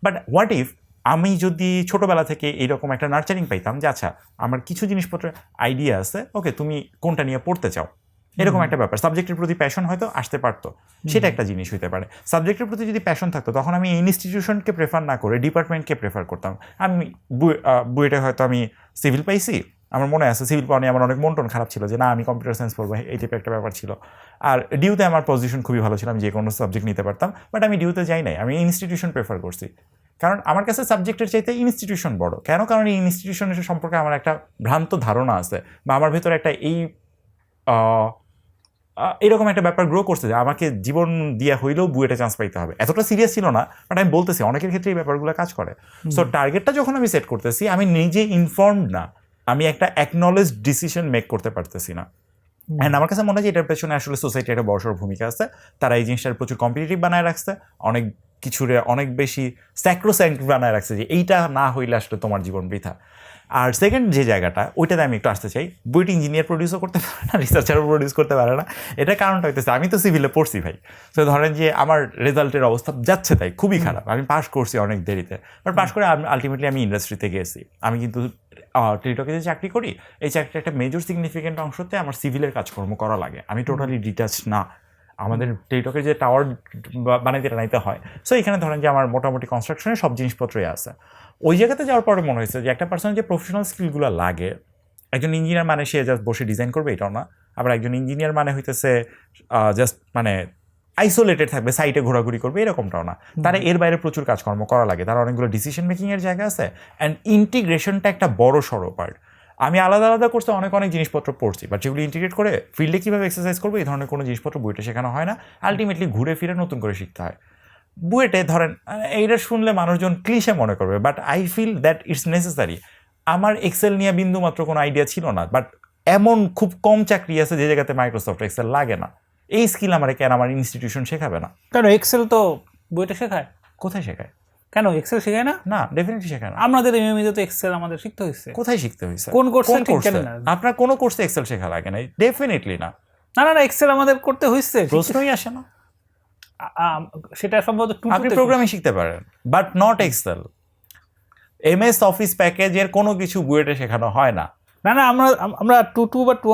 বাট হোয়াট ইফ আমি যদি ছোটোবেলা থেকে এইরকম একটা নার্চারিং পাইতাম যে আচ্ছা আমার কিছু জিনিসপত্রের আইডিয়া আছে, ওকে তুমি কোনটা নিয়ে পড়তে চাও, এরকম একটা ব্যাপার, সাবজেক্টের প্রতি প্যাশন হয়তো আসতে পারতো, সেটা একটা জিনিস হইতে পারে। সাবজেক্টের প্রতি যদি প্যাশন থাকতো তখন আমি ইনস্টিটিউশনকে প্রেফার না করে ডিপার্টমেন্টকে প্রেফার করতাম। আমি বুয়েটে হয়তো আমি সিভিল পাইছি, আমার মনে আছে সিভিল পাওয়া নিয়ে আমার অনেক মন টন খারাপ ছিল যে না আমি কম্পিউটার সায়েন্স পড়বো, এই টাইপের একটা ব্যাপার ছিল। আর ডিউতে আমার পজিশন খুবই ভালো ছিল, আমি যে কোনো সাবজেক্ট নিতে পারতাম, বাট আমি ডিউতে যাই নাই, আমি ইনস্টিটিউশন প্রেফার করছি। কারণ আমার কাছে সাবজেক্টের চাইতে ইনস্টিটিউশন বড়। কেন? কারণ এই ইনস্টিটিউশনের সম্পর্কে আমার একটা ভ্রান্ত ধারণা আছে, বা আমার ভেতরে একটা এরকম একটা ব্যাপার গ্রো করছে যে আমাকে জীবন দিয়া হইলেও বুয়েটে চান্স পাইতে হবে। এতটা সিরিয়াস ছিল না, বাট আমি বলতেছি অনেকের ক্ষেত্রে এই ব্যাপারগুলো কাজ করে। সো টার্গেটটা যখন আমি সেট করতেছি, আমি নিজে ইনফর্মড না, আমি একটা অ্যাকনলেজ ডিসিশন মেক করতে পারতেছি না। অ্যান্ড আমার কাছে মনে হয় যে এটার পেছনে আসলে সোসাইটির একটা বড়সড় ভূমিকা আছে। তারা এই জিনিসটার প্রচুর কম্পিটিটিভ বানায় রাখছে, অনেক কিছুরে অনেক বেশি স্যাক্রোস্যাঙ্ক্ট বানায় রাখছে যে এইটা না হইলে আসলে তোমার জীবন বৃথা। আর সেকেন্ড যে জায়গাটা, ওইটাতে আমি একটু আসতে চাই, বুয়েট ইঞ্জিনিয়ার প্রডিউসও করতে পারে না, রিসার্চারও প্রডিউস করতে পারে না। এটা কারণটা হইতেছে আমি তো সিভিলে পড়ছি ভাই। তো ধরেন যে আমার রেজাল্টের অবস্থা যাচ্ছে তাই খুবই খারাপ, আমি পাস করছি অনেক দেরিতে, বাট পাস করে আলটিমেটলি আমি ইন্ডাস্ট্রিতে গেছি। আমি কিন্তু টেলিটকে যে চাকরি করি, এই চাকরিটা একটা মেজর সিগনিফিকেন্ট অংশতে আমার সিভিলের কাজকর্ম করা লাগে, আমি টোটালি ডিটাচ না। আমাদের টেলিটকের যে টাওয়ার বানাইতে টানাইতে হয়, সো এখানে ধরেন যে আমার মোটামুটি কনস্ট্রাকশনের সব জিনিসপত্রই আছে। ওই জায়গাতে যাওয়ার পরে মনে হয়েছে যে একটা পার্সনের যে প্রফেশনাল স্কিলগুলো লাগে, একজন ইঞ্জিনিয়ার মানে সে জাস্ট বসে ডিজাইন করবে এটাও না, আবার একজন ইঞ্জিনিয়ার মানে হইতেছে জাস্ট মানে আইসোলেটেড থাকবে, সাইটে ঘোরাঘুরি করবে এরকমটাও না। তারা এর বাইরে প্রচুর কাজকর্ম করা লাগে, তারা অনেকগুলো ডিসিশন মেকিংয়ের জায়গা আছে, অ্যান্ড ইন্টিগ্রেশনটা একটা বড় সড়ো পার্ট। আমি আলাদা আলাদা কোর্সে অনেক জিনিসপত্র পড়ছি, বাট যেগুলো ইন্টিগ্রেট করে ফিল্ডে কীভাবে এক্সারসাইজ করবো এই ধরনের কোনো জিনিসপত্র বইটা শেখানো হয় না। আলটিমেটলি ঘুরে ফিরে নতুন করে শিখতে হয়। বুয়েটে ধরেন এইটা শুনলে মানুষজন ক্লিশে মনে করবে, but I feel that it's necessary. আমার এক্সেল নিয়ে বিন্দু মাত্র কোনো আইডিয়া ছিল না, বাট এমন খুব কম চাকরি আছে যে জায়গাতে মাইক্রোসফট এক্সেল লাগে না। এই স্কিল আমার কেন আমার ইনস্টিটিউশন শেখাবে না? কেন এক্সেল তো বইটা শেখায়। কোথায় শেখায়? কেন এক্সেল শেখায় না? না, ডেফিনেটলি শেখায় না। আমাদের এমএমইতে তো এক্সেল আমাদের শিখতে হয়েছে। কোথায় শিখতে হয়েছে? কোন কোর্সে? আপনার কোনো কোর্সে এক্সেল শেখা লাগে না? ডেফিনেটলি না। না এক্সেল আমাদের করতে হয়েছে, প্রশ্নই আসে না। সেটা সম্ভবত আপনি প্রোগ্রামিং শিখতে পারেন, but not Excel. MS Office প্যাকেজের কোনো কিছু বুয়েটে শেখানো হয় না। না আমরা 2 বা 2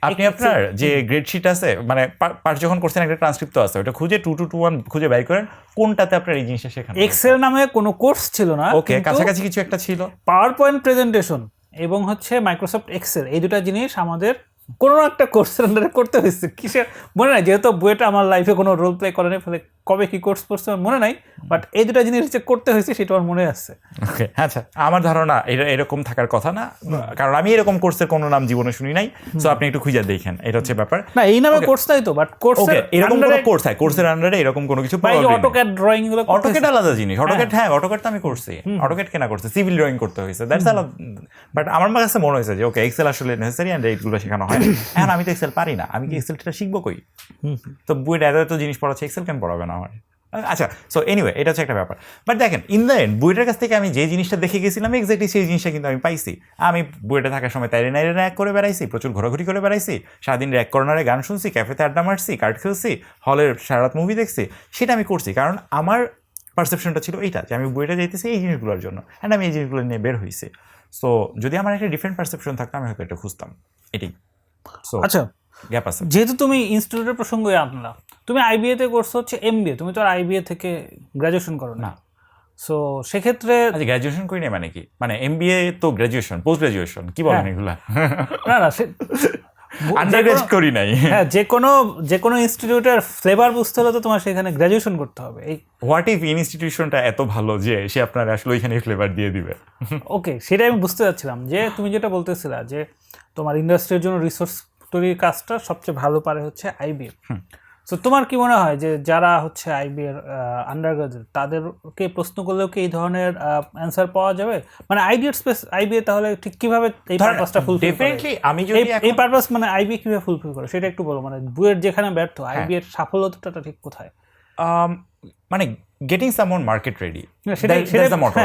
আপনি আপনার যে গ্রেড শিট আছে, মানে পার্ট যখন করছেন একটা ট্রান্সক্রিপ্ট আছে, ওটা খুঁজে 2 to 1 খুঁজে বের করেন কোনটাতে আপনার এই জিনিসটা শেখানো। এক্সেল নামে কোনো কোর্স ছিল না, ওকে, কাছাকাছি কিছু একটা ছিল। পাওয়ার পয়েন্ট প্রেজেন্টেশন এবং হচ্ছে মাইক্রোসফট এক্সেল, এই দুটো জিনিস আমাদের কোনো একটা কোর্সের আন্ডারে করতে হয়েছে। কিসের মনে নাই, যেহেতু বইটা আমার লাইফে কোনো রোল প্লে করেনি, ফলে কবে কি কোর্স পড়ছে আমার মনে নাই, বাট এই দুটো জিনিস যে করতে হয়েছে সেটা আমার মনে আছে। ওকে, আচ্ছা, আমার ধারণা এটা এরকম থাকার কথা না, কারণ আমি এরকম কোর্সের কোনো নাম জীবনে শুনি নাই। সো আপনি একটু খুঁজে দেখেন, এটা হচ্ছে ব্যাপার। না এই নামে কোর্স নাই তো, বাট কোর্সের এরকম কোনো কোর্স হয়, কোর্সের আন্ডারে এরকম কোনো কিছু পাওয়া যায়। অটোক্যাড ড্রয়িং গুলো, অটোক্যাড আলাদা জিনিস। অটোক্যাড, হ্যাঁ অটোক্যাড তো আমি করছি, অটোক্যাড কেনা করছে, সিভিল ড্রয়িং করতে হয়েছে, দ্যাটস আলাদা। বাট আমার কাছে মনে হয়েছে যে ওকে, এক্সেল আসলে নেসেসারি এন্ড এইগুলো শেখানো হয়। এখন আমি তো এক্সেল পারি না, আমি কি এক্সেলটা শিখবো কই? তো বুয়েট এত জিনিস পড়াচ্ছে, এক্সেল কেন পড়াবে না আমার? আচ্ছা, সো এনিওয়ে, এটা হচ্ছে একটা ব্যাপার। বাট দেখেন, ইন দ্য এন্ড বুয়েটের কাছ থেকে আমি যে জিনিসটা দেখে গেছিলাম এক্স্যাক্টলি সেই জিনিসটা কিন্তু আমি পাইছি। আমি বুয়েটে থাকার সময় তাইরে নাইরে র্যাক করে বেড়াইছি, প্রচুর ঘোরাঘুরি করে বেড়াইছি, সারাদিন র্যাক কর্নারে গান শুনছি, ক্যাফেতে আড্ডা মারছি, কার্ড খেলছি, হলের সারারাত মুভি দেখছি। সেটা আমি করছি কারণ আমার পারসেপশনটা ছিল এইটা, যে আমি বুয়েটে যাইতেছি এই জিনিসগুলোর জন্য, অ্যান্ড আমি এই জিনিসগুলো নিয়ে বের হয়েছি। সো যদি আমার একটা ডিফারেন্ট পারসেপশন থাকতো আমি হয়তো এটা খুঁজতাম। এটাই। সো আচ্ছা, গ্যাপ আছে। যেহেতু তুমি ইনস্টিটিউটের প্রসঙ্গে আনলা, তুমি আইবিএ তে করছো হচ্ছে এমবিএ, তুমি তো আর আইবিএ থেকে গ্রাজুয়েশন করো না। সো সেক্ষেত্রে আচ্ছা, গ্রাজুয়েশন করি না মানে কি? মানে এমবিএ তো গ্রাজুয়েশন, পোস্ট গ্রাজুয়েশন কি বলেন এগুলা? না আন্ডারগ্রেড করি নাই। হ্যাঁ, যে কোনো ইনস্টিটিউটের ফ্লেভার বুঝতে হলে তো তোমার সেখানে গ্রাজুয়েশন করতে হবে। এই হোয়াট ইফ ইনস্টিটিউশনটা এত ভালো যে সে আপনার আসলে ওইখানে ফ্লেভার দিয়ে দিবে? ওকে, সেটাই আমি বুঝতে চাচ্ছিলাম যে তুমি যেটা বলতেছিলা যে তোমার ইন্ডাস্ট্রির জন্য রিসোর্স তৈরির কাজটা সবচেয়ে ভালো পারে হচ্ছে আইবিএ। সো তোমার কি মনে হয় যে যারা হচ্ছে আইবিএ এর আন্ডারগ্রাজুয়েট তাদেরকে প্রশ্ন করলেও কি এই ধরনের অ্যান্সার পাওয়া যাবে? মানে আইবিএ তাহলে ঠিক কিভাবে এই পারপাসটা ফুলফিল করে? ডেফিনেটলি আমি যদি এই পারপাস মানে আইবিএ কিভাবে ফুলফিল করে সেটা একটু বলো। মানে বুয়েট যেখানে ব্যর্থ, আইবিএ এর সাফল্যটা ঠিক কোথায়? মানে গেটিং সামওয়ান মার্কেট রেডি,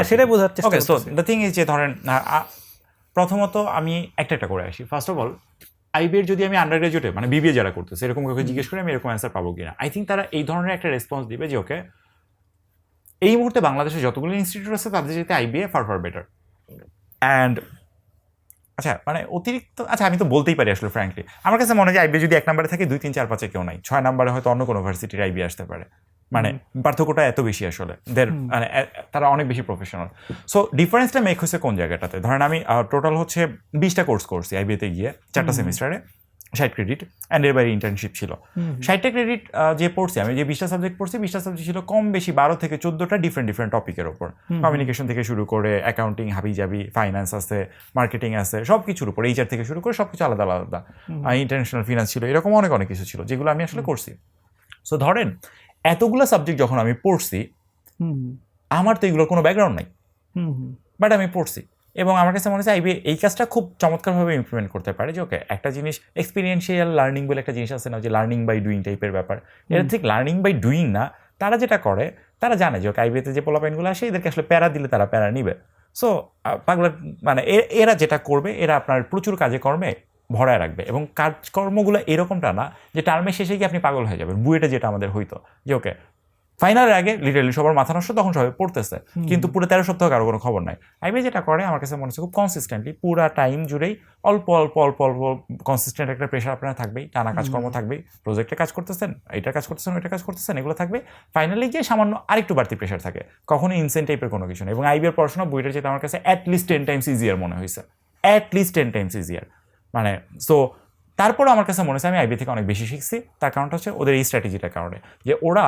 সেটাই বোঝার চেষ্টা করছি। সো দ্য থিং ইজ যে ধরেন প্রথমত আমি একটা করে আসি। ফার্স্ট অফ অল আইবিএর যদি আমি আন্ডার গ্রাজুয়েটে মানে বিবিএ যারা করতেছে এরকম কাউকে জিজ্ঞেস করে আমি এরকম অ্যান্সার পাবো কিনা, আই থিঙ্ক তারা এই ধরনের একটা রেসপন্স দিবে যে ওকে, এই মুহূর্তে বাংলাদেশে যতগুলো ইনস্টিটিউট আছে তাদের যেতে আইবিএ ফার বেটার। অ্যান্ড আচ্ছা, মানে অতিরিক্ত, আচ্ছা আমি তো বলতেই পারি আসলে ফ্র্যাঙ্কলি আমার কাছে মনে হয় যে আইবিএ যদি 1 নম্বরে থাকে 2, 3, 4, 5 কেউ নাই, 6 নম্বরে হয়তো অন্য কোনো ভার্সিটির আইবিএ আসতে পারে। মানে পার্থক্যটা এত বেশি আসলে, মানে তারা অনেক বেশি প্রফেশনাল। সো ডিফারেন্সটা মেক হচ্ছে কোন জায়গাটাতে? ধরেন আমি টোটাল হচ্ছে 20টা কোর্স করছি আইবিএতে গিয়ে 4টা সেমিস্টারে, 60 ক্রেডিট, অ্যান্ড এর বাইরে ইন্টার্নশিপ ছিল। 60টা ক্রেডিট যে পড়ছি আমি, যে 20টা সাবজেক্ট পড়ছি, 20টা সাবজেক্ট ছিল কম বেশি 12 থেকে 14টা ডিফারেন্ট টপিকের ওপর। কমিউনিকেশন থেকে শুরু করে অ্যাকাউন্টিং, হাবিজাবি, ফাইন্যান্স আছে, মার্কেটিং আছে, সব কিছুর উপর, এইচআর থেকে শুরু করে সব কিছু আলাদা আলাদা, ইন্টারন্যাশনাল ফিনান্স ছিল, এরকম অনেক কিছু ছিল যেগুলো আমি আসলে করছি। সো ধরেন এতগুলো সাবজেক্ট যখন আমি পড়ছি, আমার তো এগুলোর কোনো ব্যাকগ্রাউন্ড নাই, বাট আমি পড়ছি এবং আমার কাছে মনে হচ্ছে আইবিএ এই কাজটা খুব চমৎকারভাবে ইমপ্লিমেন্ট করতে পারে। যে ওকে, একটা জিনিস এক্সপিরিয়েন্সিয়াল লার্নিং বলে একটা জিনিস আছে না, যে লার্নিং বাই ডুইং টাইপের ব্যাপার, এটা ঠিক লার্নিং বাই ডুইং না। তারা যেটা করে, তারা জানে যে ওকে আইবিএতে যে পোলাপাইনগুলো আসে এদেরকে আসলে প্যারা দিলে তারা প্যারা নিবে। সো পাগলা মানে এরা যেটা করবে, এরা আপনার প্রচুর কাজে কর্মে ভরায় রাখবে এবং কাজকর্মগুলো এরকমটা না যে টার্মের শেষে গিয়ে আপনি পাগল হয়ে যাবেন। বুয়েটে যেটা আমাদের হইতো যে ওকে ফাইনালের আগে লিটারালি সবার মাথা নষ্ট, তখন সবাই পড়তেছে, কিন্তু পুরো 13 সপ্তাহ কারো কোনো খবর নাই। আইবিএ যেটা করে আমার কাছে মনে হচ্ছে খুব কনসিস্টেন্টলি পুরা টাইম জুড়েই অল্প অল্প অল্প অল্প কনসিস্টেন্ট একটা প্রেশার আপনার থাকবেই, টানা কাজকর্ম থাকবেই, প্রজেক্টে কাজ করতেছেন, এটা কাজ করতেছেন, ওইটা কাজ করতেছেন, এগুলো থাকবে। ফাইনালি গিয়ে সামান্য আরেকটু বাড়তি প্রেশার থাকে, কখনোই ইনসেন্ট টাইপের কোনো কিছু নেই। এবং আইবিএর পড়াশোনা বইটার যেটা আমার কাছে অ্যাটলিস্ট 10 টাইমস ইজিয়ার মনে হয়েছে, অ্যাটলিস্ট 10 টাইমস ইজিয়ার। মানে সো তারপরে আমার কাছে মনে হচ্ছে আমি আইবি থেকে অনেক বেশি শিখছি। তার কারণটা হচ্ছে ওদের এই স্ট্র্যাটেজিটার কারণে, যে ওরা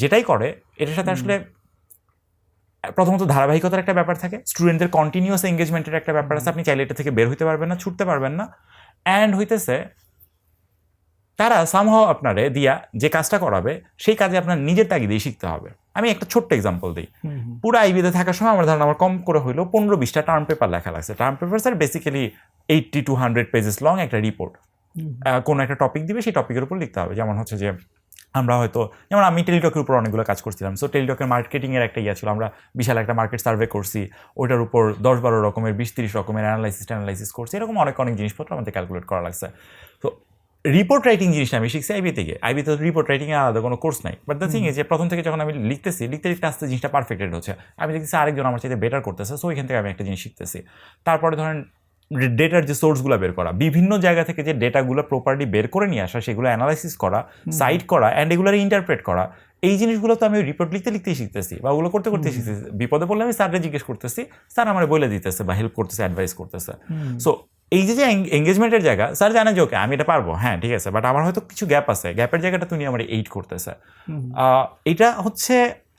যেটাই করে এটার সাথে আসলে প্রথমত ধারাবাহিকতার একটা ব্যাপার থাকে, স্টুডেন্টদের কন্টিনিউয়াস এঙ্গেজমেন্টের একটা ব্যাপার আছে, আপনি চাইলে এটা থেকে বের হইতে পারবেন না, ছুটতে পারবেন না। অ্যান্ড হইতেছে তারা সামহাও আপনারে দিয়া যে কাজটা করাবে সেই কাজে আপনার নিজের তাগিদেই শিখতে হবে। আমি একটা ছোট্ট এক্সাম্পল দিই। পুরো আইবিতে থাকার সময় আমার ধারণা আমার কম করে হইলো 15-20টা টার্ম পেপার লেখা লাগছে। Term paper sir basically 80 to 100 pages long একটা রিপোর্ট। কোনো একটা টপিক দিবে, সেই টপিকের উপর লিখতে হবে। যেমন হচ্ছে যে আমরা হয়তো, যেমন আমি টেলিটকের উপর অনেকগুলো কাজ করছিলাম, সো টেলিটকের মার্কেটিংয়ের একটা ইয়ে ছিল, আমরা বিশাল একটা মার্কেট সার্ভে করছি, ওইটার উপর 10-12 রকমের 20-30 রকমের অ্যানালাইসিস করছি, এরকম অনেক জিনিসপত্র আমাদের ক্যালকুলেট করা লাগছে। তো রিপোর্ট রাইটিং জিনিসটা আমি শিখছি আইবি থেকে। আইবিতে রিপোর্ট রাইটিংয়ে আলাদা কোনো কোর্স নাই, বাট দ্য থিং ইজ যে প্রথম থেকে যখন আমি লিখতে আস্তে জিনিসটা পারফেক্টেড হচ্ছে, আমি দেখতেছি আরেকজন আমার চাইতে বেটার করতেছে, সো এখান থেকে আমি একটা জিনিস শিখতেছি। তারপরে ধরেন ডেটার যে সোর্সগুলো বের করা, বিভিন্ন জায়গা থেকে যে ডেটাগুলো প্রপারলি বের করে নিয়ে আসা, সেগুলো অ্যানালাইসিস করা, সাইট করা, অ্যান্ড এগুলোর ইন্টারপ্রেট করা, এই জিনিসগুলো তো আমি রিপোর্ট লিখতেই শিখতেছি, বা ওগুলো করতে শিখতেছি। বিপদে পড়লে আমি স্যারকে জিজ্ঞেস করতেছি, স্যার আমার বলে দিতেছে বা হেল্প করতেছে, অ্যাডভাইস করতেছে। সো এই যে এঙ্গেজমেন্টের জায়গা, স্যার জানে যে ওকে আমি এটা পারবো, হ্যাঁ ঠিক আছে, বাট আমার হয়তো কিছু গ্যাপ আছে, গ্যাপের জায়গাটা তুমি আমার এইড করতেছে। এটা হচ্ছে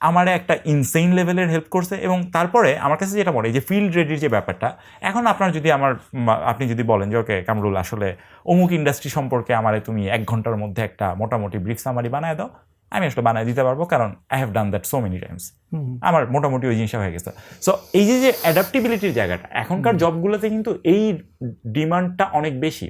আমার একটা ইনসেইন লেভেলের হেল্প করছে। এবং তারপরে আমার কাছে যেটা মনে হয় যে ফিল্ড রেডির যে ব্যাপারটা, এখন আপনার যদি আপনি যদি বলেন যে ওকে কামরুল আসলে অমুক ইন্ডাস্ট্রি সম্পর্কে আমারে তুমি 1 ঘন্টার মধ্যে একটা মোটামুটি ব্রিফ সামারি বানায় দাও, আমি আসলে বানায় দিতে পারবো, কারণ I have done that so many Times. আমার মোটামুটি ওই জিনিসটা হয়ে গেছে। সো এই যে অ্যাডাপ্টেবিলিটির জায়গাটা, এখনকার জবগুলোতে কিন্তু এই ডিমান্ডটা অনেক বেশি।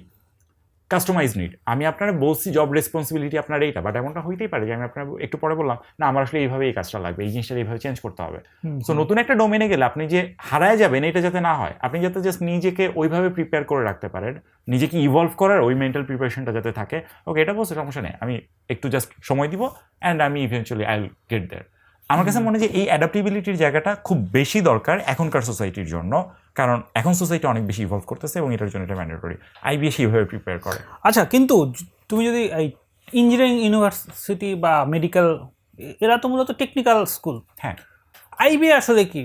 কাস্টমাইজ নিড, আমি আপনারা বলছি জব রেসপন্সিবিলিটি আপনার এইটা, বাট এমনটা হইতেই পারে যে আমি আপনার একটু পরে বললাম না আমার আসলে এইভাবে এই কাজটা লাগবে, এই জিনিসটা এইভাবে চেঞ্জ করতে হবে। সো নতুন একটা ডোমেনে গেলে আপনি যে হারায় যাবেন এটা যাতে না হয়, আপনি যাতে জাস্ট নিজেকে ওইভাবে প্রিপেয়ার করে রাখতে পারেন, নিজেকে ইভলভ করার ওই মেন্টাল প্রিপারেশনটা যাতে থাকে। ওকে এটা বলছে সমস্যা নেই, আমি একটু জাস্ট সময় দিব অ্যান্ড আমি ইভেনচুয়ালি আই উইল গেট দেয়ার। আমার কাছে মনে হয় যে এই অ্যাডাপ্টেবিলিটির জায়গাটা খুব বেশি দরকার এখনকার সোসাইটির জন্য, কারণ এখন সোসাইটি অনেক বেশি ইভলভ করতেছে এবং এটার জন্য এটা ম্যান্ডেটরি। আইবিএ সেইভাবে প্রিপেয়ার করে। আচ্ছা, কিন্তু তুমি যদি এই ইঞ্জিনিয়ারিং ইউনিভার্সিটি বা মেডিকেল, এরা তো মূলত টেকনিক্যাল স্কুল। হ্যাঁ, আইবিএ আসলে কি?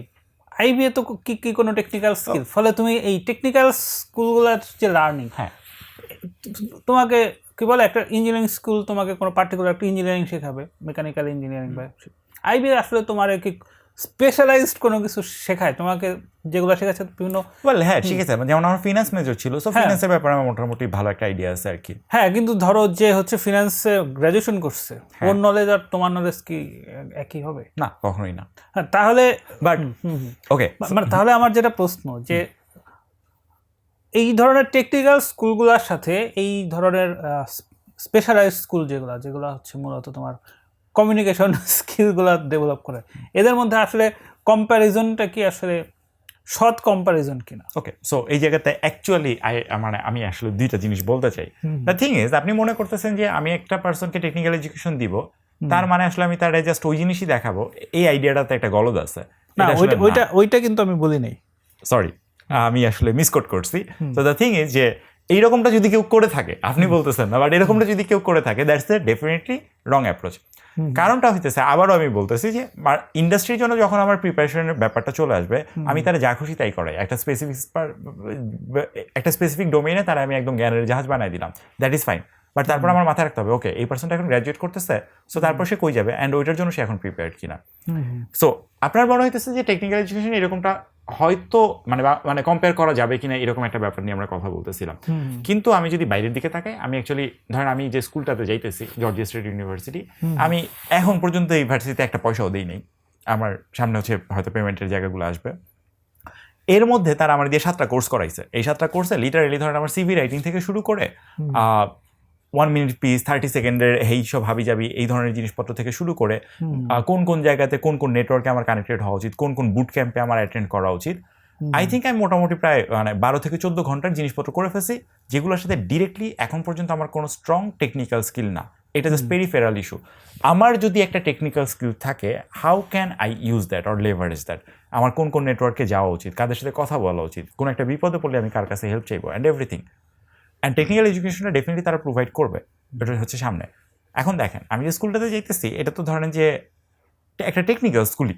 আইবিএ তো কি কোনো টেকনিক্যাল স্কিল, ফলে তুমি এই টেকনিক্যাল স্কুলগুলোর যে লার্নিং, হ্যাঁ তোমাকে কি বলে একটা ইঞ্জিনিয়ারিং স্কুল তোমাকে কোনো পার্টিকুলার একটা ইঞ্জিনিয়ারিং শেখাবে, মেকানিক্যাল ইঞ্জিনিয়ারিং বা আইবিএ আসলে তোমার কি স্পেশালাইজড কোনো কিছু শেখায় তোমাকে, যেগুলো শেখাচ্ছে বিভিন্ন? হ্যাঁ শিখেছে, যেমন আমার ফিনান্স মেজর ছিল, সো ফিনান্সের ব্যাপারে আমার মোটামুটি ভালো একটা আইডিয়া আছে আর কি। হ্যাঁ, কিন্তু ধরো যে হচ্ছে ফিনান্সে গ্র্যাজুয়েশন করছে, ওর নলেজ আর তোমার নলেজ কি একই হবে? না, কখনোই না। হ্যাঁ, তাহলে বাট ওকে, মানে তাহলে আমার যেটা প্রশ্ন যে এই ধরনের টেকনিক্যাল স্কুলগুলোর সাথে এই ধরনের স্পেশালাইজড স্কুল যেগুলো হচ্ছে মূলত তোমার কমিউনিকেশন স্কিলগুলো ডেভেলপ করে, এদের মধ্যে আসলে কম্প্যারিজনটা কি আসলে সৎ কম্প্যারিজন কিনা? ওকে, সো এই জায়গাতে অ্যাকচুয়ালি মানে আমি আসলে দুইটা জিনিস বলতে চাই। দ্য থিং ইজ, আপনি মনে করতেছেন যে আমি একটা পার্সনকে টেকনিক্যাল এডুকেশন দিব, তার মানে আসলে আমি তার জাস্ট ওই জিনিসই দেখাবো, এই আইডিয়াটাতে একটা গলদ আছে। না, ওইটা কিন্তু আমি বলি নাই, সরি, আমি আসলে মিসকোট করছি। তো দ্য থিং ইজ যে এইরকমটা যদি কেউ করে থাকে, আপনি বলতেছেন না, বাট এরকমটা যদি কেউ করে থাকে, that's a definitely wrong approach. কারণটা হইতেছে, আবারও আমি বলতেছি যে ইন্ডাস্ট্রির জন্য যখন আমার প্রিপারেশনের ব্যাপারটা চলে আসবে, আমি তারা যা খুশি তাই করাই, একটা স্পেসিফিক ডোমেইনে তারা আমি একদম জ্ঞানের জাহাজ বানাই দিলাম, দ্যাট ইজ ফাইন। বাট তারপর আমার মাথায় রাখতে হবে, ওকে এই পার্সনটা এখন গ্র্যাজুয়েট করতেছে, সো তারপর সে কই যাবে অ্যান্ড ওইটার জন্য সে এখন প্রিপেয়ার্ড কিনা। সো আপনার মনে হইতেছে যে টেকনিক্যাল এডুকেশন এরকমটা হয়তো মানে কম্পেয়ার করা যাবে কিনা, এরকম একটা ব্যাপার নিয়ে আমরা কথা বলতেছিলাম। কিন্তু আমি যদি বাইরের দিকে তাকাই, আমি অ্যাকচুয়ালি ধরেন আমি যে স্কুলটাতে যাইতেছি, জর্জিয়া স্টেট ইউনিভার্সিটি, আমি এখন পর্যন্ত এই ইউনিভার্সিটিতে একটা পয়সাও দিই নেই। আমার সামনে হচ্ছে হয়তো পেমেন্টের জায়গাগুলো আসবে। এর মধ্যে তারা আমার দিয়ে 7টা কোর্স করাইছে। এই 7টা কোর্সে লিটারেলি ধরেন আমার সিভি রাইটিং থেকে শুরু করে 1 মিনিট পিস, 30 সেকেন্ডের এই সব হাবিজাবি এই ধরনের জিনিসপত্র থেকে শুরু করে কোন কোন জায়গাতে কোন কোন নেটওয়ার্কে আমার কানেক্টেড হওয়া উচিত, কোন কোন বুট ক্যাম্পে আমার অ্যাটেন্ড করা উচিত, আই থিঙ্ক আমি মোটামুটি প্রায় 12 থেকে 14 ঘন্টার জিনিসপত্র করে ফেলছি, যেগুলোর সাথে ডিরেক্টলি এখন পর্যন্ত আমার কোনো স্ট্রং টেকনিক্যাল স্কিল না, এটা জাস্ট পেরিফেরাল ইস্যু। আমার যদি একটা টেকনিক্যাল স্কিল থাকে, how can I use that or leverage that? আমার কোন কোন নেটওয়ার্কে যাওয়া উচিত, কাদের সাথে কথা বলা উচিত, কোন একটা বিপদে পড়লে আমি কার কাছে হেল্প চাইবো, অ্যান্ড এভরিথিং। অ্যান্ড টেকনিক্যাল এডুকেশনটা ডেফিনেটলি তারা প্রোভাইড করবে, এটা হচ্ছে সামনে। এখন দেখেন, আমি যে স্কুলটাতে যাইতেছি এটা তো ধরেন যে একটা টেকনিক্যাল স্কুলই।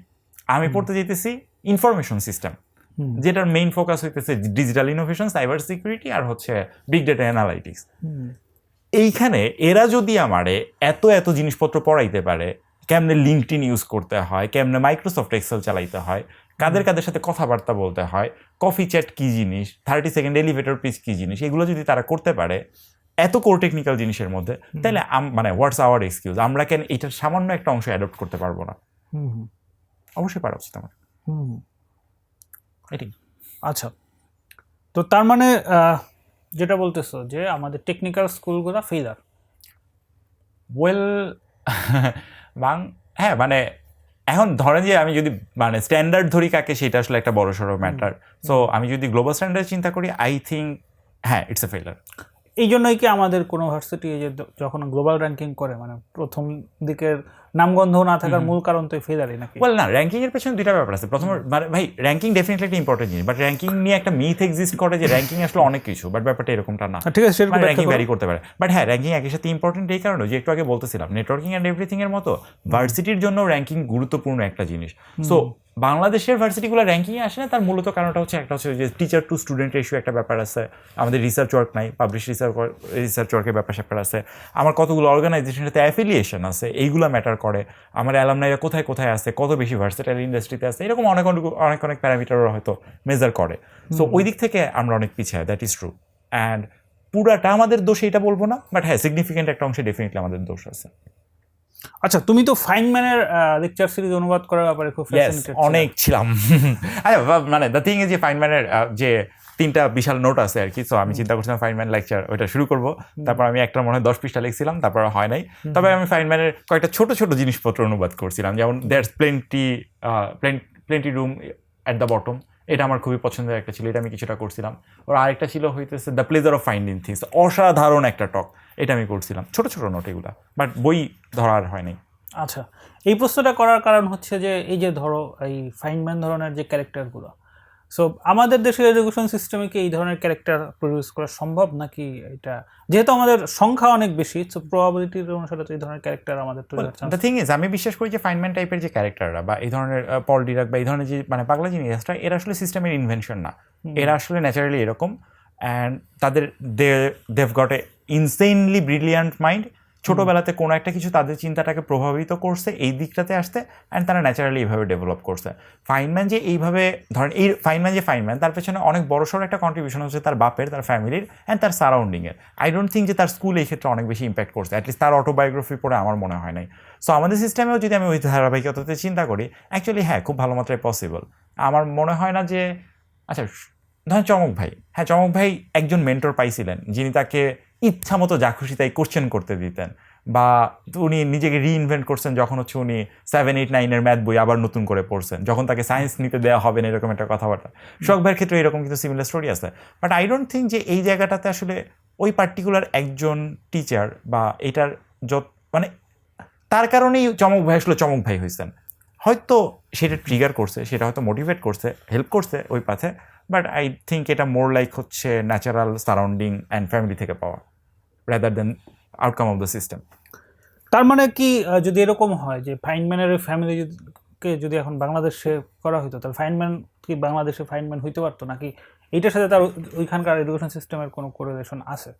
আমি পড়তে যাইতেছি ইনফরমেশন সিস্টেম, যেটার মেইন ফোকাস হইতেছে ডিজিটাল ইনোভেশন, সাইবার সিকিউরিটি আর হচ্ছে বিগ ডেটা অ্যানালাইটিক্স। এইখানে এরা যদি আমারে এত এত জিনিসপত্র পড়াইতে পারে, কেমনে লিঙ্কডইন ইউজ করতে হয়, কেমনে মাইক্রোসফট এক্সেল চালাইতে হয়, কাদের কাদের সাথে কথাবার্তা বলতে হয়, কফি চ্যাট কী জিনিস, 30 সেকেন্ড এলিভেটর পিচ কী জিনিস, এগুলো যদি তারা করতে পারে এত কোর টেকনিক্যাল জিনিসের মধ্যে, তাহলে মানে হোয়াটস আওয়ার এক্সকিউজ? আমরা কেন এটার সামান্য একটা অংশ অ্যাডপ্ট করতে পারবো না? অবশ্যই পারা উচিত আমার। এটাই। আচ্ছা, তো তার মানে যেটা বলতেছো যে আমাদের টেকনিক্যাল স্কুলগুলো ফেইলার। ওয়েল হ্যাঁ, মানে এখন ধরেন যে আমি যদি মানে স্ট্যান্ডার্ড ধরি কাকে, সেটা আসলে একটা বড় সড়ো ম্যাটার। সো আমি যদি গ্লোবাল স্ট্যান্ডার্ড চিন্তা করি, আই থিঙ্ক হ্যাঁ, ইটস এ ফেইলার। এই জন্যই কি আমাদের কোনো ভার্সিটি যে যখন গ্লোবাল র্যাঙ্কিং করে, মানে প্রথম দিকের নামগন্ধ না থাকার মূল কারণ তো ফেইলারই নাকি? ওয়েল না, র্যাঙ্কিং এর পেছনে দুইটা ব্যাপার আছে। প্রথম মানে ভাই, র্যাঙ্কিং ডেফিনেটলি একটা ইম্পর্টেন্ট জিনিস, বাট র্যাঙ্কিং নিয়ে একটা মিথ এক্সিস্ট করে যে র্যাঙ্কিং আসলে অনেক কিছু, বাট ব্যাপারটা এরকমটা না। ঠিক আছে, সেটা র্যাঙ্কিং ভ্যারি করতে পারে, বাট হ্যাঁ, র্যাঙ্কিং একই সাথে ইম্পর্টেন্ট এই কারণে যে একটু আগে বলতেছিলাম, নেটওয়ার্কিং অ্যান্ড এভরিথিং এর মতো ভার্সিটির জন্য র্যাঙ্কিং গুরুত্বপূর্ণ একটা জিনিস। সো বাংলাদেশের ভার্সিটিগুলো র্যাঙ্কিংয়ে আসে না, তার মূলত কারণটা হচ্ছে একটা হচ্ছে যে টিচার টু স্টুডেন্ট রেশিও একটা ব্যাপার আছে, আমাদের রিসার্চ ওয়ার্ক নাই, পাবলিশ রিসার্চ ওয়ার্কের ব্যাপার স্যাপার আছে, আমার কতগুলো অর্গানাইজেশনের সাথে অ্যাফিলিয়েশন আছে, এইগুলো ম্যাটার করে, আমার অ্যালামনাইরা কোথায় কোথায় আছে, কত বেশি ভার্সিটাইল ইন্ডাস্ট্রিতে আছে, এরকম অনেক অনেক অনেক প্যারামিটারও হয়তো মেজার করে। সো ওই দিক থেকে আমরা অনেক পিছিয়ে, দ্যাট ইজ ট্রু। অ্যান্ড পুরাটা আমাদের দোষ এটা বলবো না, বাট হ্যাঁ, সিগনিফিকেন্ট একটা অংশে ডেফিনেটলি আমাদের দোষ আছে। আচ্ছা, তুমি তো ফাইনম্যানের লেকচার সিরিজ অনুবাদ করার ব্যাপারে খুব ফ্যাসিনেটেড অনেক ছিলাম। আচ্ছা, মানে দ্য থিং ইজ যে ফাইনম্যানের যে 3টা বিশাল নোট আছে আর কি। সো আমি চিন্তা করছিলাম ফাইনম্যান লেকচার ওইটা শুরু করবো, তারপর আমি একটা মনে হয় 10 পৃষ্ঠা লিখছিলাম, তারপর হয় নাই। তবে আমি ফাইনম্যানের কয়েকটা ছোট ছোট জিনিসপত্র অনুবাদ করছিলাম, যেমন that's plenty room at the bottom, এটা আমার খুবই পছন্দের একটা ছিল, এটা আমি কিছুটা করছিলাম। ওর আরেকটা ছিল হইতেছে the pleasure of finding things, অসাধারণ একটা টক, এটা আমি করছিলাম। ছোট ছোট নোট এগুলা, বাট বই ধরার হয়নি। আচ্ছা, এই প্রশ্নটা করার কারণ হচ্ছে যে এই যে ধরো এই ফাইনম্যান ধরনের যে ক্যারেক্টারগুলো, সো আমাদের দেশের এডুকেশন সিস্টেমে কি এই ধরনের ক্যারেক্টার প্রডিউস করা সম্ভব নাকি? এটা যেহেতু আমাদের সংখ্যা অনেক বেশি, সো প্রবাবিলিটির অনুসারে তো এই ধরনের ক্যারেক্টার আমাদের তৈরি হচ্ছে। দ্য থিং ইজ, আমি বিশ্বাস করি যে ফাইনম্যান টাইপের যে ক্যারেক্টাররা বা এই ধরনের পল ডিরাক বা এই ধরনের যে মানে পাগলা জিনিসটা, এরা আসলে সিস্টেমের ইনভেনশন না, এরা আসলে ন্যাচারালি এরকম। অ্যান্ড তাদের they've got a insanely brilliant mind. ছোটোবেলাতে কোনো একটা কিছু তাদের চিন্তাটাকে প্রভাবিত করছে এই দিকটাতে আসতে, অ্যান্ড তারা ন্যাচারালি এইভাবে ডেভেলপ করছে। ফাইনম্যান যে এইভাবে ধরেন, এই ফাইনম্যান তার পেছনে অনেক বড়সড় একটা কন্ট্রিবিউশন হচ্ছে তার বাপের, তার ফ্যামিলির অ্যান্ড তার সারাউন্ডিংয়ের। আই ডোন্ট থিঙ্ক যে তার স্কুল এই ক্ষেত্রে অনেক বেশি ইম্প্যাক্ট করছে, অ্যাটলিস্ট তার অটোবায়োগ্রাফি পড়ে আমার মনে হয় নাই। সো আমাদের সিস্টেমেও যদি আমি ওই ধারাবাহিকতাতে চিন্তা করি, অ্যাকচুয়ালি হ্যাঁ, খুব ভালো মাত্রায় পসিবল। আমার মনে হয় না যে, আচ্ছা ধরেন চমক ভাই, হ্যাঁ চমক ভাই একজন মেন্টর পাইছিলেন যিনি তাকে ইচ্ছা মতো যা খুশি তাই কোশ্চেন করতে দিতেন, বা উনি নিজেকে রিইনভেন্ট করছেন যখন হচ্ছে উনি 7, 8, 9 ম্যাথ বই আবার নতুন করে পড়ছেন, যখন তাকে সায়েন্স নিতে দেওয়া হবে না, এরকম একটা কথাবার্তা। শখ ভাইয়ের ক্ষেত্রে এরকম কিন্তু সিমিলার স্টোরি আছে। বাট আই ডোন্ট থিঙ্ক যে এই জায়গাটাতে আসলে ওই পার্টিকুলার একজন টিচার বা এটার মানে তার কারণেই চমক ভাই আসলে চমক ভাই হয়েছেন। হয়তো সেটা ট্রিগার করছে, সেটা হয়তো মোটিভেট করছে, হেল্প করছে ওই পাথে, বাট আই থিঙ্ক এটা মোর লাইক হচ্ছে ন্যাচারাল সারাউন্ডিং অ্যান্ড ফ্যামিলি থেকে পাওয়া rather than outcome of the system. তার মানে কি যদি এরকম হয় যে ফাইনম্যানের ফ্যামিলিকে যদি এখন বাংলাদেশে করা হতো, তাহলে ফাইনম্যান কি বাংলাদেশে ফাইনম্যান হইতে পারতো নাকি? এইটার সাথে তার ওইখানকার এডুকেশন সিস্টেমের কোনো কোরিলেশন আছে?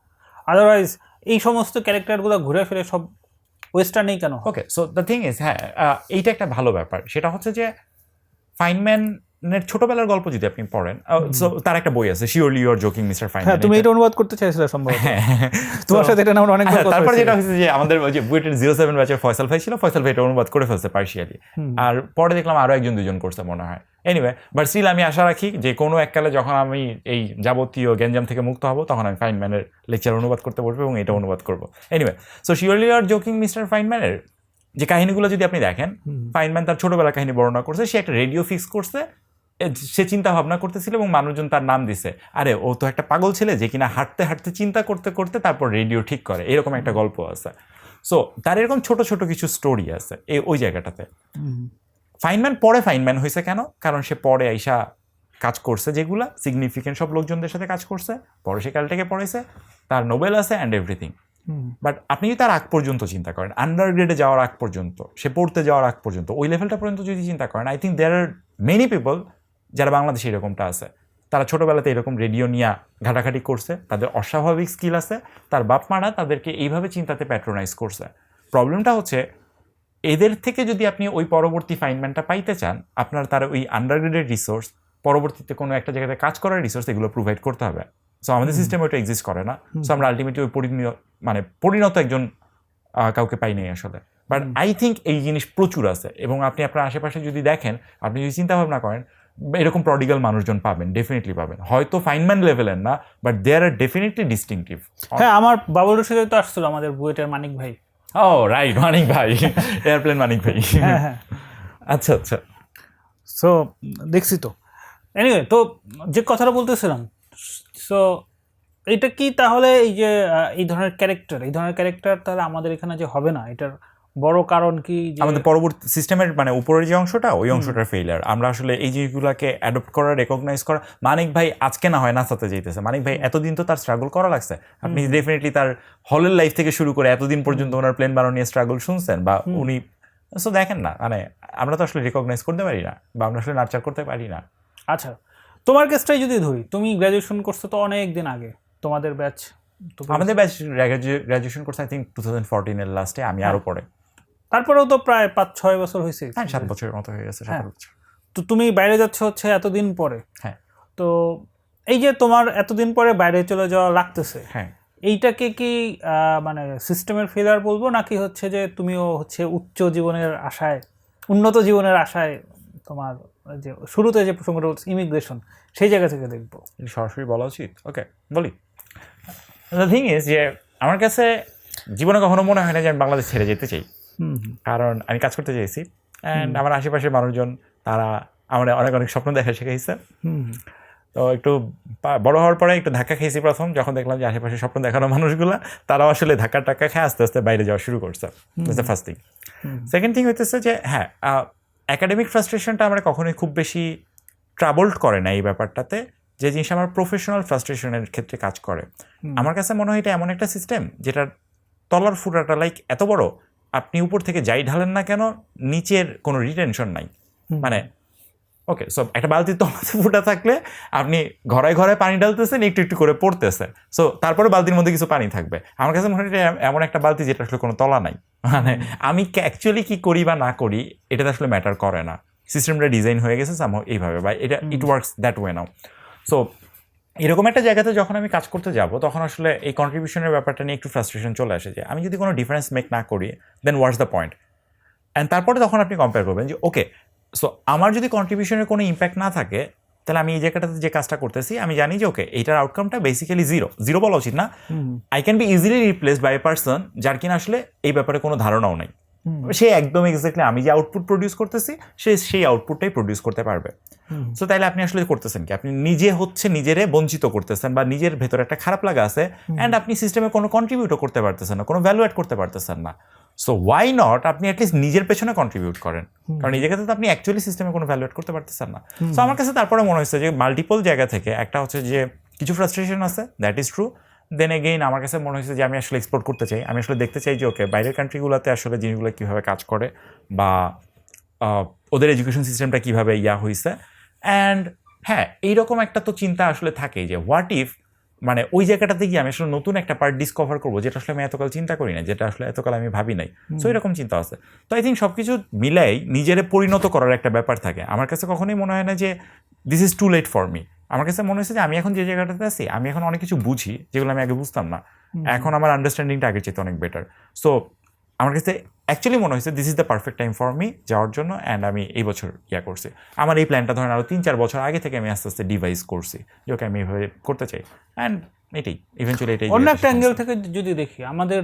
আদারওয়াইজ এই সমস্ত ক্যারেক্টারগুলো ঘুরে ফিরে সব ওয়েস্টার্নেই কেন? ওকে, সো দ্য থিং ইজ, হ্যাঁ এইটা একটা ভালো ব্যাপার। সেটা হচ্ছে যে ফাইনম্যানের ছোটবেলার গল্প যদি আপনি পড়েন, সো তার একটা বই আছে, surely you are joking mister Feynman. হ্যাঁ, তুমি এটা অনুবাদ করতে চাইছিলে সম্ভবত। তোমার সাথে এটা না অনেক। তারপর যেটা হয়েছে যে আমাদের ওই যে বুয়েটের 07 ব্যাচের ফয়সাল ভাই ছিল, ফয়সাল ভাই এটা অনুবাদ করে ফেলছে পার্শিয়ালি, আর পরে দেখলাম আরো 1-2 জন করছে মনে হয়। এনিওয়ে, বাট স্টিল আমি আশা রাখি যে কোনো এককালে যখন আমি এই যাবতীয় গ্যাঞ্জাম থেকে মুক্ত হব, তখন আমি ফাইনম্যানের লেকচার অনুবাদ করতে বসবো এবং এটা অনুবাদ করবো। Anyway, so surely you are joking mister ফাইনম্যানের যে কাহিনীগুলো যদি আপনি দেখেন, ফাইনম্যান তার ছোটবেলার কাহিনী বর্ণনা করছে, সে একটা রেডিও ফিক্স করছে, সে চিন্তা ভাবনা করতেছিল এবং মানুষজন তার নাম দিছে, আরে ও তো একটা পাগল ছেলে যে কিনা হাঁটতে হাঁটতে চিন্তা করতে করতে তারপর রেডিও ঠিক করে, এরকম একটা গল্প আছে। সো তার এরকম ছোট ছোট কিছু স্টোরি আছে ওই জায়গাটাতে। ফাইনম্যান পরে ফাইনম্যান হয়েছে কেন? কারণ সে পরে আইসা কাজ করছে, যেগুলা সিগনিফিকেন্ট সব লোকজনদের সাথে কাজ করছে, পরে সে ক্যালটেকে পড়েছে, তার নোবেল আছে অ্যান্ড এভরিথিং। বাট আপনি যদি তার আগ পর্যন্ত চিন্তা করেন, আন্ডার গ্রেডে যাওয়ার আগ পর্যন্ত, সে পড়তে যাওয়ার আগ পর্যন্ত, ওই লেভেলটা পর্যন্ত যদি চিন্তা করেন, I think there are many people যারা বাংলাদেশে এরকমটা আছে। তারা ছোটোবেলাতে এরকম রেডিও নিয়ে ঘাটাঘাটি করছে, তাদের অস্বাভাবিক স্কিল আছে, তার বাপ মারা তাদেরকে এইভাবে চিন্তাতে প্যাট্রোনাইজ করছে। প্রবলেমটা হচ্ছে এদের থেকে যদি আপনি ওই পরবর্তী ফাইনম্যানটা পাইতে চান, আপনার তার ওই আন্ডারগ্রেডেড রিসোর্স, পরবর্তীতে কোনো একটা জায়গাতে কাজ করার রিসোর্স, এগুলো প্রোভাইড করতে হবে। সো আমাদের সিস্টেমে ওটা এক্সিস্ট করে না। সো আমরা আলটিমেটলি ওই পরিণত একজন কাউকে পাই নাই আসলে। বাট আই থিঙ্ক এই জিনিস প্রচুর আছে, এবং আপনি আপনার আশেপাশে যদি দেখেন, আপনি যদি চিন্তা ভাবনা করেন, এরকম প্রডিগাল মানুষজন পাবেন, ডেফিনেটলি পাবেন। হয়তো ফাইনম্যান লেভেলের না, but they are definitely distinctive. হ্যাঁ, আমার বাবুল রশিদে তো আসছিল, আমাদের বুয়েটের মানিক ভাই। ও রাইট, মানিক ভাই, এয়ারপ্লেন মানিক ভাই। হ্যাঁ হ্যাঁ। আচ্ছা আচ্ছা। সো দেখছি তো। এনিওয়ে, তো যে কথাটা বলতেছিলাম, সো এটা কি তাহলে এই যে এই ধরনের ক্যারেক্টার তাহলে আমাদের এখানে যে হবে না, এটার বড় কারণ কি? আমাদের পরবর্তী সিস্টেমের উপরের যে অংশটা, ওই অংশটার ফেইলিয়ার। আমরা আসলে এই জিনিসগুলোকে অ্যাডপ্ট করা, রেকগনাইজ করা। মানিক ভাই আজকে না হয় নাসাতে যেতেছে, মানিক ভাই এতদিন তো তার স্ট্রাগল করা লাগছে। আপনি ডেফিনেটলি তার হলের লাইফ থেকে শুরু করে এতদিন পর্যন্ত ওনার প্লেন বানানো নিয়ে স্ট্রাগল শুনছেন, বা উনি সো দেখেন না, আমরা তো আসলে রেকগনাইজ করতে পারি না, বা আমরা আসলে নার্চার করতে পারি না। আচ্ছা, তোমার কেসটাই যদি ধরি, তুমি গ্র্যাজুয়েশন করছো তো অনেক দিন আগে, তোমাদের ব্যাচ। আমাদের ব্যাচ গ্র্যাজুয়েশন করছে আই থিঙ্ক 2014 লাস্টে, আমি আরো পরে। তারপরেও তো প্রায় 5-6 বছর হয়েছে। হ্যাঁ, 7 বছরের মতো হয়ে গেছে। 7 বছর। তো তুমি বাইরে যাচ্ছ হচ্ছে এতদিন পরে। হ্যাঁ। তো এই যে তোমার এতদিন পরে বাইরে চলে যাওয়া লাগতেছে, হ্যাঁ, এইটাকে কি মানে সিস্টেমের ফেলিয়ার বলবো, নাকি হচ্ছে যে তুমিও হচ্ছে উন্নত জীবনের আশায় তোমার যে শুরুতে যে প্রসঙ্গটা ইমিগ্রেশন, সেই জায়গা থেকে দেখবো? সরাসরি বলা উচিত? ওকে, বলি। দ্য থিং ইজ যে আমার কাছে জীবনে কখনো মনে হয় না যে আমি বাংলাদেশ ছেড়ে যেতে চাই, কারণ আমি কাজ করতে চাইছি, অ্যান্ড আমার আশেপাশের মানুষজন তারা আমার অনেক অনেক স্বপ্ন দেখা শিখাইছে। তো একটু বড় হওয়ার পরে একটু ধাক্কা খেয়েছি প্রথম, যখন দেখলাম যে আশেপাশে স্বপ্ন দেখানো মানুষগুলো তারাও আসলে ধাক্কা টাক্কা খেয়ে আস্তে আস্তে বাইরে যাওয়া শুরু করছে। That's the first thing. Second thing হইতেছে যে হ্যাঁ, অ্যাকাডেমিক ফ্রাস্ট্রেশনটা আমার কখনোই খুব বেশি ট্রাবলড করে না এই ব্যাপারটাতে, যে জিনিস আমার প্রফেশনাল ফ্রাস্ট্রেশনের ক্ষেত্রে কাজ করে। আমার কাছে মনে হয় এটা এমন একটা সিস্টেম যেটার তলার ফুটাটা লাইক এত বড়, আপনি উপর থেকে যাই ঢালেন না কেন, নিচের কোনো রিটেনশন নাই। ওকে, সো একটা বালতির তলাতে ফুটা থাকলে আপনি ঘরে ঘরে পানি ঢালতেছেন, একটু একটু করে পড়তেছে, সো তারপরে বালতির মধ্যে কিছু পানি থাকবে। আমার কাছে মনে হয় এমন একটা বালতি যেটা আসলে কোনো তলা নাই। আমি অ্যাকচুয়ালি কি করি বা না করি এটাতে আসলে ম্যাটার করে না। সিস্টেমটা ডিজাইন হয়ে গেছে ইট ভাবে, বা it works that way now. So এরকম একটা জায়গাতে যখন আমি কাজ করতে যাব, তখন আসলে এই কন্ট্রিবিউশনের ব্যাপারটা নিয়ে একটু ফ্রাস্ট্রেশন চলে আসে, যে আমি যদি কোনো ডিফারেন্স মেক না করি, দেন হোয়াটস দ্য পয়েন্ট? অ্যান্ড তারপরে তখন আপনি কম্পেয়ার করবেন যে ওকে, সো আমার যদি কন্ট্রিবিউশনের কোনো ইম্প্যাক্ট না থাকে, তাহলে আমি এই জায়গাটাতে যে কাজটা করতেছি, আমি জানি যে ওকে, এইটার আউটকামটা বেসিক্যালি জিরো বলা উচিত না, I can be easily replaced by a person যার কিনা আসলে এই ব্যাপারে কোনো ধারণাও নাই। সে একদম এক্স্যাক্টলি আমি যে আউটপুট প্রডিউস করতেছি, সে সেই আউটপুটটাই প্রডিউস করতে পারবে। সো তাইলে আপনি আসলে করতেছেন কি, আপনি নিজেরে বঞ্চিত করতেছেন, বা নিজের ভেতরে একটা খারাপ লাগা আছে, অ্যান্ড আপনি সিস্টেমে কোনো কন্ট্রিবিউটও করতে পারতেছেন না, কোনো ভ্যালু অ্যাড করতে পারতেছেন না। সো ওয়াই নট আপনি অ্যাটলিস্ট নিজের পেছনে কন্ট্রিবিউট করেন, কারণ এই জায়গাতে তো আপনি অ্যাকচুয়ালি সিস্টেমে কোনো ভ্যালু অ্যাড করতে পারতেছেন না। সো আমার কাছে তারপরে মনে হয়েছে যে মাল্টিপল জায়গা থেকে একটা হচ্ছে যে কিছু ফ্রাস্ট্রেশন আছে, that is true. Then again আমার কাছে মনে হয়েছে যে আমি আসলে এক্সপ্লোর করতে চাই, আমি আসলে দেখতে চাই যে ওকে, বাইরের কান্ট্রিগুলোতে আসলে জিনিসগুলো কীভাবে কাজ করে, বা ওদের এডুকেশন সিস্টেমটা কীভাবে হয়েছে। অ্যান্ড হ্যাঁ, এইরকম একটা তো চিন্তা আসলে থাকেই যে হোয়াট ইফ ওই জায়গাটাতে গিয়ে আমি আসলে নতুন একটা পার্ট ডিসকভার করবো, যেটা আসলে আমি এতকাল চিন্তা করি না, যেটা আসলে এতকাল আমি ভাবি নাই। সো এরকম চিন্তা আছে। তো আই থিঙ্ক সব কিছু মিলাই নিজেরে পরিণত করার একটা ব্যাপার থাকে। আমার কাছে কখনোই মনে হয় না যে this is too late for me. আমার কাছে মনে হয়েছে যে আমি এখন যে জায়গাটাতে আছি, আমি এখন অনেক কিছু বুঝি যেগুলো আমি আগে বুঝতাম না। এখন আমার আন্ডারস্ট্যান্ডিংটা আগের চেয়ে অনেক বেটার। সো আমার কাছে অ্যাকচুয়ালি মনে হয়েছে this is the perfect time for me যাওয়ার জন্য। অ্যান্ড আমি এই বছর করছি। আমার এই প্ল্যানটা ধরেন আরও 3-4 বছর আগে থেকে আমি আস্তে আস্তে ডিভাইস করছি যে ওকে, আমি এভাবে করতে চাই। অ্যান্ড এটাই ইভেন্চুয়ালি এটাই। অন্য একটা অ্যাঙ্গেল থেকে যদি দেখি, আমাদের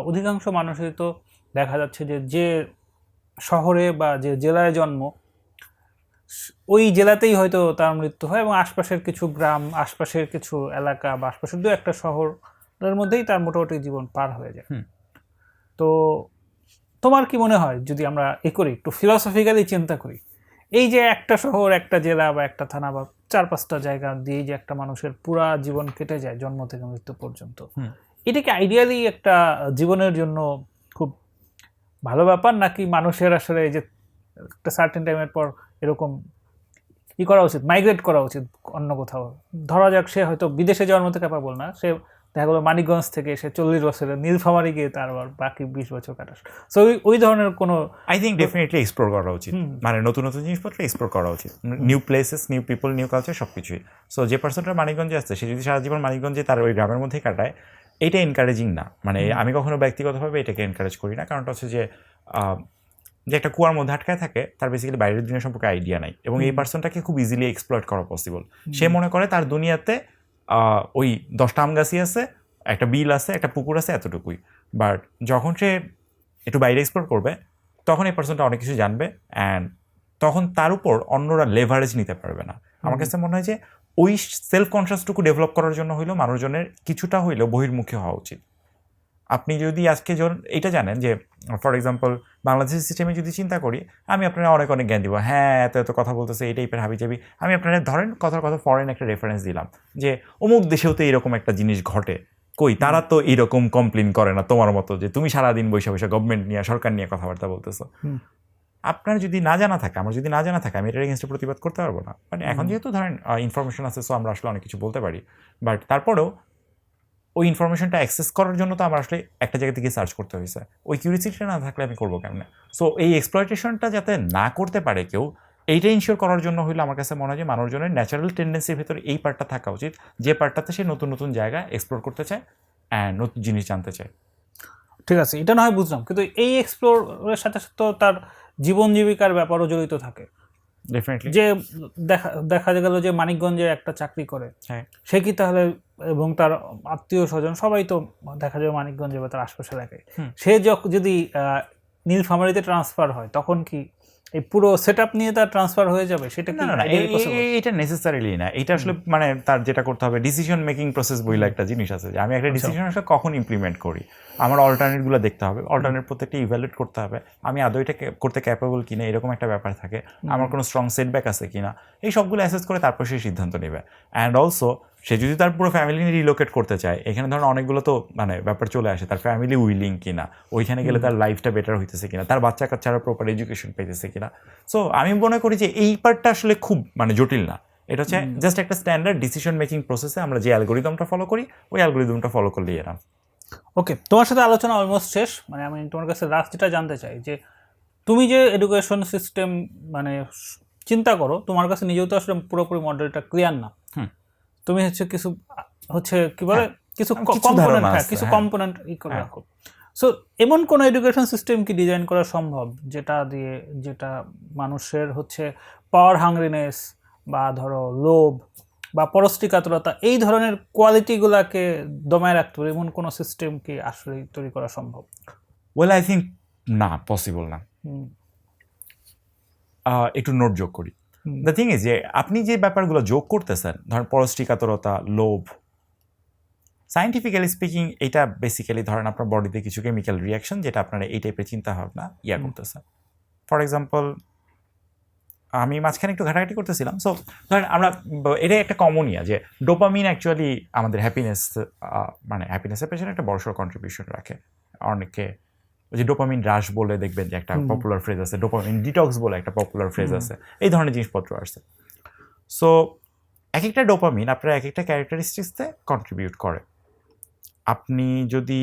অধিকাংশ মানুষের তো দেখা যাচ্ছে যে শহরে বা যে জেলায় জন্ম, ওই জেলাতেই হয়তো তার মৃত্যু হয়, এবং আশপাশের কিছু গ্রাম, আশপাশের কিছু এলাকা বা আশপাশের 2-1 শহরের মধ্যেই তার মোটামুটি জীবন পার হয়ে যায়। তো তোমার কি মনে হয় যদি আমরা করি একটু ফিলসফিক্যালি চিন্তা করি, এই যে একটা শহর, একটা জেলা বা একটা থানা বা 4-5টা জায়গা দিয়ে যে একটা মানুষের পুরা জীবন কেটে যায় জন্ম থেকে মৃত্যু পর্যন্ত, এটা কি আইডিয়ালি একটা জীবনের জন্য খুব ভালো ব্যাপার, নাকি মানুষের আসলে এই যে একটা সার্টেন টাইমের পর এরকম করা উচিত, মাইগ্রেট করা উচিত অন্য কোথাও? ধরা যাক সে হয়তো বিদেশে যাওয়ার মতো ক্যাপাবল না, সে দেখা গেলো মানিকগঞ্জ থেকে সে 40 বছরের নীলফামারী গিয়ে তার আবার বাকি 20 বছর কাটাস। সো ওই ধরনের কোনো আই থিঙ্ক ডেফিনেটলি এক্সপ্লোর করা উচিত, মানে নতুন নতুন জিনিসপত্র এক্সপ্লোর করা উচিত, new places, new people, new culture, সব কিছুই। সো যে পার্সনটা মানিকগঞ্জে আসছে সে যদি সারা জীবন মানিকগঞ্জে তার ওই গ্রামের মধ্যেই কাটায়, এটা এনকারেজিং না। মানে আমি কখনো ব্যক্তিগতভাবে এটাকে এনকারেজ করি না, কারণটা হচ্ছে যে একটা কুয়ার মধ্যে আটকায় থাকে, তার বেসিক্যালি বাইরের দুনিয়া সম্পর্কে আইডিয়া নাই, এবং এই পার্সনটাকে খুব ইজিলি এক্সপ্লয়েট করা পসিবল। সে মনে করে তার দুনিয়াতে ওই 10টা আম গাছই আছে, একটা বিল আছে, একটা পুকুর আছে, এতটুকুই। বাট যখন সে একটু বাইরে এক্সপ্লোর করবে তখন এই পার্সনটা অনেক কিছু জানবে, অ্যান্ড তখন তার উপর অন্যরা লেভারেজ নিতে পারবে না। আমার কাছে মনে হয় যে ওই সেলফ কনসিয়াসটুকু ডেভেলপ করার জন্য হইলেও মানুষজনের কিছুটা হইলেও বহির্মুখী হওয়া উচিত। আপনি যদি আজকে এটা জানেন যে ফর এক্সাম্পল বাংলাদেশের সিস্টেমে যদি চিন্তা করি, আমি আপনারা অনেক অনেক জ্ঞান দিব, হ্যাঁ এত এত কথা বলতেছে, এই টাইপের হাবিজাবি। আমি আপনারা ধরেন কথার কথা ফরেন একটা রেফারেন্স দিলাম যে অমুক দেশেও তো এরকম একটা জিনিস ঘটে, কই তারা তো এরকম কমপ্লেন করে না তোমার মতো, যে তুমি সারাদিন বৈশা বৈশা গভর্নমেন্ট নিয়ে সরকার নিয়ে কথাবার্তা বলতেছো। আপনার যদি না জানা থাকে, আমার যদি না জানা থাকে, আমি এটার এগেনস্টে প্রতিবাদ করতে পারবো না। বাট এখন যেহেতু ধরেন ইনফরমেশন আছে, সো আমরা আসলে অনেক কিছু বলতে পারি। বাট তারপরেও ওই ইনফরমেশনটা অ্যাক্সেস করার জন্য তো আমার আসলে একটা জায়গা থেকে সার্চ করতে হয়েছে, ওই কিউরিসিটিটা না থাকলে আমি করবো কেমন? সো এই এক্সপ্লয়টেশনটা যাতে না করতে পারে কেউ, এইটা ইনশিওর করার জন্য হইলে আমার কাছে মনে হয় যে মানুষজনের ন্যাচারাল টেন্ডেন্সির ভেতরে এই পার্টটা থাকা উচিত, যে পার্টটাতে সে নতুন নতুন জায়গা এক্সপ্লোর করতে চায় অ্যান্ড নতুন জিনিস জানতে চায়। ঠিক আছে, এটা না হয় বুঝলাম, কিন্তু এই এক্সপ্লোরের সাথে সাথে তো তার জীবন জীবিকার ব্যাপারও জড়িত থাকে। ডেফিনেটলি। যে দেখা গেল যে মানিকগঞ্জে একটা চাকরি করে, হ্যাঁ, সে কি তাহলে, এবং তার আত্মীয় স্বজন সবাই তো দেখা যাবে মানিকগঞ্জে বা তার আশপাশে এলাকায়, সে যদি নীলফামারীতে ট্রান্সফার হয় তখন কি এই পুরো সেট আপ নিয়ে তার ট্রান্সফার হয়ে যাবে? সেটা কি না, এটা নেসেসারিলি না। এটা আসলে মানে তার যেটা করতে হবে, ডিসিশন মেকিং প্রসেস বইলে একটা জিনিস আছে, যে আমি একটা ডিসিশন আসলে কখন ইমপ্লিমেন্ট করি, আমার অল্টারনেটগুলো দেখতে হবে, অল্টারনেট প্রত্যেকটা ইভ্যালুয়েট করতে হবে, আমি আদৌ এটা করতে ক্যাপেবল কিনা, এরকম একটা ব্যাপার থাকে, আমার কোনো স্ট্রং সেটব্যাক আছে কিনা, এই সবগুলো অ্যাসেস করে তারপর সে সিদ্ধান্ত নেবে। অ্যান্ড অলসো সে যদি তার পুরো ফ্যামিলি নিয়ে রিলোকেট করতে চায়, এখানে ধরুন অনেকগুলো তো মানে ব্যাপার চলে আসে, তার ফ্যামিলি উইলিং কিনা, ওইখানে গেলে তার লাইফটা বেটার হইতেছে কিনা, তার বাচ্চা কাচ্চারা প্রপার এডুকেশন পেতেছে কিনা। সো আমি মনে করি যে এই পার্টটা আসলে খুব মানে জটিল না, এটা হচ্ছে জাস্ট একটা স্ট্যান্ডার্ড ডিসিশন মেকিং প্রসেসে আমরা যে অ্যালগোরিদমটা ফলো করি, ওই অ্যালগোরিদমটা ফলো করলেই এরা। ওকে, তোমার সাথে আলোচনা অলমোস্ট শেষ। মানে আমি তোমার কাছে লাস্ট যেটা জানতে চাই, যে তুমি যে এডুকেশন সিস্টেম মানে চিন্তা করো, তোমার কাছে নিজেও তো আসলে পুরোপুরি মডেলটা ক্লিয়ার না। তুমি কিছু কি বলে কিছু কম্পোনেন্ট, কিছু কম্পোনেন্ট করে রাখো। সো এমন কোন এডুকেশন সিস্টেম কি ডিজাইন করা সম্ভব যেটা মানুষের পাওয়ার হাংরিনেস বা ধরো লোভ বা পরশ্রীকাতরতা, এই ধরনের কোয়ালিটিগুলোকে দমায় রাখতে পারে, এমন কোনো সিস্টেম কি আসলে তৈরি করা সম্ভব? ওয়েল আই থিঙ্ক না, পসিবল না। একটু নোট যোগ করি। দ্য থিং ইজ যে আপনি যে ব্যাপারগুলো যোগ করতেছেন, ধরেন পরশ্রীকাতরতা, লোভ, সায়েন্টিফিক্যালি স্পিকিং এটা বেসিক্যালি ধরেন আপনার বডিতে কিছু কেমিক্যাল রিয়াকশন, যেটা আপনারা এই টাইপের চিন্তা ভাবনা করতেছেন। ফর এক্সাম্পল আমি মাঝখানে একটু ঘাটাঘাটি করতেছিলাম, সো ধরেন আমরা এটাই একটা কমন যে ডোপামিন অ্যাকচুয়ালি আমাদের হ্যাপিনেসের পেছনে একটা বড়সড় কন্ট্রিবিউশন রাখে। অনেকে ওই যে ডোপামিন রাশ বলে দেখবেন যে একটা পপুলার ফ্রেজ আছে, ডোপামিন ডিটক্স বলে একটা পপুলার ফ্রেজ আছে, এই ধরনের জিনিসপত্র আসছে। সো এক একটা ডোপামিন আপনার এক একটা ক্যারেক্টারিস্টিক্সে কন্ট্রিবিউট করে। আপনি যদি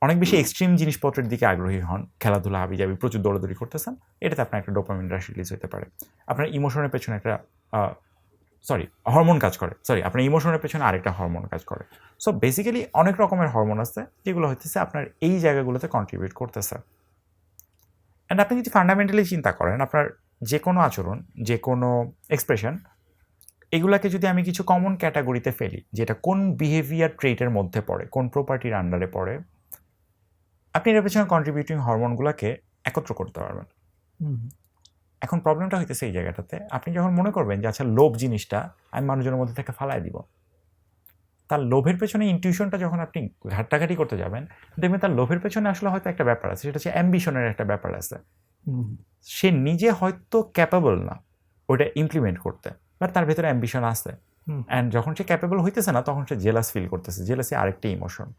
অনেক বেশি এক্সট্রিম জিনিসপত্রের দিকে আগ্রহী হন, খেলাধুলা হাবিজাবি প্রচুর দৌড়াদৌড়ি করতেছেন, এটাতে আপনার একটা ডোপামিন রাশ রিলিজ হতে পারে। আপনার ইমোশনের পেছনে হরমোন কাজ করে, আপনার ইমোশনের পেছনে আরেকটা হরমোন কাজ করে। সো বেসিক্যালি অনেক রকমের হরমোন আছে যেগুলো হইতেছে আপনার এই জায়গাগুলোতে কন্ট্রিবিউট করতেছে। অ্যান্ড আপনি যদি ফান্ডামেন্টালি চিন্তা করেন, আপনার যে কোনো আচরণ, যে কোনো এক্সপ্রেশন, এগুলাকে যদি আমি কিছু কমন ক্যাটাগরিতে ফেলি, যেটা কোন বিহেভিয়ার ট্রেটের মধ্যে পড়ে, কোন প্রপার্টির আন্ডারে পড়ে, আপনি এর পেছনে কন্ট্রিবিউটিং হরমোনগুলোকে একত্র করতে পারবেন। এখন প্রবলেমটা হইতেছে এই জায়গাটাতে, আপনি যখন মনে করবেন যে আচ্ছা লোভ জিনিসটা আমি মানুষজনের মধ্যে থেকে ফালাই দিব, তার লোভের পেছনে ইনটিউশনটা যখন আপনি ঘাটাঘাটি করতে যাবেন, দেখবেন তার লোভের পেছনে আসলে হয়তো একটা ব্যাপার আছে, সেটা হচ্ছে অ্যাম্বিশনের একটা ব্যাপার আছে। সে নিজে হয়তো ক্যাপাবল না ওইটা ইমপ্লিমেন্ট করতে, বাট তার ভেতরে অ্যাম্বিশন আছে। অ্যান্ড যখন সে ক্যাপেবল হইতেছে না, তখন সে জেলাস ফিল করতেছে। জেলাসি আরেকটা ইমোশন।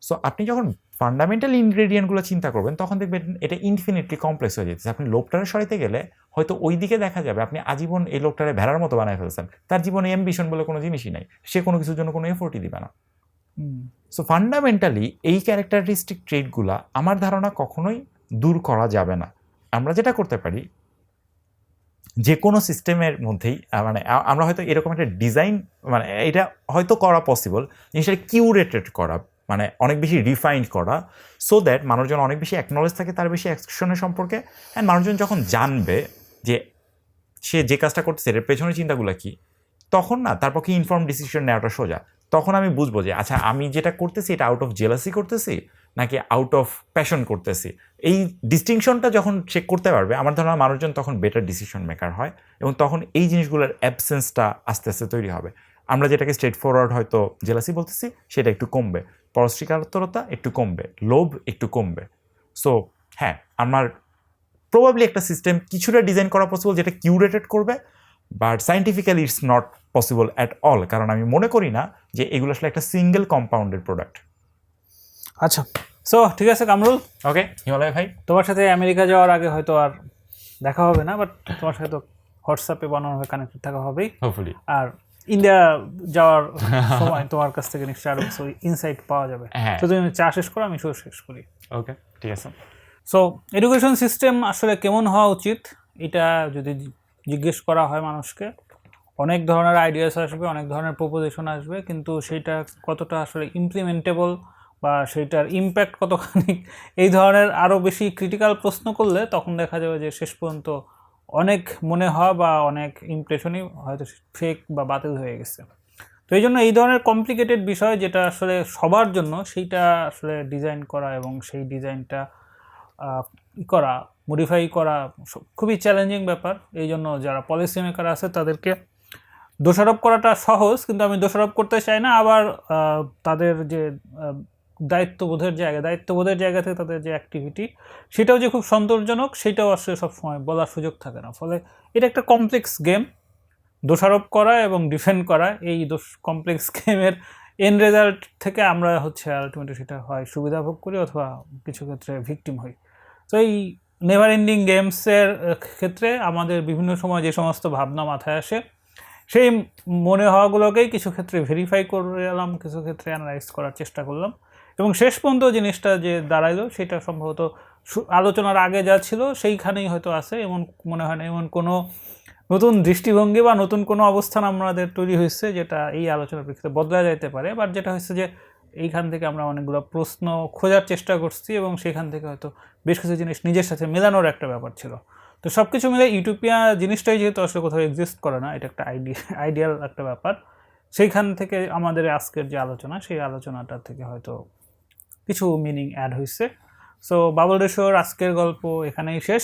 সো আপনি যখন ফান্ডামেন্টাল ইনগ্রেডিয়েন্টগুলো চিন্তা করবেন, তখন দেখবেন এটা ইনফিনিটলি কমপ্লেক্স হয়ে যেতেছে। আপনি লোকটারে সরাইতে গেলে হয়তো ওই দিকে দেখা যাবে আপনি আজীবন এই লোকটারে ভেড়ার মতো বানায় ফেলছেন, তার জীবনে অ্যাম্বিশন বলে কোনো জিনিসই নাই, সে কোনো কিছুর জন্য কোনো এফোর্টই দিবে না। সো ফান্ডামেন্টালি এই ক্যারেক্টারিস্টিক ট্রেটগুলা আমার ধারণা কখনোই দূর করা যাবে না। আমরা যেটা করতে পারি, যে কোনো সিস্টেমের মধ্যেই মানে আমরা হয়তো এরকম একটা ডিজাইন, মানে এটা হয়তো করা পসিবল, জিনিসটা কিউরেটেড করা, মানে অনেক বেশি রিফাইন্ড করা, সো দ্যাট মানুষজন অনেক বেশি অ্যাকনোলেজ থাকে তার বেশি অ্যাকশনের সম্পর্কে। অ্যান্ড মানুষজন যখন জানবে যে সে যে কাজটা করতেছে এর পেছনের চিন্তাগুলো কী, তখন না তার পক্ষে ইনফর্ম ডিসিশন নেওয়াটা সোজা। তখন আমি বুঝবো যে আচ্ছা আমি যেটা করতেছি এটা আউট অফ জেলাসি করতেছি নাকি আউট অফ প্যাশন করতেছি। এই ডিস্টিংশনটা যখন সে করতে পারবে, আমার ধারণা মানুষজন তখন বেটার ডিসিশন মেকার হয়, এবং তখন এই জিনিসগুলোর অ্যাবসেন্সটা আস্তে আস্তে তৈরি হবে। আমরা যেটাকে স্ট্রেট ফরওয়ার্ড হয়তো জেলাসি বলতেছি, সেটা একটু কমবে, পরশ্রীকাতরতা একটু কমবে, লোভ একটু কমবে। সো হ্যাঁ, আমার প্রবাবলি একটা সিস্টেম কিছুটা ডিজাইন করা পসিবল যেটা কিউরেটেড করবে, but scientifically it's not possible at all, কারণ আমি মনে করি না যে এগুলো আসলে একটা সিঙ্গেল কম্পাউন্ডের প্রোডাক্ট। আচ্ছা, সো ঠিক আছে কামরুল, ওকে হিমালয় ভাই, তোমার সাথে আমেরিকা যাওয়ার আগে হয়তো আর দেখা হবে না, বাট তোমার সাথে তো হোয়াটসঅ্যাপে বানানোভাবে কানেক্টেড থাকা হবেই। হোপফুলি আর ইন্ডিয়া যাওয়ার সময় তোমার কাছ থেকে নিশ্চয়ই আরও কিছু ইনসাইট পাওয়া যাবে। হ্যাঁ, তো তুমি চা শেষ করো, আমি শেষ করি। ওকে ঠিক আছে। সো এডুকেশন সিস্টেম আসলে কেমন হওয়া উচিত, এটা যদি জিজ্ঞেস করা হয় মানুষকে, অনেক ধরনের আইডিয়াস আসবে, অনেক ধরনের প্রপোজিশন আসবে, কিন্তু সেইটা কতটা আসলে ইমপ্লিমেন্টেবল বা সেইটার ইম্প্যাক্ট কতখানি, এই ধরনের আরও বেশি ক্রিটিক্যাল প্রশ্ন করলে তখন দেখা যাবে যে শেষ পর্যন্ত অনেক মনে হয় বা অনেক ইমপ্রেশনই হয়তো ফেক বা বাতিল হয়ে গেছে। তো এই জন্য এই ধরনের কমপ্লিকেটেড বিষয় যেটা আসলে সবার জন্য, সেইটা আসলে ডিজাইন করা এবং সেই ডিজাইনটা করা, মডিফাই করা খুবই চ্যালেঞ্জিং ব্যাপার। এই জন্য যারা পলিসি মেকার আছে তাদেরকে দোষারোপ করাটা সহজ, কিন্তু আমি দোষারোপ করতে চাই না। আবার তাদের যে দায়িত্ববোধের জায়গা থেকে তাদের যে অ্যাক্টিভিটি, সেটাও যে খুব সন্তোষজনক, সেটাও আসলে সবসময় বলার সুযোগ থাকে না। ফলে এটা একটা কমপ্লেক্স গেম, দোষারোপ করা এবং ডিফেন্ড করা, এই কমপ্লেক্স গেমের এন্ড রেজাল্ট থেকে আমরা আলটিমেটলি সেটা হয় সুবিধা ভোগ করি অথবা কিছু ক্ষেত্রে ভিকটিম হই। তো এই নেভার এন্ডিং গেমসের ক্ষেত্রে আমাদের বিভিন্ন সময় যে সমস্ত ভাবনা মাথায় আসে, সেই মনে হওয়াগুলোকেই কিছু ক্ষেত্রে ভেরিফাই করে এলাম, কিছু ক্ষেত্রে অ্যানালাইজ করার চেষ্টা করলাম, এবং শেষ পর্যন্ত জিনিসটা যে দাঁড়াইলো সেটা সম্ভবত আলোচনার আগে যা ছিল সেইখানেই হয়তো আছে। এমন মনে হয় না এমন কোনো নতুন দৃষ্টিভঙ্গি বা নতুন কোনো অবস্থান আমাদের তৈরি হয়েছে যেটা এই আলোচনার প্রেক্ষিতে বদলা যাইতে পারে। বাট যেটা হচ্ছে যে এইখান থেকে আমরা অনেকগুলো প্রশ্ন খোঁজার চেষ্টা করছি, এবং সেখান থেকে হয়তো বেশ কিছু জিনিস নিজের সাথে মেলানোর একটা ব্যাপার ছিল। তো সব কিছু মিলে ইউটোপিয়া জিনিসটাই যেহেতু আসলে কোথাও এক্সিস্ট করে না, এটা একটা আইডিয়াল একটা ব্যাপার, সেইখান থেকে আমাদের আজকের যে আলোচনা, সেই আলোচনাটা থেকে হয়তো কিছু মিনিং অ্যাড হয়েছে। সো বাবল রেশোর আজকের গল্প এখানেই শেষ।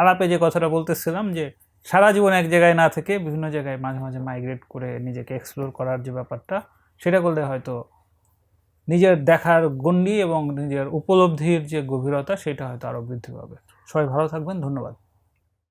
আলাপে যে কথাটা বলতেছিলাম যে সারা জীবন এক জায়গায় না থেকে বিভিন্ন জায়গায় মাঝে মাঝে মাইগ্রেট করে নিজেকে এক্সপ্লোর করার যে ব্যাপারটা, সেটা করলে হয়তো নিজের দেখার গণ্ডি এবং নিজের উপলব্ধির যে গভীরতা, সেটা হয়তো আরও বৃদ্ধি পাবে। সবাই ভালো থাকবেন, ধন্যবাদ।